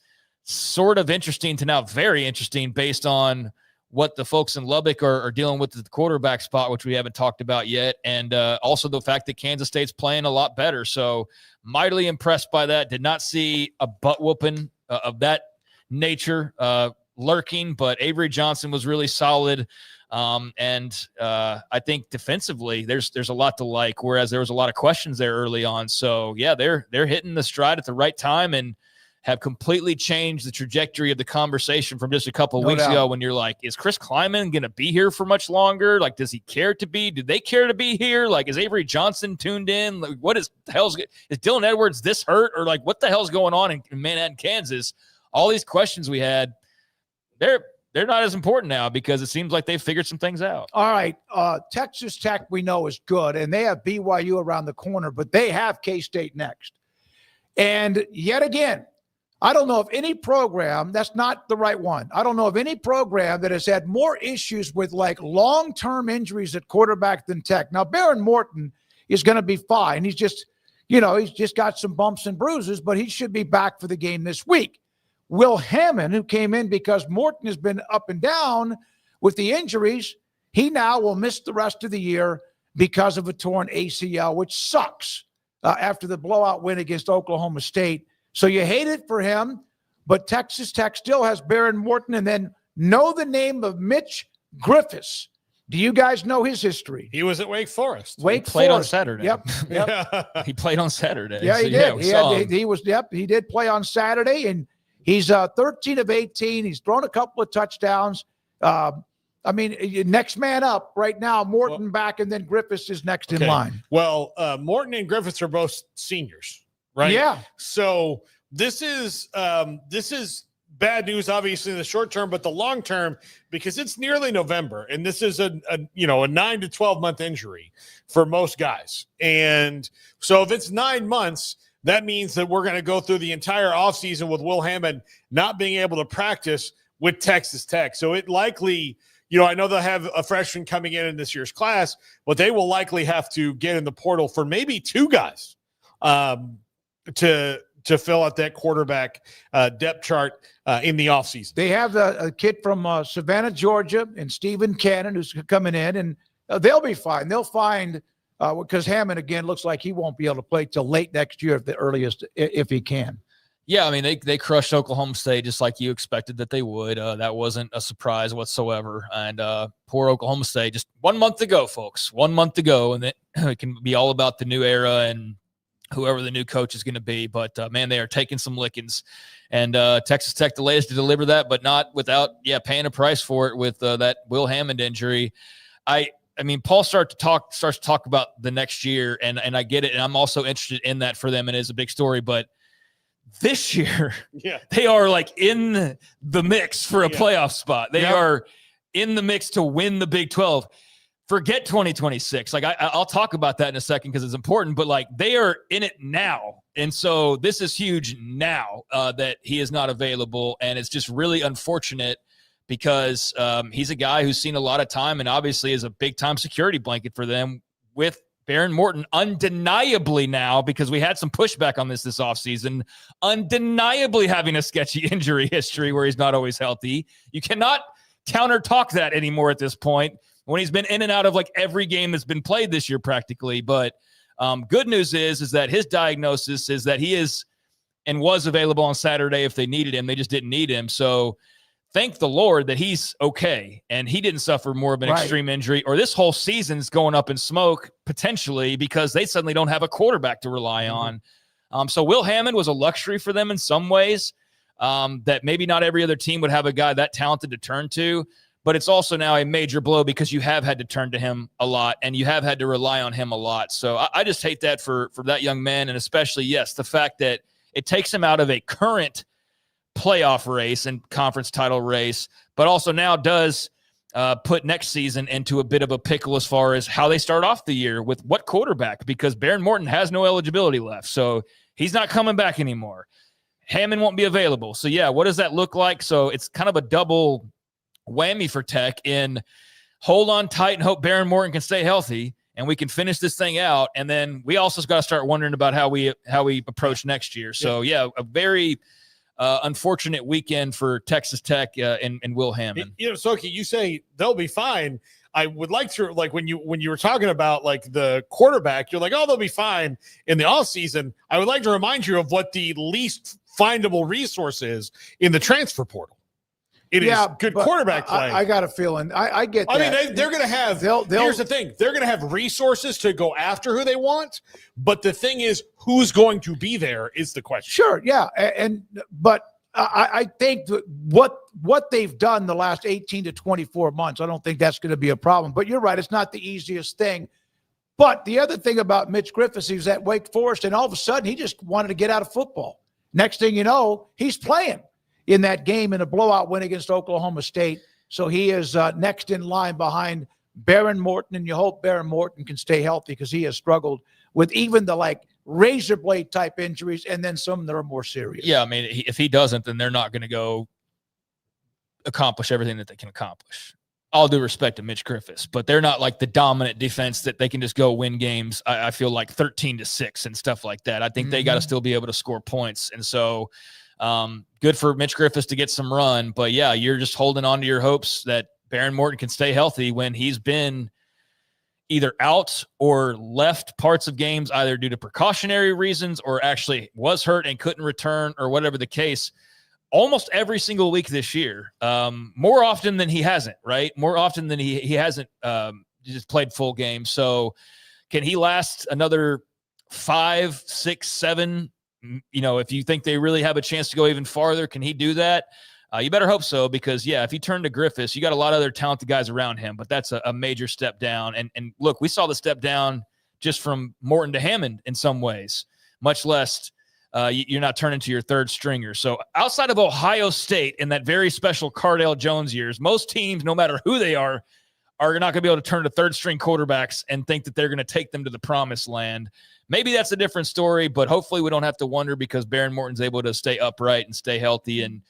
sort of interesting to now very interesting based on what the folks in Lubbock are dealing with at the quarterback spot, which we haven't talked about yet, and also the fact that Kansas State's playing a lot better. So mightily impressed by that. Did not see a butt whooping of that nature lurking, but Avery Johnson was really solid. And I think defensively there's a lot to like, whereas there was a lot of questions there early on. So yeah, they're hitting the stride at the right time and have completely changed the trajectory of the conversation from just a couple of weeks ago when you're like, is Chris Kleiman going to be here for much longer? Like, does he care to be? Do they care to be here? Like, is Avery Johnson tuned in? Like, what is the hell's is Dylan Edwards this hurt? Or like, what the hell's going on in Manhattan, Kansas? All these questions we had, they're not as important now because it seems like they've figured some things out. All right. Texas Tech, we know, is good, and they have BYU around the corner, but they have K-State next. And yet again, I don't know of any program, that's not the right one. I don't know of any program that has had more issues with long-term injuries at quarterback than Tech. Now, Baron Morton is going to be fine. He's just got some bumps and bruises, but he should be back for the game this week. Will Hammond, who came in because Morton has been up and down with the injuries, he now will miss the rest of the year because of a torn ACL, which sucks after the blowout win against Oklahoma State. So you hate it for him, but Texas Tech still has Baron Morton, and then know the name of Mitch Griffiths. Do you guys know his history? He was at Wake Forest. He played on Saturday. Yep. He played on Saturday. Yeah, he did. He did play on Saturday, and he's 13 of 18. He's thrown a couple of touchdowns. Next man up right now, Morton back, and then Griffiths is next in line. Well, Morton and Griffiths are both seniors, right? Yeah. So this is bad news, obviously, in the short term, but the long term, because it's nearly November, and this is a 9 to 12 month injury for most guys. And so if it's 9 months, that means that we're going to go through the entire offseason with Will Hammond not being able to practice with Texas Tech. So it likely, I know they'll have a freshman coming in this year's class, but they will likely have to get in the portal for maybe two guys to fill out that quarterback depth chart in the offseason. They have a kid from Savannah, Georgia, and Stephen Cannon who's coming in, and they'll be fine. They'll find because Hammond, again, looks like he won't be able to play till late next year at the earliest, if he can. Yeah, I mean, they crushed Oklahoma State just like you expected that they would. That wasn't a surprise whatsoever. And poor Oklahoma State, just 1 month to go, folks. 1 month to go, and it can be all about the new era and whoever the new coach is going to be. But, man, they are taking some lickings. And Texas Tech, the latest to deliver that, but not without, paying a price for it with that Will Hammond injury. I mean, Paul starts to talk about the next year, and I get it, and I'm also interested in that for them, and it's a big story. But this year, they are in the mix for a playoff spot. They are in the mix to win the Big 12. Forget 2026. I'll talk about that in a second because it's important, but they are in it now. And so this is huge now that he is not available. And it's just really unfortunate because he's a guy who's seen a lot of time and obviously is a big time security blanket for them with Baron Morton undeniably now, because we had some pushback on this offseason, undeniably having a sketchy injury history where he's not always healthy. You cannot counter talk that anymore at this point when he's been in and out of every game that's been played this year practically. But Good news is that his diagnosis is that he is and was available on Saturday if they needed him. They just didn't need him. So thank the Lord that he's okay and he didn't suffer more of an extreme injury, or this whole season's going up in smoke potentially because they suddenly don't have a quarterback to rely on. So Will Hammond was a luxury for them in some ways, that maybe not every other team would have a guy that talented to turn to, but it's also now a major blow because you have had to turn to him a lot and you have had to rely on him a lot. So I just hate that for that young man. And especially, yes, the fact that it takes him out of a current playoff race and conference title race, but also now does put next season into a bit of a pickle as far as how they start off the year with what quarterback, because Baron Morton has no eligibility left. So he's not coming back anymore. Hammond won't be available. So yeah, what does that look like? So it's kind of a double whammy for Tech in hold on tight and hope Baron Morton can stay healthy and we can finish this thing out. And then we also got to start wondering about how we approach next year. So yeah, a very unfortunate weekend for Texas Tech and Will Hammond. Soki, you say they'll be fine. I would like to, like, when you were talking about like the quarterback, you're like, oh, they'll be fine in the offseason. I would like to remind you of what the least findable resource is in the transfer portal. It is good quarterback play. I got a feeling. I get that. I mean, they're going to have, here's the thing. They're going to have resources to go after who they want. But the thing is, who's going to be there is the question. Sure. Yeah. But I think that what they've done the last 18 to 24 months, I don't think that's going to be a problem. But you're right. It's not the easiest thing. But the other thing about Mitch Griffiths, he was at Wake Forest, and all of a sudden he just wanted to get out of football. Next thing you know, he's playing in that game in a blowout win against Oklahoma State. So he is next in line behind Baron Morton, and you hope Baron Morton can stay healthy because he has struggled with even the razor blade type injuries and then some that are more serious. Yeah, I mean, if he doesn't, then they're not going to go accomplish everything that they can accomplish. All due respect to Mitch Griffiths, but they're not like the dominant defense that they can just go win games. I feel like 13-6 and stuff like that. I think they got to still be able to score points. And so good for Mitch Griffiths to get some run, but yeah, you're just holding on to your hopes that Baron Morton can stay healthy when he's been either out or left parts of games, either due to precautionary reasons or actually was hurt and couldn't return or whatever the case, almost every single week this year, more often than he hasn't, right? More often than he hasn't just played full games. So can he last another 5, 6, 7? If you think they really have a chance to go even farther, can he do that? You better hope so, because yeah, if you turn to Griffiths, you got a lot of other talented guys around him, but that's a major step down. And look, we saw the step down just from Morton to Hammond in some ways, much less you're not turning to your third stringer. So outside of Ohio State in that very special Cardale Jones years, most teams, no matter who they are not going to be able to turn to third string quarterbacks and think that they're going to take them to the promised land. Maybe that's a different story, but hopefully we don't have to wonder because Baron Morton's able to stay upright and stay healthy and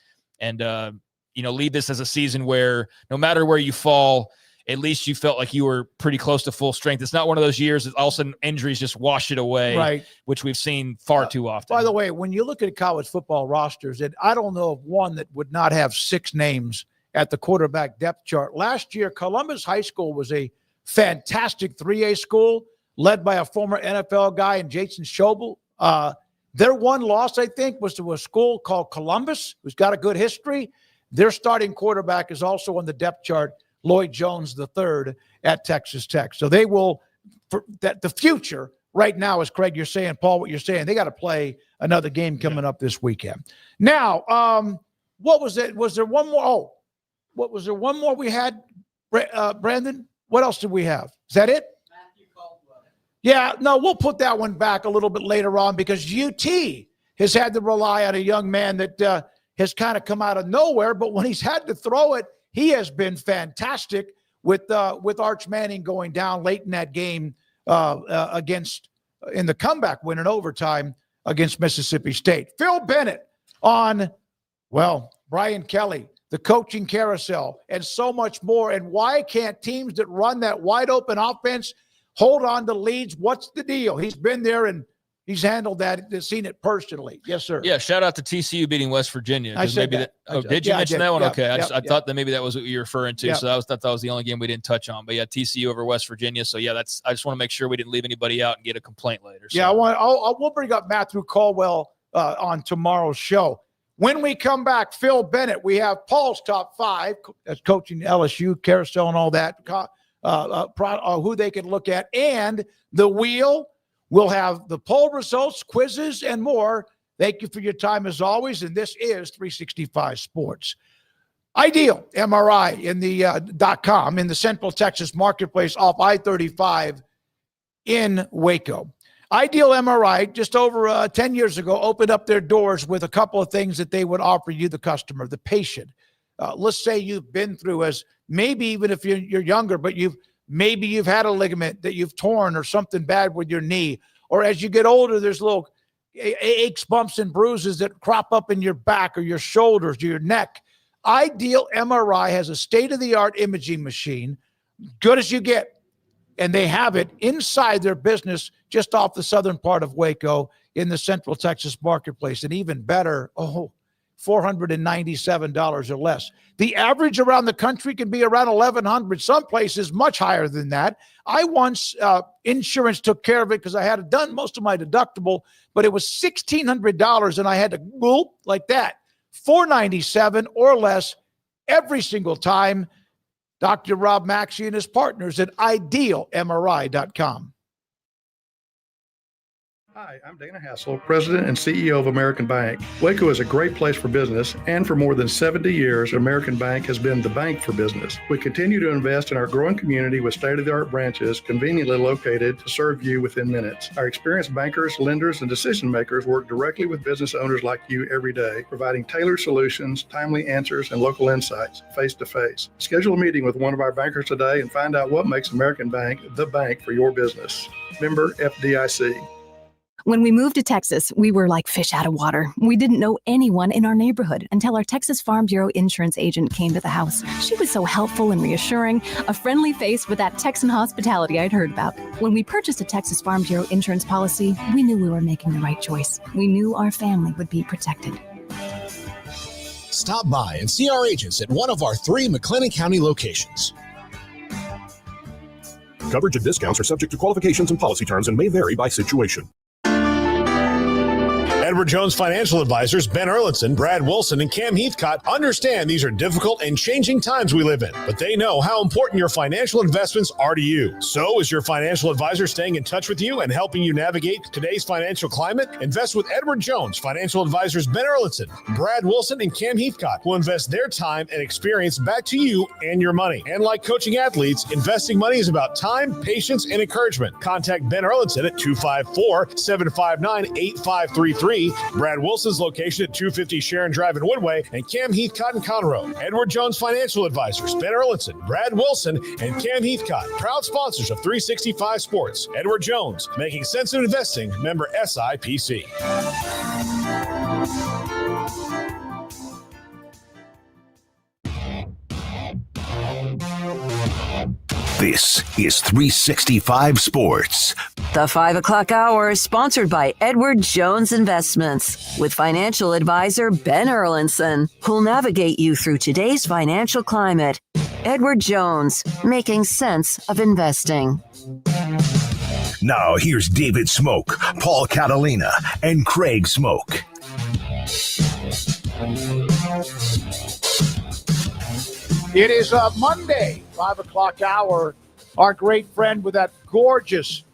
lead this as a season where no matter where you fall, at least you felt like you were pretty close to full strength. It's not one of those years that all of a sudden injuries just wash it away, right? Which we've seen far too often. By the way, when you look at college football rosters, I don't know of one that would not have 6 names at the quarterback depth chart. Last year, Columbus High School was a fantastic 3A school led by a former NFL guy and Jason Schobel. Their one loss, I think, was to a school called Columbus, who's got a good history. Their starting quarterback is also on the depth chart, Lloyd Jones III at Texas Tech. So they will, the future right now, as Craig, you're saying, Paul, what you're saying, they got to play another game coming up this weekend. Now, what was it? Was there one more? Oh, was there one more we had, Brandon? What else did we have? Is that it? Yeah, no, we'll put that one back a little bit later on because UT has had to rely on a young man that has kind of come out of nowhere, but when he's had to throw it, he has been fantastic with Arch Manning going down late in that game in the comeback win in overtime against Mississippi State. Phil Bennett on, Brian Kelly, the coaching carousel, and so much more. And why can't teams that run that wide open offense hold on to leads? What's the deal? He's been there in He's handled that, seen it personally. Yes, sir. Yeah, shout out to TCU beating West Virginia. I said maybe that. Did you mention that one? Yep, Okay, I yep. thought that maybe that was what you're referring to. Yep. So thought that was the only game we didn't touch on. But yeah, TCU over West Virginia. So yeah, I just want to make sure we didn't leave anybody out and get a complaint later. So. Yeah, we'll bring up Matthew Caldwell on tomorrow's show. When we come back, Phil Bennett, we have Paul's top 5 as coaching LSU, carousel, and all that. Who they can look at, and the wheel. We'll have the poll results, quizzes, and more. Thank you for your time as always. And this is 365 Sports. Ideal MRI in the .com in the Central Texas marketplace off I-35 in Waco. Ideal MRI, just over 10 years ago, opened up their doors with a couple of things that they would offer you, the customer, the patient. Let's say you've been through, as maybe even if you're younger, but you've had a ligament that you've torn or something bad with your knee. Or as you get older, there's little aches, bumps, and bruises that crop up in your back or your shoulders or your neck. Ideal MRI has a state-of-the-art imaging machine, good as you get. And they have it inside their business just off the southern part of Waco in the Central Texas marketplace. And even better, $497 or less. The average around the country can be around $1,100. Some places much higher than that. I once, insurance took care of it because I had done most of my deductible, but it was $1,600 and I had to boop like that. $497 or less every single time. Dr. Rob Maxey and his partners at idealmri.com. Hi, I'm Dana Hassel, President and CEO of American Bank. Waco is a great place for business, and for more than 70 years, American Bank has been the bank for business. We continue to invest in our growing community with state-of-the-art branches conveniently located to serve you within minutes. Our experienced bankers, lenders, and decision makers work directly with business owners like you every day, providing tailored solutions, timely answers, and local insights face-to-face. Schedule a meeting with one of our bankers today and find out what makes American Bank the bank for your business. Member FDIC. When we moved to Texas, we were like fish out of water. We didn't know anyone in our neighborhood until our Texas Farm Bureau insurance agent came to the house. She was so helpful and reassuring, a friendly face with that Texan hospitality I'd heard about. When we purchased a Texas Farm Bureau insurance policy, we knew we were making the right choice. We knew our family would be protected. Stop by and see our agents at one of our 3 McLennan County locations. Coverage and discounts are subject to qualifications and policy terms and may vary by situation. Edward Jones Financial Advisors Ben Erlinson, Brad Wilson, and Cam Heathcott understand these are difficult and changing times we live in, but they know how important your financial investments are to you. So is your financial advisor staying in touch with you and helping you navigate today's financial climate? Invest with Edward Jones Financial Advisors Ben Erlinson, Brad Wilson, and Cam Heathcott, who invest their time and experience back to you and your money. And like coaching athletes, investing money is about time, patience, and encouragement. Contact Ben Erlinson at 254-759-8533. Brad Wilson's location at 250 Sharon Drive in Woodway, and Cam Heathcott in Conroe. Edward Jones Financial Advisors, Ben Erlinson, Brad Wilson, and Cam Heathcott, proud sponsors of 365 Sports. Edward Jones, making sense in investing, member SIPC. This is 365 Sports. The 5 o'clock hour is sponsored by Edward Jones Investments with financial advisor Ben Erlinson, who'll navigate you through today's financial climate. Edward Jones, making sense of investing. Now here's David Smoak, Paul Catalina, and Craig Smoak. It is Monday, 5 o'clock hour. Our great friend with that gorgeous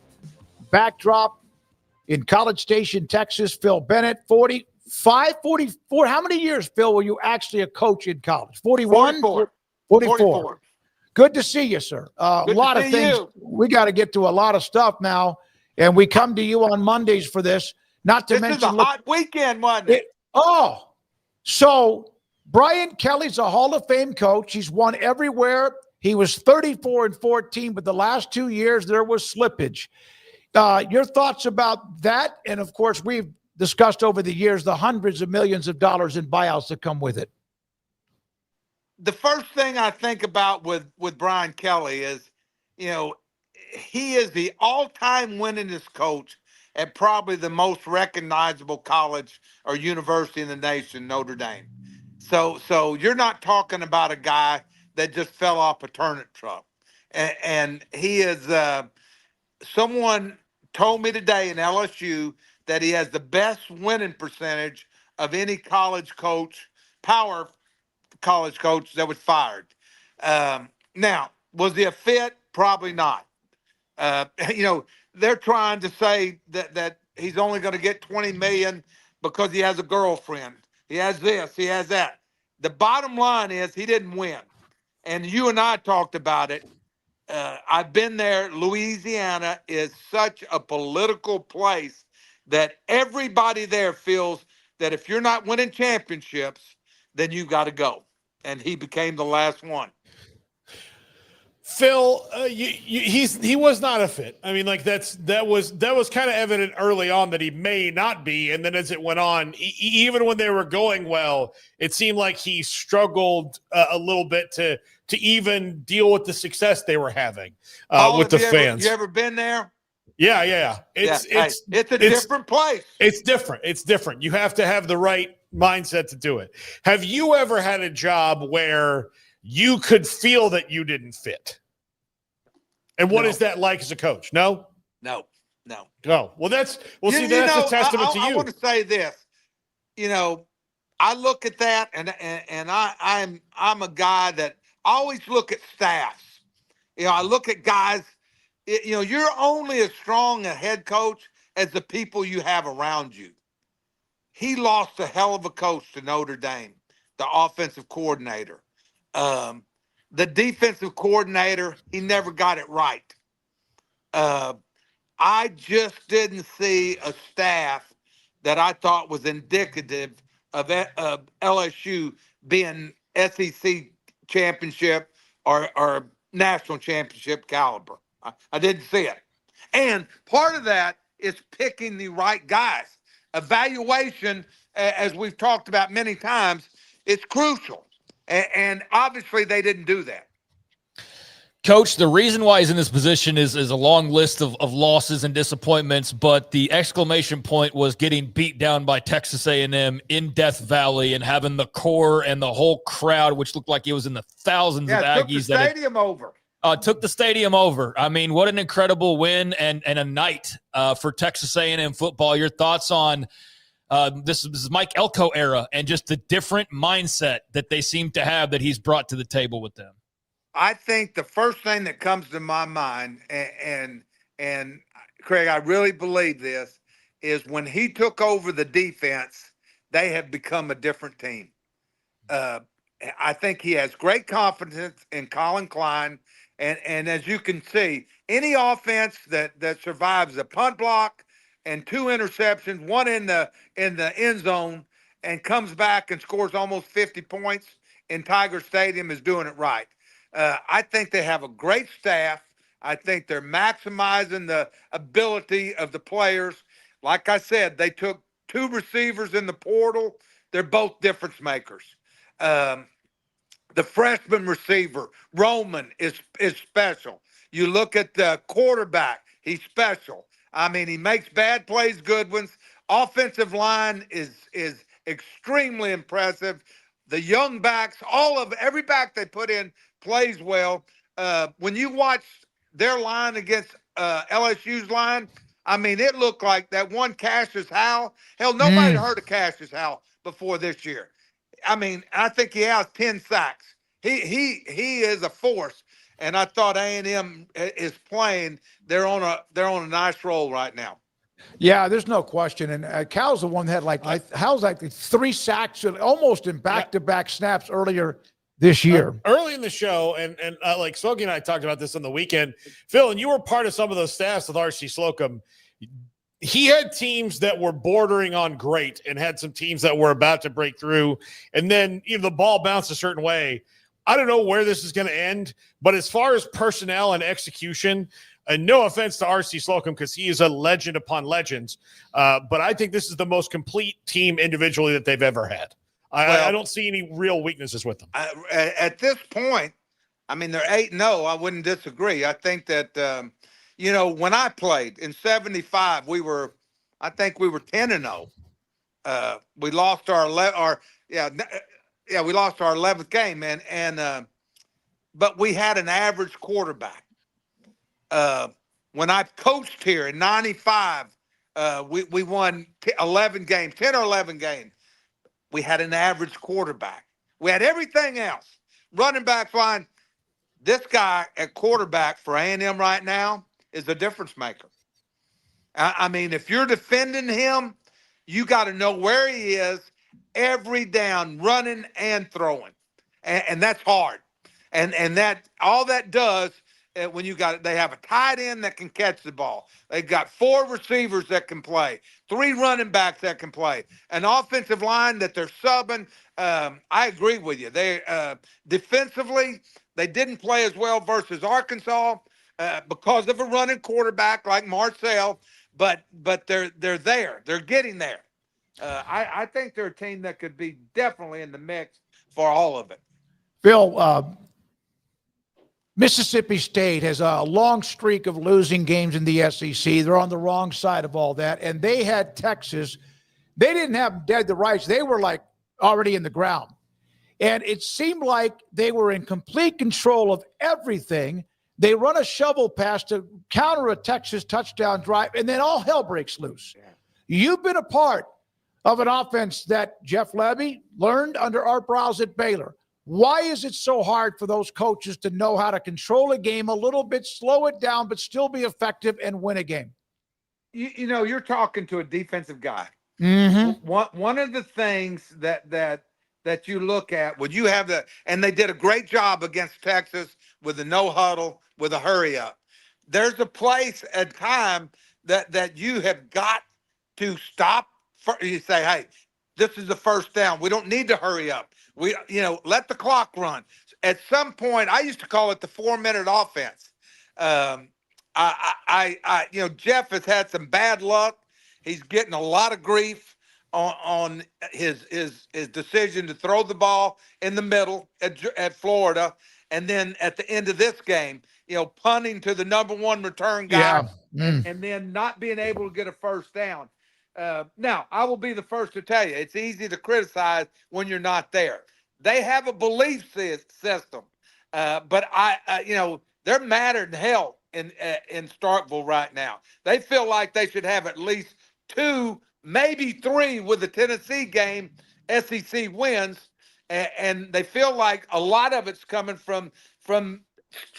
backdrop in College Station, Texas, Phil Bennett, 44. How many years, Phil, were you actually a coach in college? 41? 44. Good to see you, sir. A lot of things. We got to get to a lot of stuff now, and we come to you on Mondays for this. Not to mention, this is a hot weekend Monday. So Brian Kelly's a Hall of Fame coach. He's won everywhere. He was 34-14, but the last 2 years there was slippage. Your thoughts about that? And of course, we've discussed over the years the hundreds of millions of dollars in buyouts that come with it. The first thing I think about with Brian Kelly is, he is the all-time winningest coach at probably the most recognizable college or university in the nation, Notre Dame. So you're not talking about a guy that just fell off a turnip truck. And he is someone told me today in LSU that he has the best winning percentage of any college coach, power college coach that was fired. Now, was he a fit? Probably not. You know, they're trying to say that he's only going to get 20 million because he has a girlfriend. He has this, he has that. The bottom line is he didn't win. And you and I talked about it. I've been there. Louisiana is such a political place that everybody there feels that if you're not winning championships, then you got to go. And he became the last one. Phil, he was not a fit. I mean, like that was kind of evident early on that he may not be, and then as it went on, even when they were going well, it seemed like he struggled a little bit to even deal with the success they were having with the fans. You ever been there? Yeah. It's a different place. It's different. It's different. You have to have the right mindset to do it. Have you ever had a job where you could feel that you didn't fit? And what is that like as a coach? No. No. Well, that's see, that's a testament to you. I want to say this. You know, I look at that, and I'm a guy that always look at staffs. You know, I look at guys. You know, you're only as strong a head coach as the people you have around you. He lost a hell of a coach to Notre Dame, the offensive coordinator. The defensive coordinator, he never got it right. I just didn't see a staff that I thought was indicative of LSU being SEC championship or national championship caliber. I didn't see it. And part of that is picking the right guys. Evaluation, as we've talked about many times, is crucial. And obviously they didn't do that. Coach, the reason why he's in this position is a long list of losses and disappointments, but the exclamation point was getting beat down by Texas A&M in Death Valley and having the core and the whole crowd, which looked like it was in the thousands of Aggies. Took the stadium over. I mean, what an incredible win and a night for Texas A&M football. Your thoughts on this is Mike Elko era and just the different mindset that they seem to have that he's brought to the table with them? I think the first thing that comes to my mind, and Craig, I really believe this, is when he took over the defense, they have become a different team. I think he has great confidence in Colin Klein. And as you can see, any offense that survives a punt block and 2 interceptions, one in the end zone, and comes back and scores almost 50 points in Tiger Stadium is doing it right. I think they have a great staff. I think they're maximizing the ability of the players. Like I said, they took 2 receivers in the portal. They're both difference makers. The freshman receiver, Roman, is special. You look at the quarterback, he's special. I mean, he makes bad plays good ones. Offensive line is extremely impressive. The young backs, every back they put in plays well. When you watch their line against LSU's line, I mean, it looked like that one Cassius Howell. Hell, nobody heard of Cassius Howell before this year. I mean, I think he has 10 sacks. He is a force, and I thought A&M is playing. They're on a nice roll right now. Yeah, there's no question. And Cal's the one that had Howell's like 3 sacks almost in back-to-back snaps earlier this year. Early in the show, and like Smoky and I talked about this on the weekend, Phil, and you were part of some of those staffs with R.C. Slocum. He had teams that were bordering on great and had some teams that were about to break through. And then the ball bounced a certain way. I don't know where this is going to end, but as far as personnel and execution, and no offense to R.C. Slocum because he is a legend upon legends, but I think this is the most complete team individually that they've ever had. I don't see any real weaknesses with them. At this point, I mean, they're 8-0. I wouldn't disagree. I think that, when I played in 75, we were I think we were 10-0. We lost our we lost our 11th game, but we had an average quarterback. When I coached here in '95, we won 11 games, 10 or 11 games. We had an average quarterback. We had everything else. Running back fine. This guy at quarterback for A&M right now is a difference maker. I mean, if you're defending him, you got to know where he is every down, running and throwing, and that's hard. And that all that does when you got it, they have a tight end that can catch the ball. They've got 4 receivers that can play, 3 running backs that can play, an offensive line that they're subbing. I agree with you. They defensively they didn't play as well versus Arkansas because of a running quarterback like Marcel. But they're there. They're getting there. I think they're a team that could be definitely in the mix for all of it. Phil, Mississippi State has a long streak of losing games in the SEC. They're on the wrong side of all that. And they had Texas. They didn't have dead to rights. They were like already in the ground. And it seemed like they were in complete control of everything. They run a shovel pass to counter a Texas touchdown drive, and then all hell breaks loose. Yeah. You've been a part of an offense that Jeff Levy learned under Art Browse at Baylor. Why is it so hard for those coaches to know how to control a game a little bit, slow it down, but still be effective and win a game? You know, you're talking to a defensive guy. Mm-hmm. One of the things that you look at when you have and they did a great job against Texas with the no huddle, with a hurry up. There's a place at time that you have got to stop. You say, hey, this is the first down. We don't need to hurry up. Let the clock run. At some point, I used to call it the 4-minute offense. Jeff has had some bad luck. He's getting a lot of grief on his decision to throw the ball in the middle at Florida. And then at the end of this game, punting to the number 1 return guy and then not being able to get a first down. Now, I will be the first to tell you, it's easy to criticize when you're not there. They have a belief system, but they're madder than hell in Starkville right now. They feel like they should have at least 2, maybe 3 with the Tennessee game, SEC wins. And they feel like a lot of it's coming from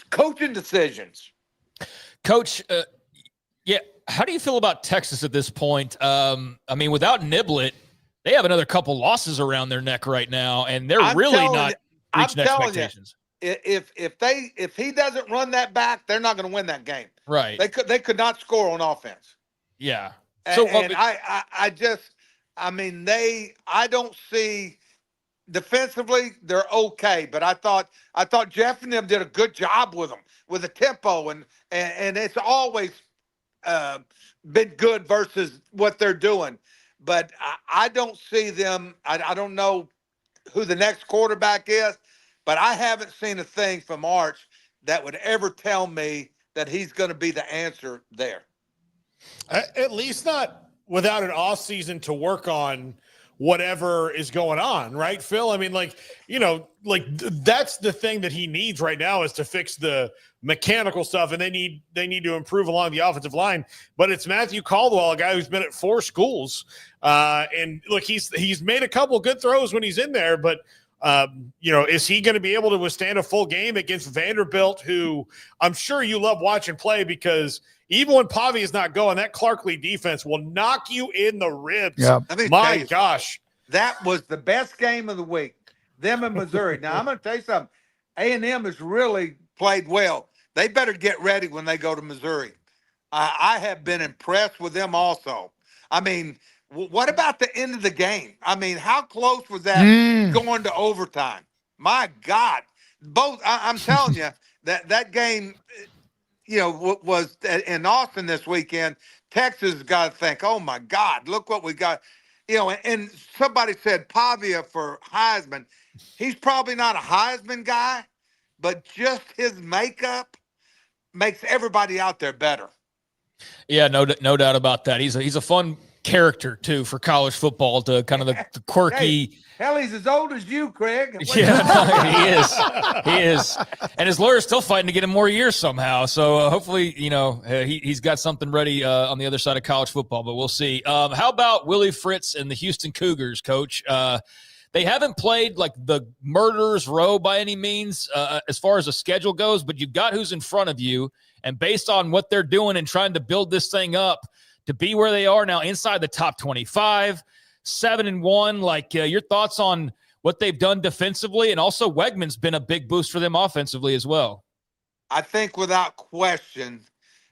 coaching decisions. Coach, how do you feel about Texas at this point? I mean, without Niblett, they have another couple losses around their neck right now, and they're really not reaching expectations. If he doesn't run that back, they're not going to win that game. Right? They could not score on offense. Yeah. So I don't see. Defensively, they're okay, but I thought Jeff and them did a good job with them, with the tempo, and it's always been good versus what they're doing. But I don't see them. I don't know who the next quarterback is, but I haven't seen a thing from Arch that would ever tell me that he's going to be the answer there. At least not without an off season to work on whatever is going on, right, Phil? I mean, that's the thing that he needs right now is to fix the mechanical stuff, and they need to improve along the offensive line. But it's Matthew Caldwell, a guy who's been at 4 schools, and look, he's made a couple good throws when he's in there, but is he going to be able to withstand a full game against Vanderbilt, who I'm sure you love watching play, because even when Pavi is not going, that Clarkley defense will knock you in the ribs. Yeah. My gosh. That was the best game of the week, them in Missouri. Now, I'm going to tell you something. A&M has really played well. They better get ready when they go to Missouri. I have been impressed with them also. I mean, what about the end of the game? I mean, how close was that going to overtime? My God. I'm telling you, that game – was in Austin this weekend. Texas has got to think, oh, my God, look what we got. And somebody said Pavia for Heisman. He's probably not a Heisman guy, but just his makeup makes everybody out there better. Yeah, no doubt about that. He's a fun character too for college football, to kind of the quirky. Hell, he's as old as you, Craig. Yeah, he is, and his lawyer's still fighting to get him more years somehow. So hopefully, he's got something ready on the other side of college football. But we'll see. How about Willie Fritz and the Houston Cougars, Coach? They haven't played like the murderer's row by any means as far as the schedule goes, but you've got who's in front of you, and based on what they're doing and trying to build this thing up to be where they are now inside the top 25. 7-1, like your thoughts on what they've done defensively, and also Wegman's been a big boost for them offensively as well. I think without question,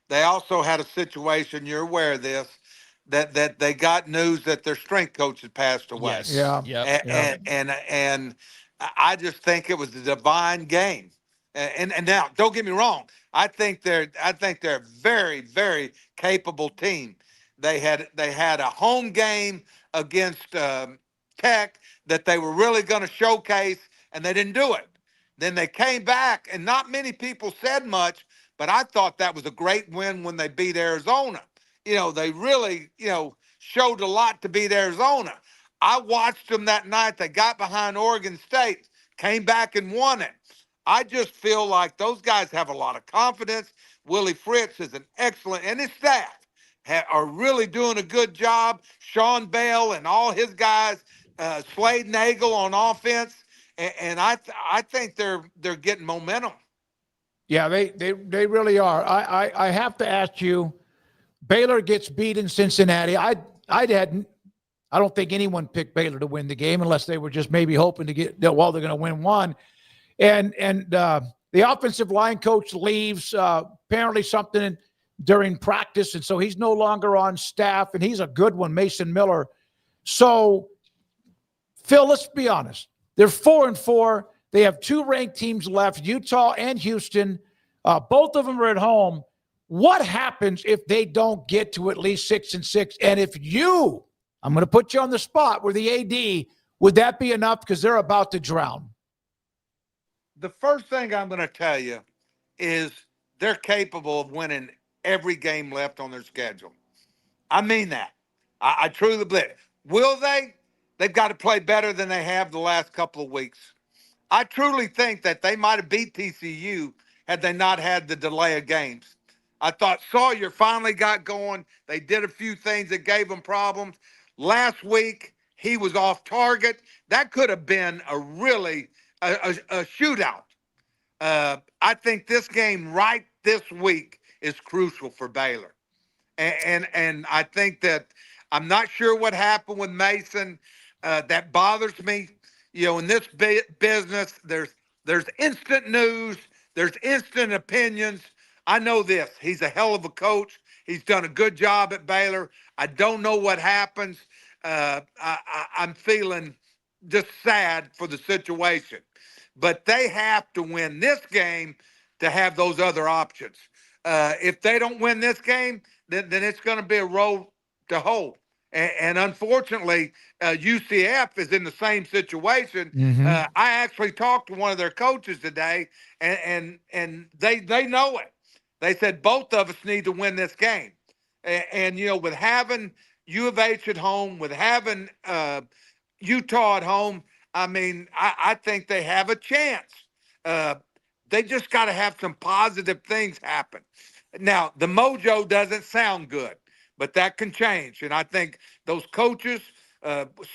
they also had a situation, you're aware of this, that they got news that their strength coach had passed away. Yes. Yeah. And I just think it was a divine game. And now, don't get me wrong, I think they're a very, very capable team. They had a home game against Tech that they were really going to showcase, and they didn't do it. Then they came back, and not many people said much, but I thought that was a great win when they beat Arizona. They really, showed a lot to beat Arizona. I watched them that night. They got behind Oregon State, came back and won it. I just feel like those guys have a lot of confidence. Willie Fritz is an excellent, and his staff are really doing a good job. Sean Bell and all his guys, Slade Nagel on offense, and I think they're getting momentum. Yeah, they really are. I have to ask you, Baylor gets beat in Cincinnati. I don't think anyone picked Baylor to win the game unless they were just maybe hoping to they're going to win one. And the offensive line coach leaves, apparently something during practice, and so he's no longer on staff, and he's a good one, Mason Miller. So, Phil, let's be honest. They're 4-4. They have two ranked teams left, Utah and Houston. Both of them are at home. What happens if they don't get to at least 6-6? And if I'm going to put you on the spot, were the AD, would that be enough? Because they're about to drown. The first thing I'm going to tell you is they're capable of winning every game left on their schedule. I mean that. I truly believe it. Will they? They've got to play better than they have the last couple of weeks. I truly think that they might have beat TCU had they not had the delay of games. I thought Sawyer finally got going. They did a few things that gave them problems. Last week, he was off target. That could have been a shootout. I think this game right this week is crucial for Baylor. And I think that I'm not sure what happened with Mason. That bothers me. In this business, there's instant news. There's instant opinions. I know this. He's a hell of a coach. He's done a good job at Baylor. I don't know what happens. I'm feeling just sad for the situation. But they have to win this game to have those other options. If they don't win this game, then it's going to be a road to hoe. And unfortunately, UCF is in the same situation. Mm-hmm. I actually talked to one of their coaches today, and they know it. They said both of us need to win this game. And with having U of H at home, with having Utah at home, I think they have a chance. They just got to have some positive things happen. Now, the mojo doesn't sound good, but that can change. And I think those coaches,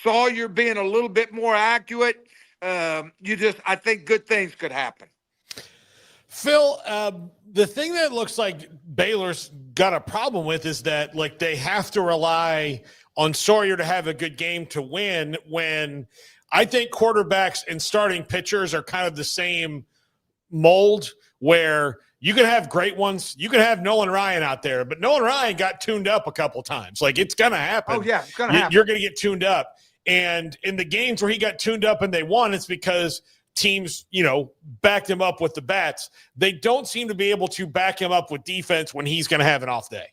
Sawyer being a little bit more accurate, I think good things could happen. Phil, the thing that looks like Baylor's got a problem with is that they have to rely on Sawyer to have a good game to win, when I think quarterbacks and starting pitchers are kind of the same mold, where you can have great ones. You can have Nolan Ryan out there, but Nolan Ryan got tuned up a couple times. It's going to happen. Oh, yeah, it's going to happen. You're going to get tuned up. And in the games where he got tuned up and they won, it's because teams, backed him up with the bats. They don't seem to be able to back him up with defense when he's going to have an off day.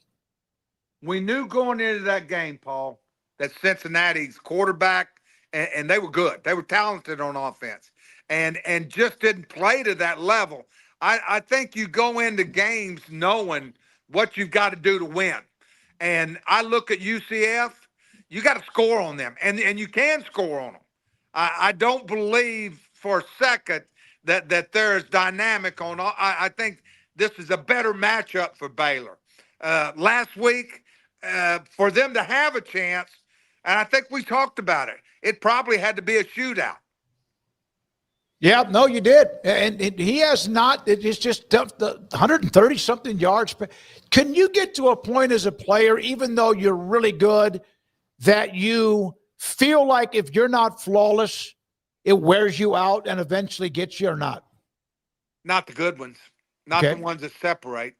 We knew going into that game, Paul, that Cincinnati's quarterback, and they were good. They were talented on offense and just didn't play to that level. I think you go into games knowing what you've got to do to win. And I look at UCF, You got to score on them, and you can score on them. I don't believe for a second that they're as dynamic on all. I think this is a better matchup for Baylor. Last week, for them to have a chance, and I think we talked about it, it probably had to be a shootout. Yeah, no, you did. And he has not. It's just the 130-something yards. Can you get to a point as a player, even though you're really good, that you feel like if you're not flawless, it wears you out and eventually gets you or not? Not the good ones. Not the ones that separate.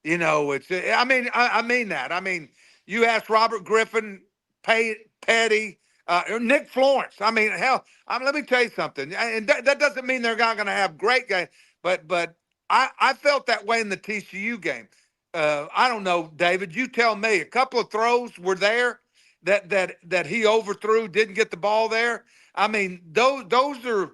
You know, I mean that. I mean, you ask Robert Griffin, Petty, Nick Florence. I mean, hell, let me tell you something. And that doesn't mean they're not going to have great games, but I felt that way in the TCU game. I don't know, David. You tell me. A couple of throws were there that he overthrew, didn't get the ball there. I mean, those are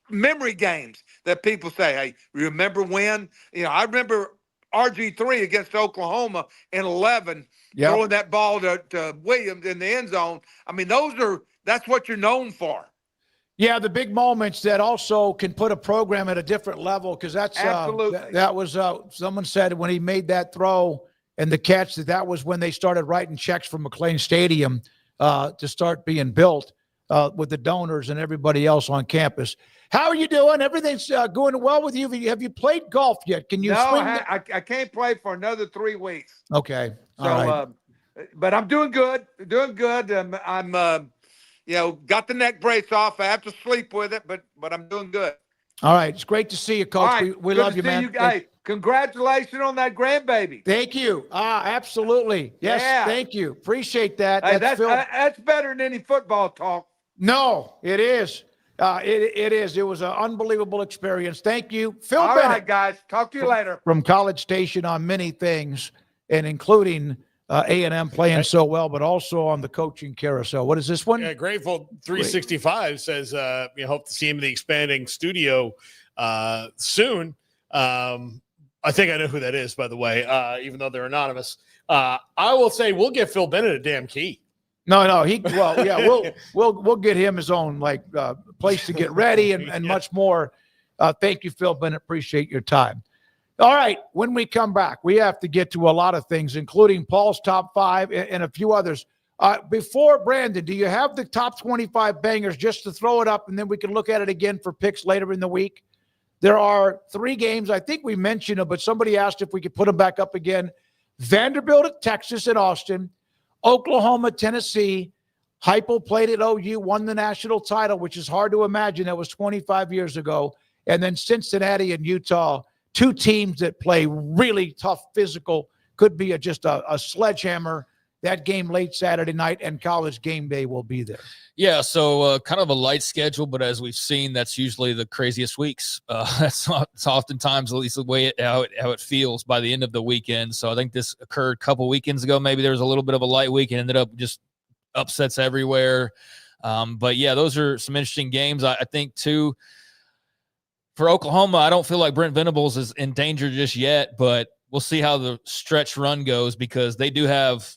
memory games that people say, hey, remember when? You know, I remember RG3 against Oklahoma in 11, throwing that ball to Williams in the end zone. I mean, that's what you're known for. Yeah, the big moments that also can put a program at a different level, because that's absolutely. That was someone said when he made that throw and the catch that was when they started writing checks from McLean Stadium to start being built with the donors and everybody else on campus. How are you doing? Everything's going well with you. Have you played golf yet? Can you swing? I can't play for another 3 weeks. Okay. All right. But I'm doing good. I'm got the neck brace off. I have to sleep with it, but I'm doing good. All right. It's great to see you, Coach. Right. We love you, man. Hey, congratulations on that grandbaby. Thank you. Absolutely. Yes, yeah. Thank you. Appreciate that. Hey, that's better than any football talk. No, it is. It is. It was an unbelievable experience. Thank you, Phil All Bennett. right, guys. Talk to you later. From College Station on many things, and including A&M playing so well, but also on the coaching carousel. What is this one? Yeah, Grateful 365 says, hope to see him in the expanding studio soon. I think I know who that is, by the way, even though they're anonymous. I will say we'll get Phil Bennett a damn key. No, we'll get him his own place to get ready and much more. Thank you, Phil Bennett. Appreciate your time. All right, when we come back, we have to get to a lot of things, including Paul's top 5 and a few others. Before Brandon, do you have the top 25 bangers just to throw it up, and then we can look at it again for picks later in the week? There are 3 games. I think we mentioned them, but somebody asked if we could put them back up again. Vanderbilt at Texas and Austin. Oklahoma, Tennessee. Heupel played at OU, won the national title, which is hard to imagine. That was 25 years ago. And then Cincinnati and Utah, 2 teams that play really tough physical, could be just a sledgehammer. That game late Saturday night, and College game day will be there. Yeah, so kind of a light schedule, but as we've seen, that's usually the craziest weeks. It's oftentimes at least the way how it feels by the end of the weekend. So I think this occurred a couple weekends ago. Maybe there was a little bit of a light week and ended up just upsets everywhere. But yeah, those are some interesting games. I think too, for Oklahoma, I don't feel like Brent Venables is in danger just yet, but we'll see how the stretch run goes, because they do have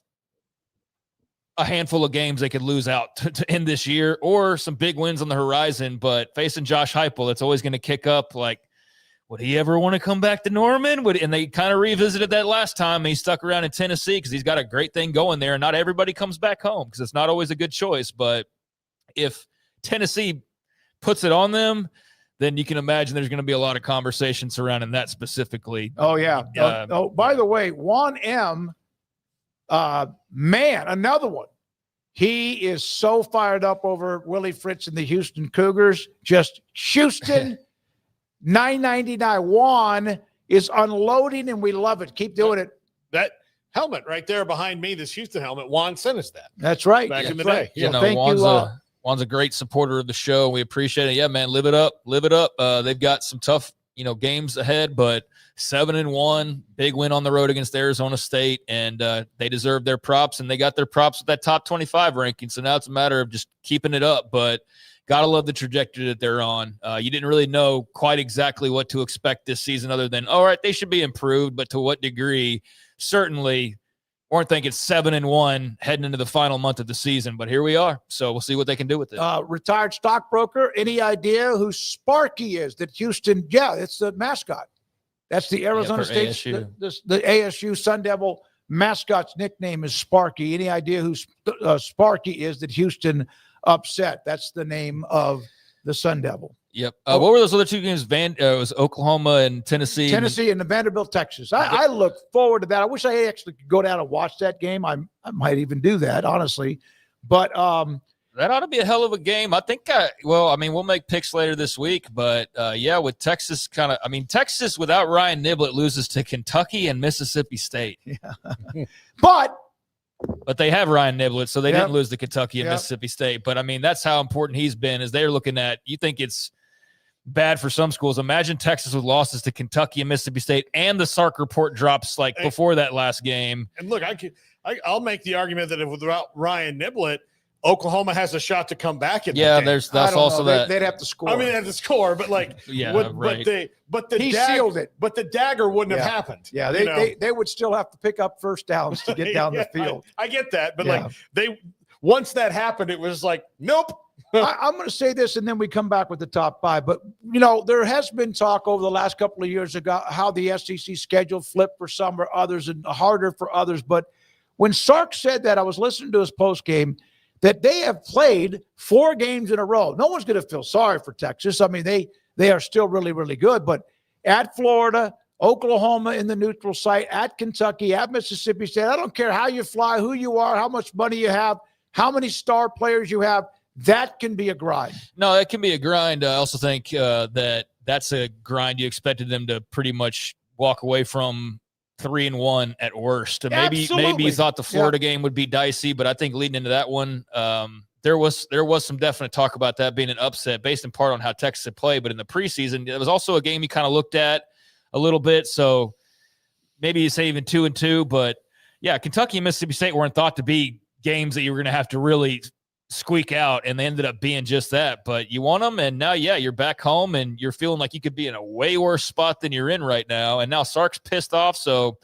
a handful of games they could lose out to end this year, or some big wins on the horizon. But facing Josh Heupel, it's always going to kick up. Like, would he ever want to come back to Norman? And they kind of revisited that last time. He stuck around in Tennessee because he's got a great thing going there. And not everybody comes back home because it's not always a good choice. But if Tennessee puts it on them, then you can imagine there's going to be a lot of conversation surrounding that specifically. Oh, yeah. By the way, Juan M., man, another one. He is so fired up over Willie Fritz and the Houston Cougars. Just Houston, 999. Juan is unloading, and we love it. Keep doing it. That helmet right there behind me, this Houston helmet, Juan sent us that. That's right. Back in the right. day. Thank you. Juan's a great supporter of the show. We appreciate it. Yeah, man, live it up. Live it up. They've got some tough, games ahead, but 7-1, big win on the road against Arizona State, and they deserve their props, and they got their props with that top 25 ranking. So now it's a matter of just keeping it up, but gotta love the trajectory that they're on. You didn't really know quite exactly what to expect this season other than, all right, they should be improved, but to what degree? Certainly weren't thinking 7-1 heading into the final month of the season, but here we are. So we'll see what they can do with it. Retired stockbroker, any idea who Sparky is that Houston? Yeah, it's the mascot. That's the Arizona State, the ASU Sun Devil mascot's nickname is Sparky. Any idea who Sparky is that Houston upset? That's the name of the Sun Devil. Yep. What were those other two games? It was Oklahoma and Tennessee. Tennessee and the Vanderbilt, Texas. I look forward to that. I wish I actually could go down and watch that game. I might even do that, honestly. But that ought to be a hell of a game. I think, we'll make picks later this week. But, with Texas Texas without Ryan Niblett loses to Kentucky and Mississippi State. Yeah. But they have Ryan Niblett, so they didn't lose to Kentucky and Mississippi State. But, that's how important he's been, is they're looking at – you think it's bad for some schools. Imagine Texas with losses to Kentucky and Mississippi State, and the Sark report drops before that last game. And look, I'll make the argument that without Ryan Niblett, Oklahoma has a shot to come back in. Yeah, that's also that. They'd have to score. I mean, they have to score, but right. But he sealed it. But the dagger wouldn't have happened. Yeah, they would still have to pick up first downs to get down the field. I get that, but once that happened, it was like, nope. I'm going to say this, and then we come back with the top five. But, there has been talk over the last couple of years about how the SEC schedule flipped for some or others and harder for others. But when Sark said that, I was listening to his postgame, that they have played 4 games in a row. No one's going to feel sorry for Texas. I mean, they are still really, really good. But at Florida, Oklahoma in the neutral site, at Kentucky, at Mississippi State, I don't care how you fly, who you are, how much money you have, how many star players you have, that can be a grind. No, that can be a grind. I also think that's a grind you expected them to pretty much walk away from 3-1 at worst. Maybe you thought the Florida game would be dicey, but I think leading into that one, there was some definite talk about that being an upset based in part on how Texas had played. But in the preseason, it was also a game you kind of looked at a little bit. So maybe you say even 2-2, but yeah, Kentucky and Mississippi State weren't thought to be games that you were going to have to really squeak out, and they ended up being just that. But you won them, and now, you're back home, and you're feeling like you could be in a way worse spot than you're in right now. And now Sark's pissed off, so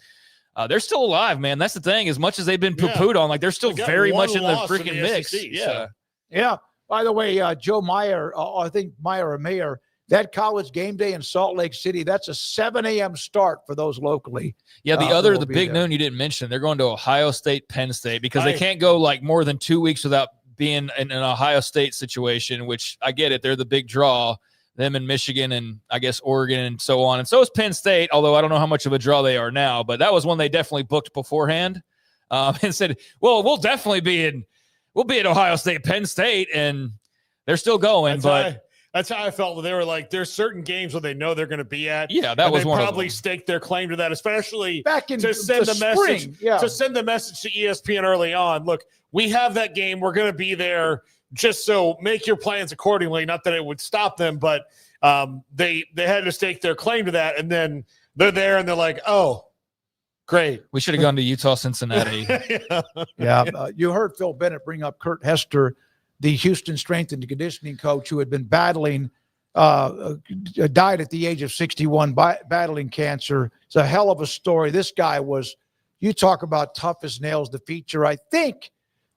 they're still alive, man. That's the thing. As much as they've been poo-pooed on, they're still very much in the freaking mix. Yeah. By the way, Joe Meyer, I think Meyer or Mayer, that college game day in Salt Lake City, that's a 7 a.m. start for those locally. Yeah, the big noon you didn't mention, they're going to Ohio State, Penn State, because they can't go more than 2 weeks without being in an Ohio State situation, which I get it. They're the big draw, them in Michigan and I guess Oregon and so on. And so is Penn State, although I don't know how much of a draw they are now, but that was one they definitely booked beforehand and said, well, we'll be at Ohio State, Penn State, and they're still going. That's how I felt. They were like, there's certain games where they know they're going to be at. Yeah, that was one of them. Probably staked their claim to that, especially back in to send the message. Yeah. To send the message to ESPN early on. Look, we have that game. We're going to be there. Just so make your plans accordingly. Not that it would stop them, but they had to stake their claim to that, and then they're there and they're like, oh, great. We should have gone to Utah, Cincinnati. You heard Phil Bennett bring up Kurt Hester, the Houston strength and conditioning coach who had been battling, died at the age of 61, battling cancer. It's a hell of a story. This guy was, you talk about tough as nails. The feature, I think,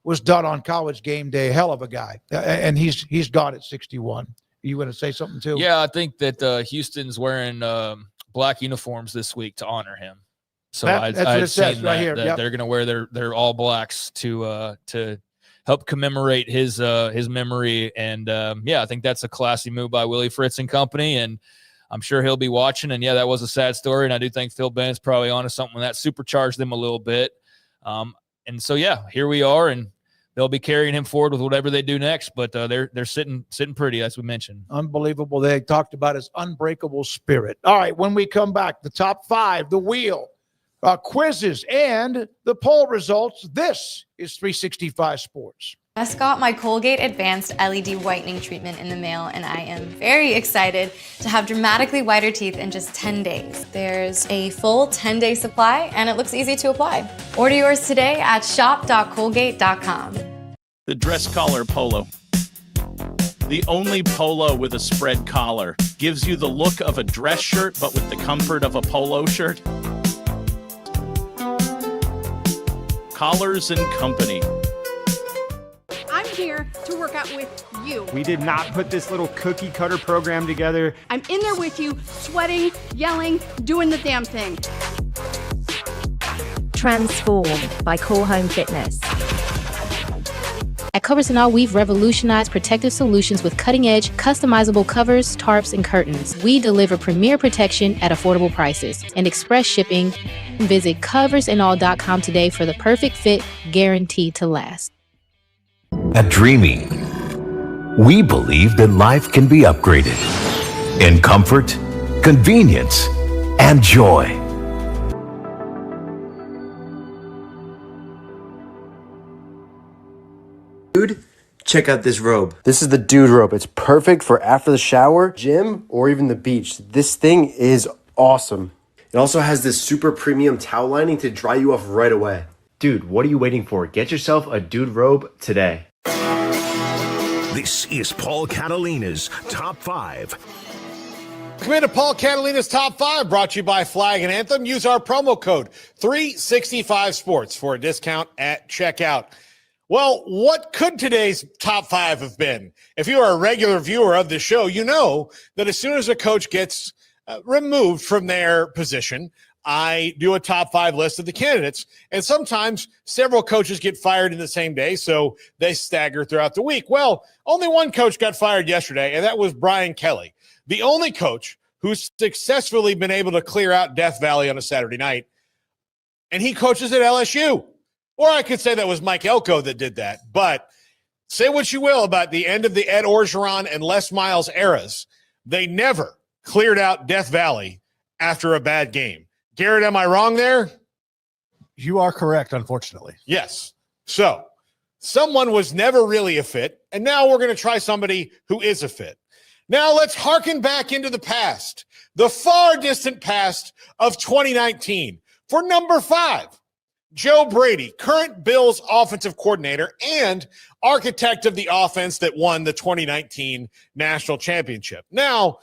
was done on College Game Day. A hell of a guy. And he's gone at 61. You want to say something too? Yeah, I think that Houston's wearing black uniforms this week to honor him. So that's what it says right here. They're going to wear their all blacks to help commemorate his memory. And I think that's a classy move by Willie Fritz and company. And I'm sure he'll be watching. And that was a sad story. And I do think Phil Bennett's probably onto something that supercharged them a little bit. And so, here we are, and they'll be carrying him forward with whatever they do next. But they're sitting pretty, as we mentioned. Unbelievable. They talked about his unbreakable spirit. All right, when we come back, the top 5, the wheel, quizzes, and the poll results. This is 365 Sports. I just got my Colgate Advanced LED Whitening Treatment in the mail, and I am very excited to have dramatically whiter teeth in just 10 days. There's a full 10-day supply, and it looks easy to apply. Order yours today at shop.colgate.com. The dress collar polo. The only polo with a spread collar. Gives you the look of a dress shirt, but with the comfort of a polo shirt. Collars and Company. I'm here to work out with you. We did not put this little cookie cutter program together. I'm in there with you, sweating, yelling, doing the damn thing. Transform by Core Home Fitness. At Covers & All, we've revolutionized protective solutions with cutting-edge, customizable covers, tarps, and curtains. We deliver premier protection at affordable prices and express shipping. Visit coversandall.com today for the perfect fit, guaranteed to last. At Dreamy, we believe that life can be upgraded in comfort, convenience, and joy. Dude, check out this robe. This is the dude robe. It's perfect for after the shower, gym, or even the beach. This thing is awesome. It also has this super premium towel lining to dry you off right away. Dude, what are you waiting for? Get yourself a dude robe today. This is Paul Catalina's Top 5. Come into Paul Catalina's Top 5, brought to you by Flag and Anthem. Use our promo code 365sports for a discount at checkout. Well, what could today's top 5 have been? If you are a regular viewer of the show, you know that as soon as a coach gets removed from their position, I do a top 5 list of the candidates. And sometimes several coaches get fired in the same day, so they stagger throughout the week. Well, only one coach got fired yesterday, and that was Brian Kelly, the only coach who's successfully been able to clear out Death Valley on a Saturday night. And he coaches at LSU. Or I could say that was Mike Elko that did that. But say what you will about the end of the Ed Orgeron and Les Miles eras. They never cleared out Death Valley after a bad game. Garrett, am I wrong there? You are correct, unfortunately. Yes. So someone was never really a fit, and now we're going to try somebody who is a fit. Now let's hearken back into the past, the far distant past of 2019. For number 5. Joe Brady, current Bills offensive coordinator and architect of the offense that won the 2019 national championship. Now,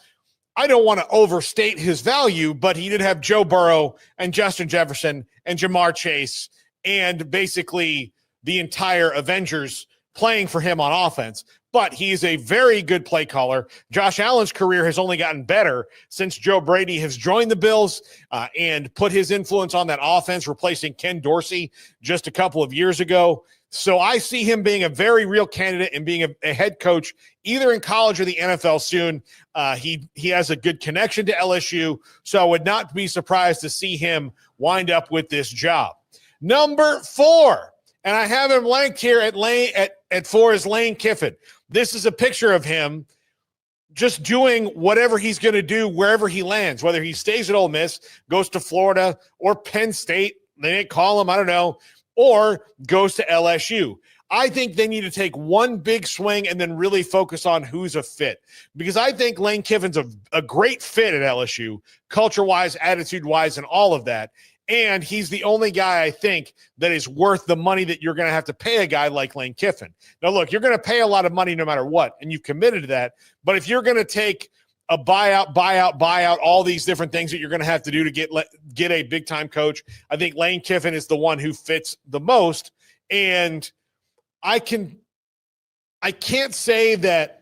I don't want to overstate his value, but he did have Joe Burrow and Justin Jefferson and Jamar Chase and basically the entire Avengers playing for him on offense. But he's a very good play caller. Josh Allen's career has only gotten better since Joe Brady has joined the Bills and put his influence on that offense, replacing Ken Dorsey just a couple of years ago. So I see him being a very real candidate and being a head coach either in college or the NFL soon. He has a good connection to LSU, so I would not be surprised to see him wind up with this job. Number 4, and I have him ranked here at 4 is Lane Kiffin. This is a picture of him just doing whatever he's going to do wherever he lands, whether he stays at Ole Miss, goes to Florida or Penn State, they may call him, I don't know, or goes to LSU. I think they need to take one big swing and then really focus on who's a fit, because I think Lane Kiffin's a great fit at LSU, culture-wise, attitude-wise, and all of that. And he's the only guy, I think, that is worth the money that you're going to have to pay a guy like Lane Kiffin. Now, look, you're going to pay a lot of money no matter what, and you've committed to that. But if you're going to take a buyout, all these different things that you're going to have to do to get a big-time coach, I think Lane Kiffin is the one who fits the most. And I can't say that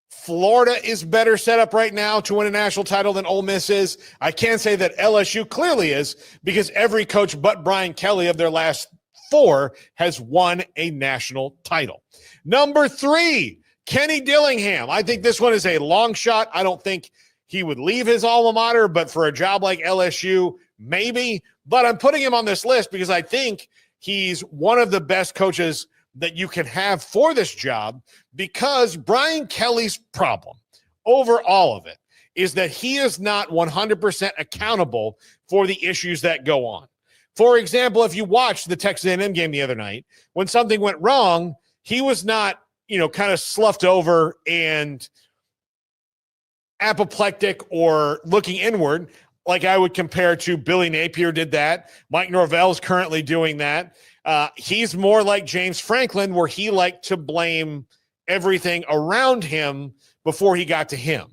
Florida is better set up right now to win a national title than Ole Miss is. I can't say that LSU clearly is, because every coach but Brian Kelly of their last 4 has won a national title. Number 3, Kenny Dillingham. I think this one is a long shot. I don't think he would leave his alma mater, but for a job like LSU, maybe. But I'm putting him on this list because I think he's one of the best coaches that you can have for this job, because Brian Kelly's problem over all of it is that he is not 100% accountable for the issues that go on. For example, if you watched the Texas A&M game the other night, when something went wrong, he was not, kind of sloughed over and apoplectic or looking inward like I would compare to Billy Napier did that. Mike Norvell's currently doing that. He's more like James Franklin, where he liked to blame everything around him before he got to him.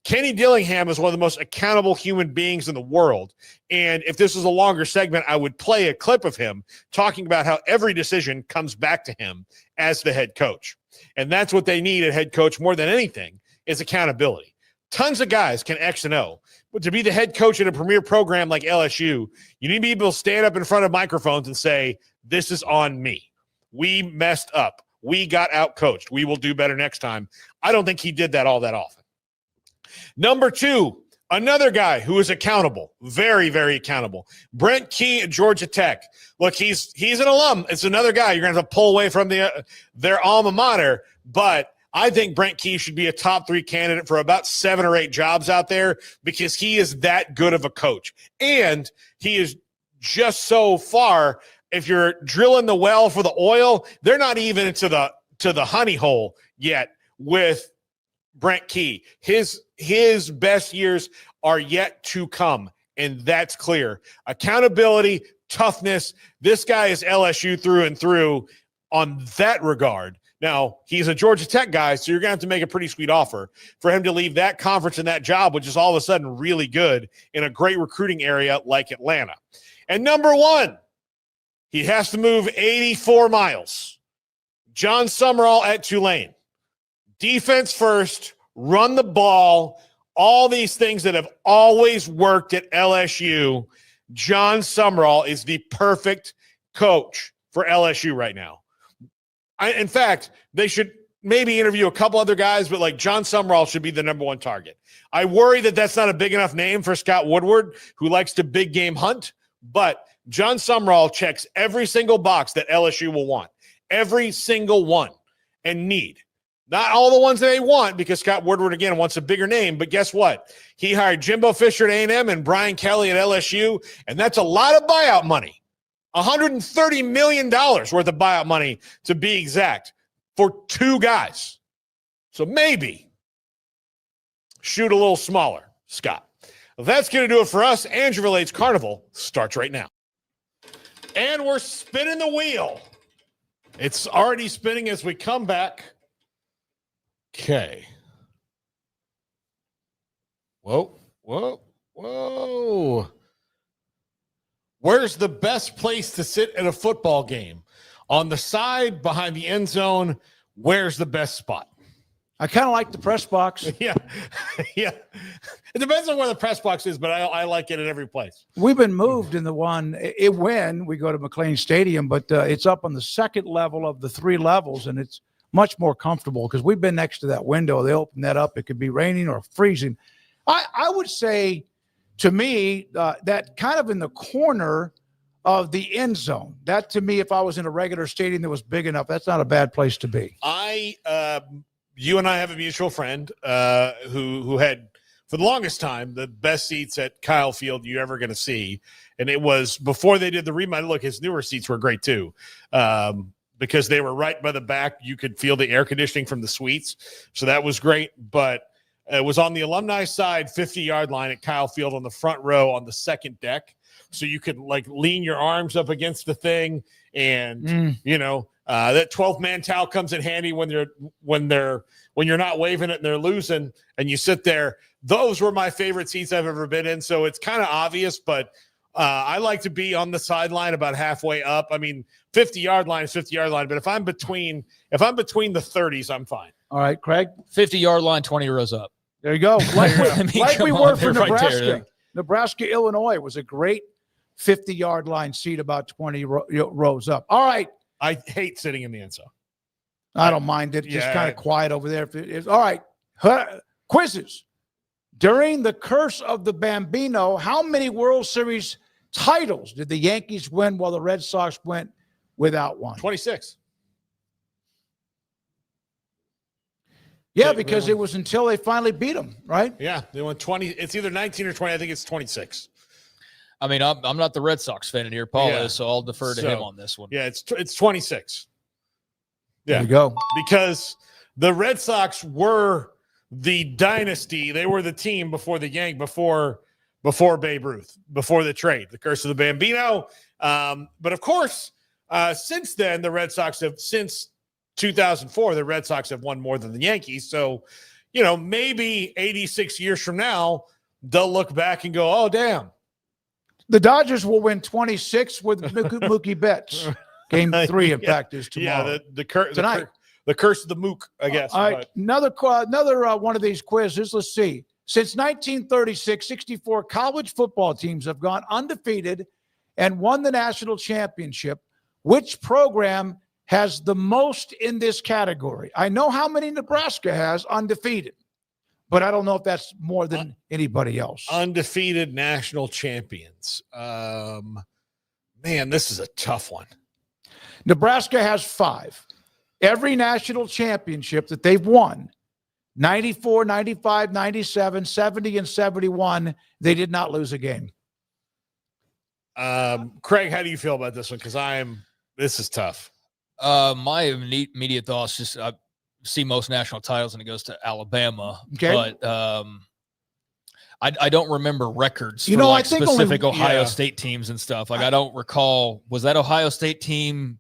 Kenny Dillingham is one of the most accountable human beings in the world. And if this was a longer segment, I would play a clip of him talking about how every decision comes back to him as the head coach. And that's what they need at head coach more than anything is accountability. Tons of guys can X and O. But to be the head coach in a premier program like LSU, you need to be able to stand up in front of microphones and say, this is on me. We messed up. We got out-coached. We will do better next time. I don't think he did that all that often. Number 2, another guy who is accountable, very, very accountable. Brent Key at Georgia Tech. Look, he's an alum. It's another guy you're going to have to pull away from their alma mater, but I think Brent Key should be a top 3 candidate for about 7 or 8 jobs out there because he is that good of a coach. And he is just so far, if you're drilling the well for the oil, they're not even to the honey hole yet with Brent Key. His best years are yet to come, and that's clear. Accountability, toughness. This guy is LSU through and through on that regard. Now, he's a Georgia Tech guy, so you're going to have to make a pretty sweet offer for him to leave that conference and that job, which is all of a sudden really good in a great recruiting area like Atlanta. And number 1, he has to move 84 miles. John Summerall at Tulane. Defense first, run the ball, all these things that have always worked at LSU. John Summerall is the perfect coach for LSU right now. In fact, they should maybe interview a couple other guys, but like John Summerall should be the number 1 target. I worry that that's not a big enough name for Scott Woodward, who likes to big game hunt, but John Summerall checks every single box that LSU will want, every single one, and need. Not all the ones that they want, because Scott Woodward, again, wants a bigger name, but guess what? He hired Jimbo Fisher at A&M and Brian Kelly at LSU, and that's a lot of buyout money. $130 million worth of buyout money, to be exact, for 2 guys. So maybe shoot a little smaller, Scott. Well, that's going to do it for us. Andrew Relates Carnival starts right now. And we're spinning the wheel. It's already spinning as we come back. Okay. Whoa. Where's the best place to sit at a football game? On the side, behind the end zone, where's the best spot? I kind of like the press box. Yeah. It depends on where the press box is, but I like it at every place. We've been moved in the one, when we go to McLean Stadium, but it's up on the second level of the 3 levels, and it's much more comfortable because we've been next to that window. They open that up. It could be raining or freezing. I would say, to me, that kind of in the corner of the end zone. That, to me, if I was in a regular stadium that was big enough, that's not a bad place to be. You and I have a mutual friend who had, for the longest time, the best seats at Kyle Field you're ever going to see. And it was before they did the remodel. Look, his newer seats were great too, because they were right by the back. You could feel the air conditioning from the suites. So that was great. But it was on the alumni side, 50-yard line at Kyle Field on the front row on the second deck. So you could like lean your arms up against the thing. And, that 12-man towel comes in handy when you're not waving it and they're losing and you sit there. Those were my favorite seats I've ever been in. So it's kind of obvious, but I like to be on the sideline about halfway up. I mean, 50-yard line is 50-yard line, but if I'm between the 30s, I'm fine. All right, Craig. 50-yard line, 20 rows up. There you go. Like we were for Nebraska. Right Nebraska, Illinois was a great 50-yard line seat about 20 rows up. All right. I hate sitting in the end zone. I don't mind it. Just kind of quiet over there. All right. Quizzes. During the curse of the Bambino, how many World Series titles did the Yankees win while the Red Sox went without one? 26. Yeah, because it was until they finally beat them, right? Yeah, they won 20. It's either 19 or 20. I think it's 26. I mean, I'm not the Red Sox fan in here. Paul is, so I'll defer to him on this one. Yeah, it's 26. Yeah. There you go. Because the Red Sox were the dynasty. They were the team before the before Babe Ruth, before the trade, the curse of the Bambino. But of course, since then, since 2004, the Red Sox have won more than the Yankees. So, maybe 86 years from now, they'll look back and go, oh, damn. The Dodgers will win 26 with Mookie Betts. Game 3, in fact, is tomorrow. Yeah, the curse of the Mook, I guess. All right, another one of these quizzes. Let's see. Since 1936, 64 college football teams have gone undefeated and won the national championship. Which program has the most in this category? I know how many Nebraska has undefeated, but I don't know if that's more than anybody else. Undefeated national champions. Man, this is a tough one. Nebraska has 5. Every national championship that they've won, 94, 95, 97, 70, and 71, they did not lose a game. Craig, how do you feel about this one? Because this is tough. My immediate thoughts just I see most national titles and it goes to Alabama. Okay. But I don't remember records You for know, I like think specific only- Ohio yeah. State teams and stuff. Like I don't recall, was that Ohio State team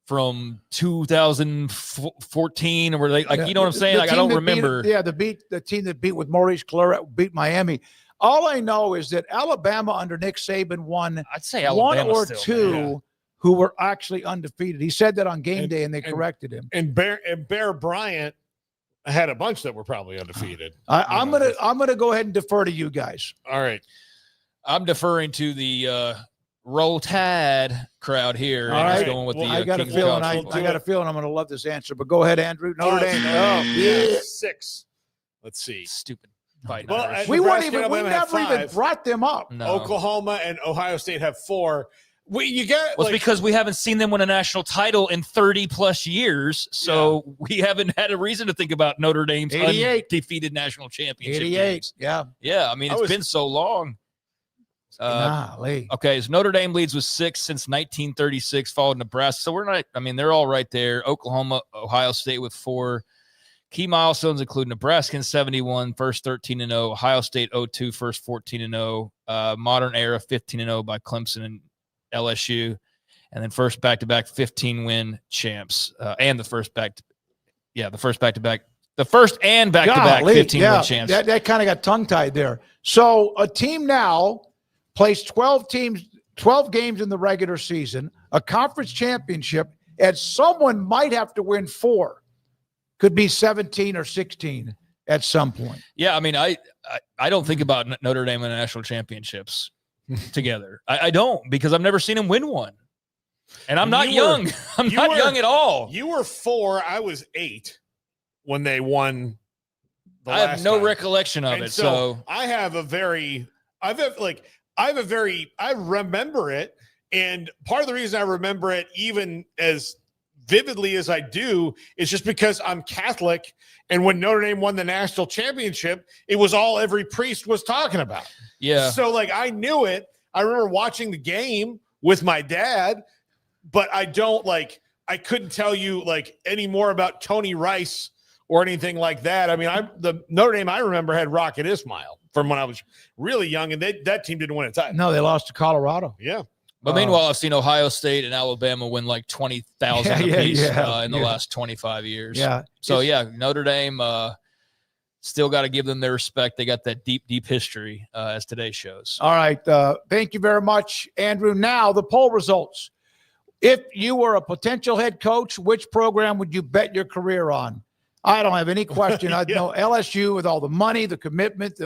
from 2014 or were they like, you know what I'm saying? Like I don't remember. The team that beat with Maurice Claret beat Miami. All I know is that Alabama under Nick Saban won I'd say one Alabama or still, two man. who were actually undefeated. He said that on game day and they corrected him. And Bear Bryant had a bunch that were probably undefeated. I'm gonna go ahead and defer to you guys. All right. I'm deferring to the Roll Tide crowd here. All and right. just going with I got a Kings of feeling. College I football. got a feeling I'm going to love this answer. But go ahead, Andrew. Notre Dame. Oh, yeah. 6. Let's see. Stupid fight. Well, we Nebraska, we Alabama have never even 5. brought them up. No. Oklahoma and Ohio State have 4. You get Well, it's because we haven't seen them win a national title in 30 plus years. So we haven't had a reason to think about Notre Dame's 88. undefeated national championship. 88. games. Yeah. Yeah. I mean, it's been so long. Okay. So Notre Dame leads with 6 since 1936, followed Nebraska. So they're all right there. Oklahoma, Ohio State with 4. Key milestones include Nebraska in 71, first 13-0, Ohio State 02, first 14-0, modern era 15-0 by Clemson and LSU, and then first back-to-back 15-win champs, and the first back-to-back 15-win champs. That kind of got tongue-tied there. So a team now plays 12 games in the regular season, a conference championship, and someone might have to win 4. Could be 17 or 16 at some point. Yeah, I mean, I don't think about Notre Dame and national championships together. I don't, because I've never seen him win one. And I'm not young. I'm not young at all. You were 4. I was 8 when they won. I have no recollection of and it. So I remember it. And part of the reason I remember it even as vividly as I do is just because I'm Catholic. And when Notre Dame won the national championship, it was all every priest was talking about. Yeah. So I knew it. I remember watching the game with my dad, but I couldn't tell you any more about Tony Rice or anything like that. I mean, the Notre Dame I remember had Rocket Ismail from when I was really young, and that team didn't win a title. No, they lost to Colorado. Yeah. But meanwhile, I've seen Ohio State and Alabama win 20,000 apiece in the last 25 years. Yeah. So, Notre Dame still got to give them their respect. They got that deep, deep history, as today shows. All right. Thank you very much, Andrew. Now, the poll results. If you were a potential head coach, which program would you bet your career on? I don't have any question. I know LSU with all the money, the commitment.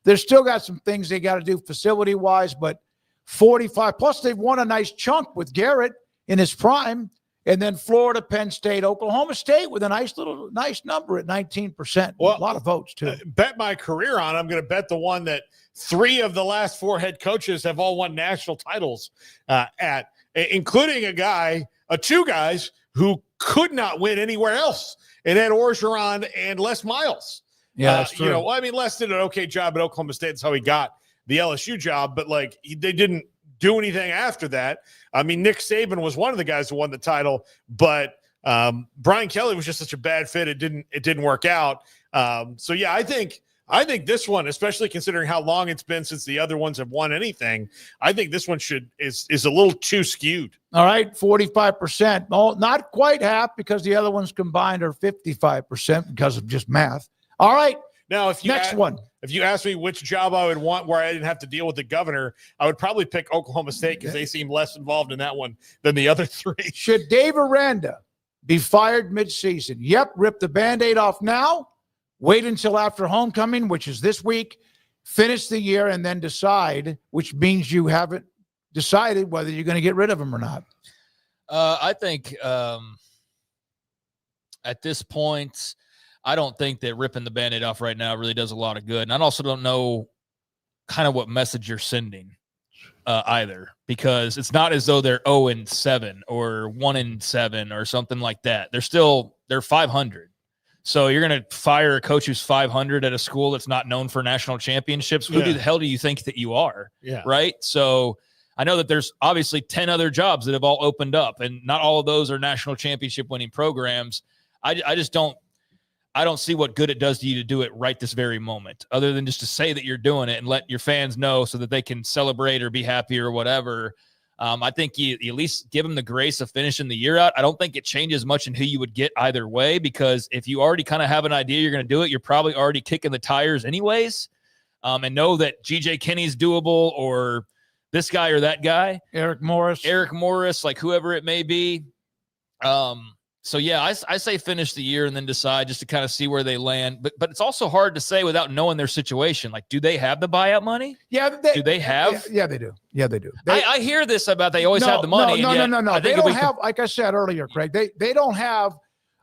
They've still got some things they got to do facility-wise, but 45 plus they've won a nice chunk with Garrett in his prime, and then Florida, Penn State, Oklahoma State with a nice number at 19%. Well, a lot of votes too. Bet my career on. I'm going to bet the one that 3 of the last 4 head coaches have all won national titles at, including 2 guys who could not win anywhere else, and Ed Orgeron and Les Miles. Yeah, that's true. Les did an okay job at Oklahoma State. That's how he got the LSU job, but they didn't do anything after that. I mean, Nick Saban was one of the guys who won the title, but Brian Kelly was just such a bad fit. It didn't work out. I think this one, especially considering how long it's been since the other ones have won anything, I think this one is a little too skewed. All right, 45%. Oh, not quite half because the other ones combined are 55% because of just math. All right, Now, if you one. If you ask me which job I would want where I didn't have to deal with the governor, I would probably pick Oklahoma State because they seem less involved in that one than the other three. Should Dave Aranda be fired midseason? Yep, rip the Band-Aid off now, wait until after homecoming, which is this week, finish the year, and then decide, which means you haven't decided whether you're going to get rid of him or not. I think at this point, I don't think that ripping the Band-Aid off right now really does a lot of good. And I also don't know kind of what message you're sending either, because it's not as though they're 0-7 or 1-7 or something like that. They're 500. So you're going to fire a coach who's 500 at a school that's not known for national championships. Who the hell do you think that you are? Yeah. Right. So I know that there's obviously 10 other jobs that have all opened up, and not all of those are national championship winning programs. I just don't see what good it does to you to do it right this very moment, other than just to say that you're doing it and let your fans know so that they can celebrate or be happy or whatever. I think you at least give them the grace of finishing the year out. I don't think it changes much in who you would get either way, because if you already kind of have an idea you're going to do it, you're probably already kicking the tires anyways, and know that G.J. Kinney's doable, or this guy or that guy. Eric Morris, like whoever it may be. So, yeah, I say finish the year and then decide, just to kind of see where they land. But it's also hard to say without knowing their situation. Like, do they have the buyout money? Yeah. Do they have? Yeah, they do. Yeah, they do. I hear this about they always have the money. No. They don't have, like I said earlier, Craig, they don't have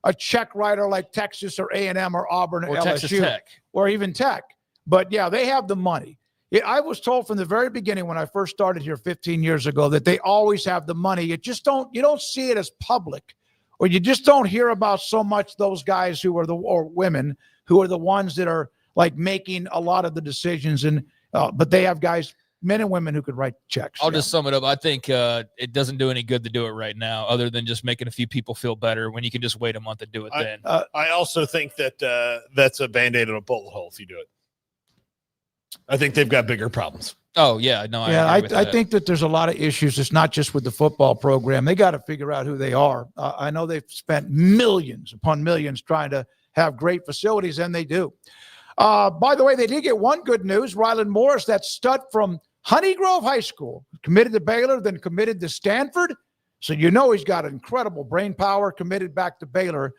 a check writer like Texas or A&M or Auburn or LSU. Texas Tech. Or even Tech. But, yeah, they have the money. I was told from the very beginning when I first started here 15 years ago that they always have the money. You don't see it as public. Or you just don't hear about so much those guys who are or women who are the ones that are like making a lot of the decisions. And but they have guys, men and women, who could write checks. I'll just sum it up. I think it doesn't do any good to do it right now, other than just making a few people feel better, when you can just wait a month and do it then. I also think that that's a Band-Aid and a bullet hole if you do it. I think they've got bigger problems. Oh, yeah. No, I think that there's a lot of issues. It's not just with the football program. They got to figure out who they are. I know they've spent millions upon millions trying to have great facilities, and they do. By the way, they did get one good news. Rylan Morris, that stud from Honey Grove High School, committed to Baylor, then committed to Stanford. So you know he's got incredible brain power, committed back to Baylor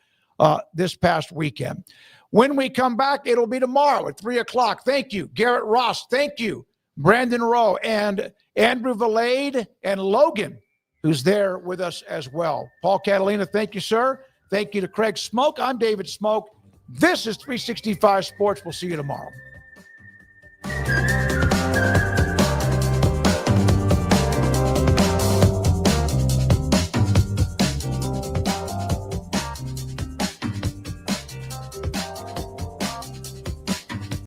this past weekend. When we come back, it'll be tomorrow at 3 o'clock. Thank you, Garrett Ross. Thank you, Brandon Rowe, and Andrew Valade, and Logan, who's there with us as well. Paul Catalina, thank you, sir. Thank you to Craig Smoak. I'm David Smoak. This is 365 Sports. We'll see you tomorrow.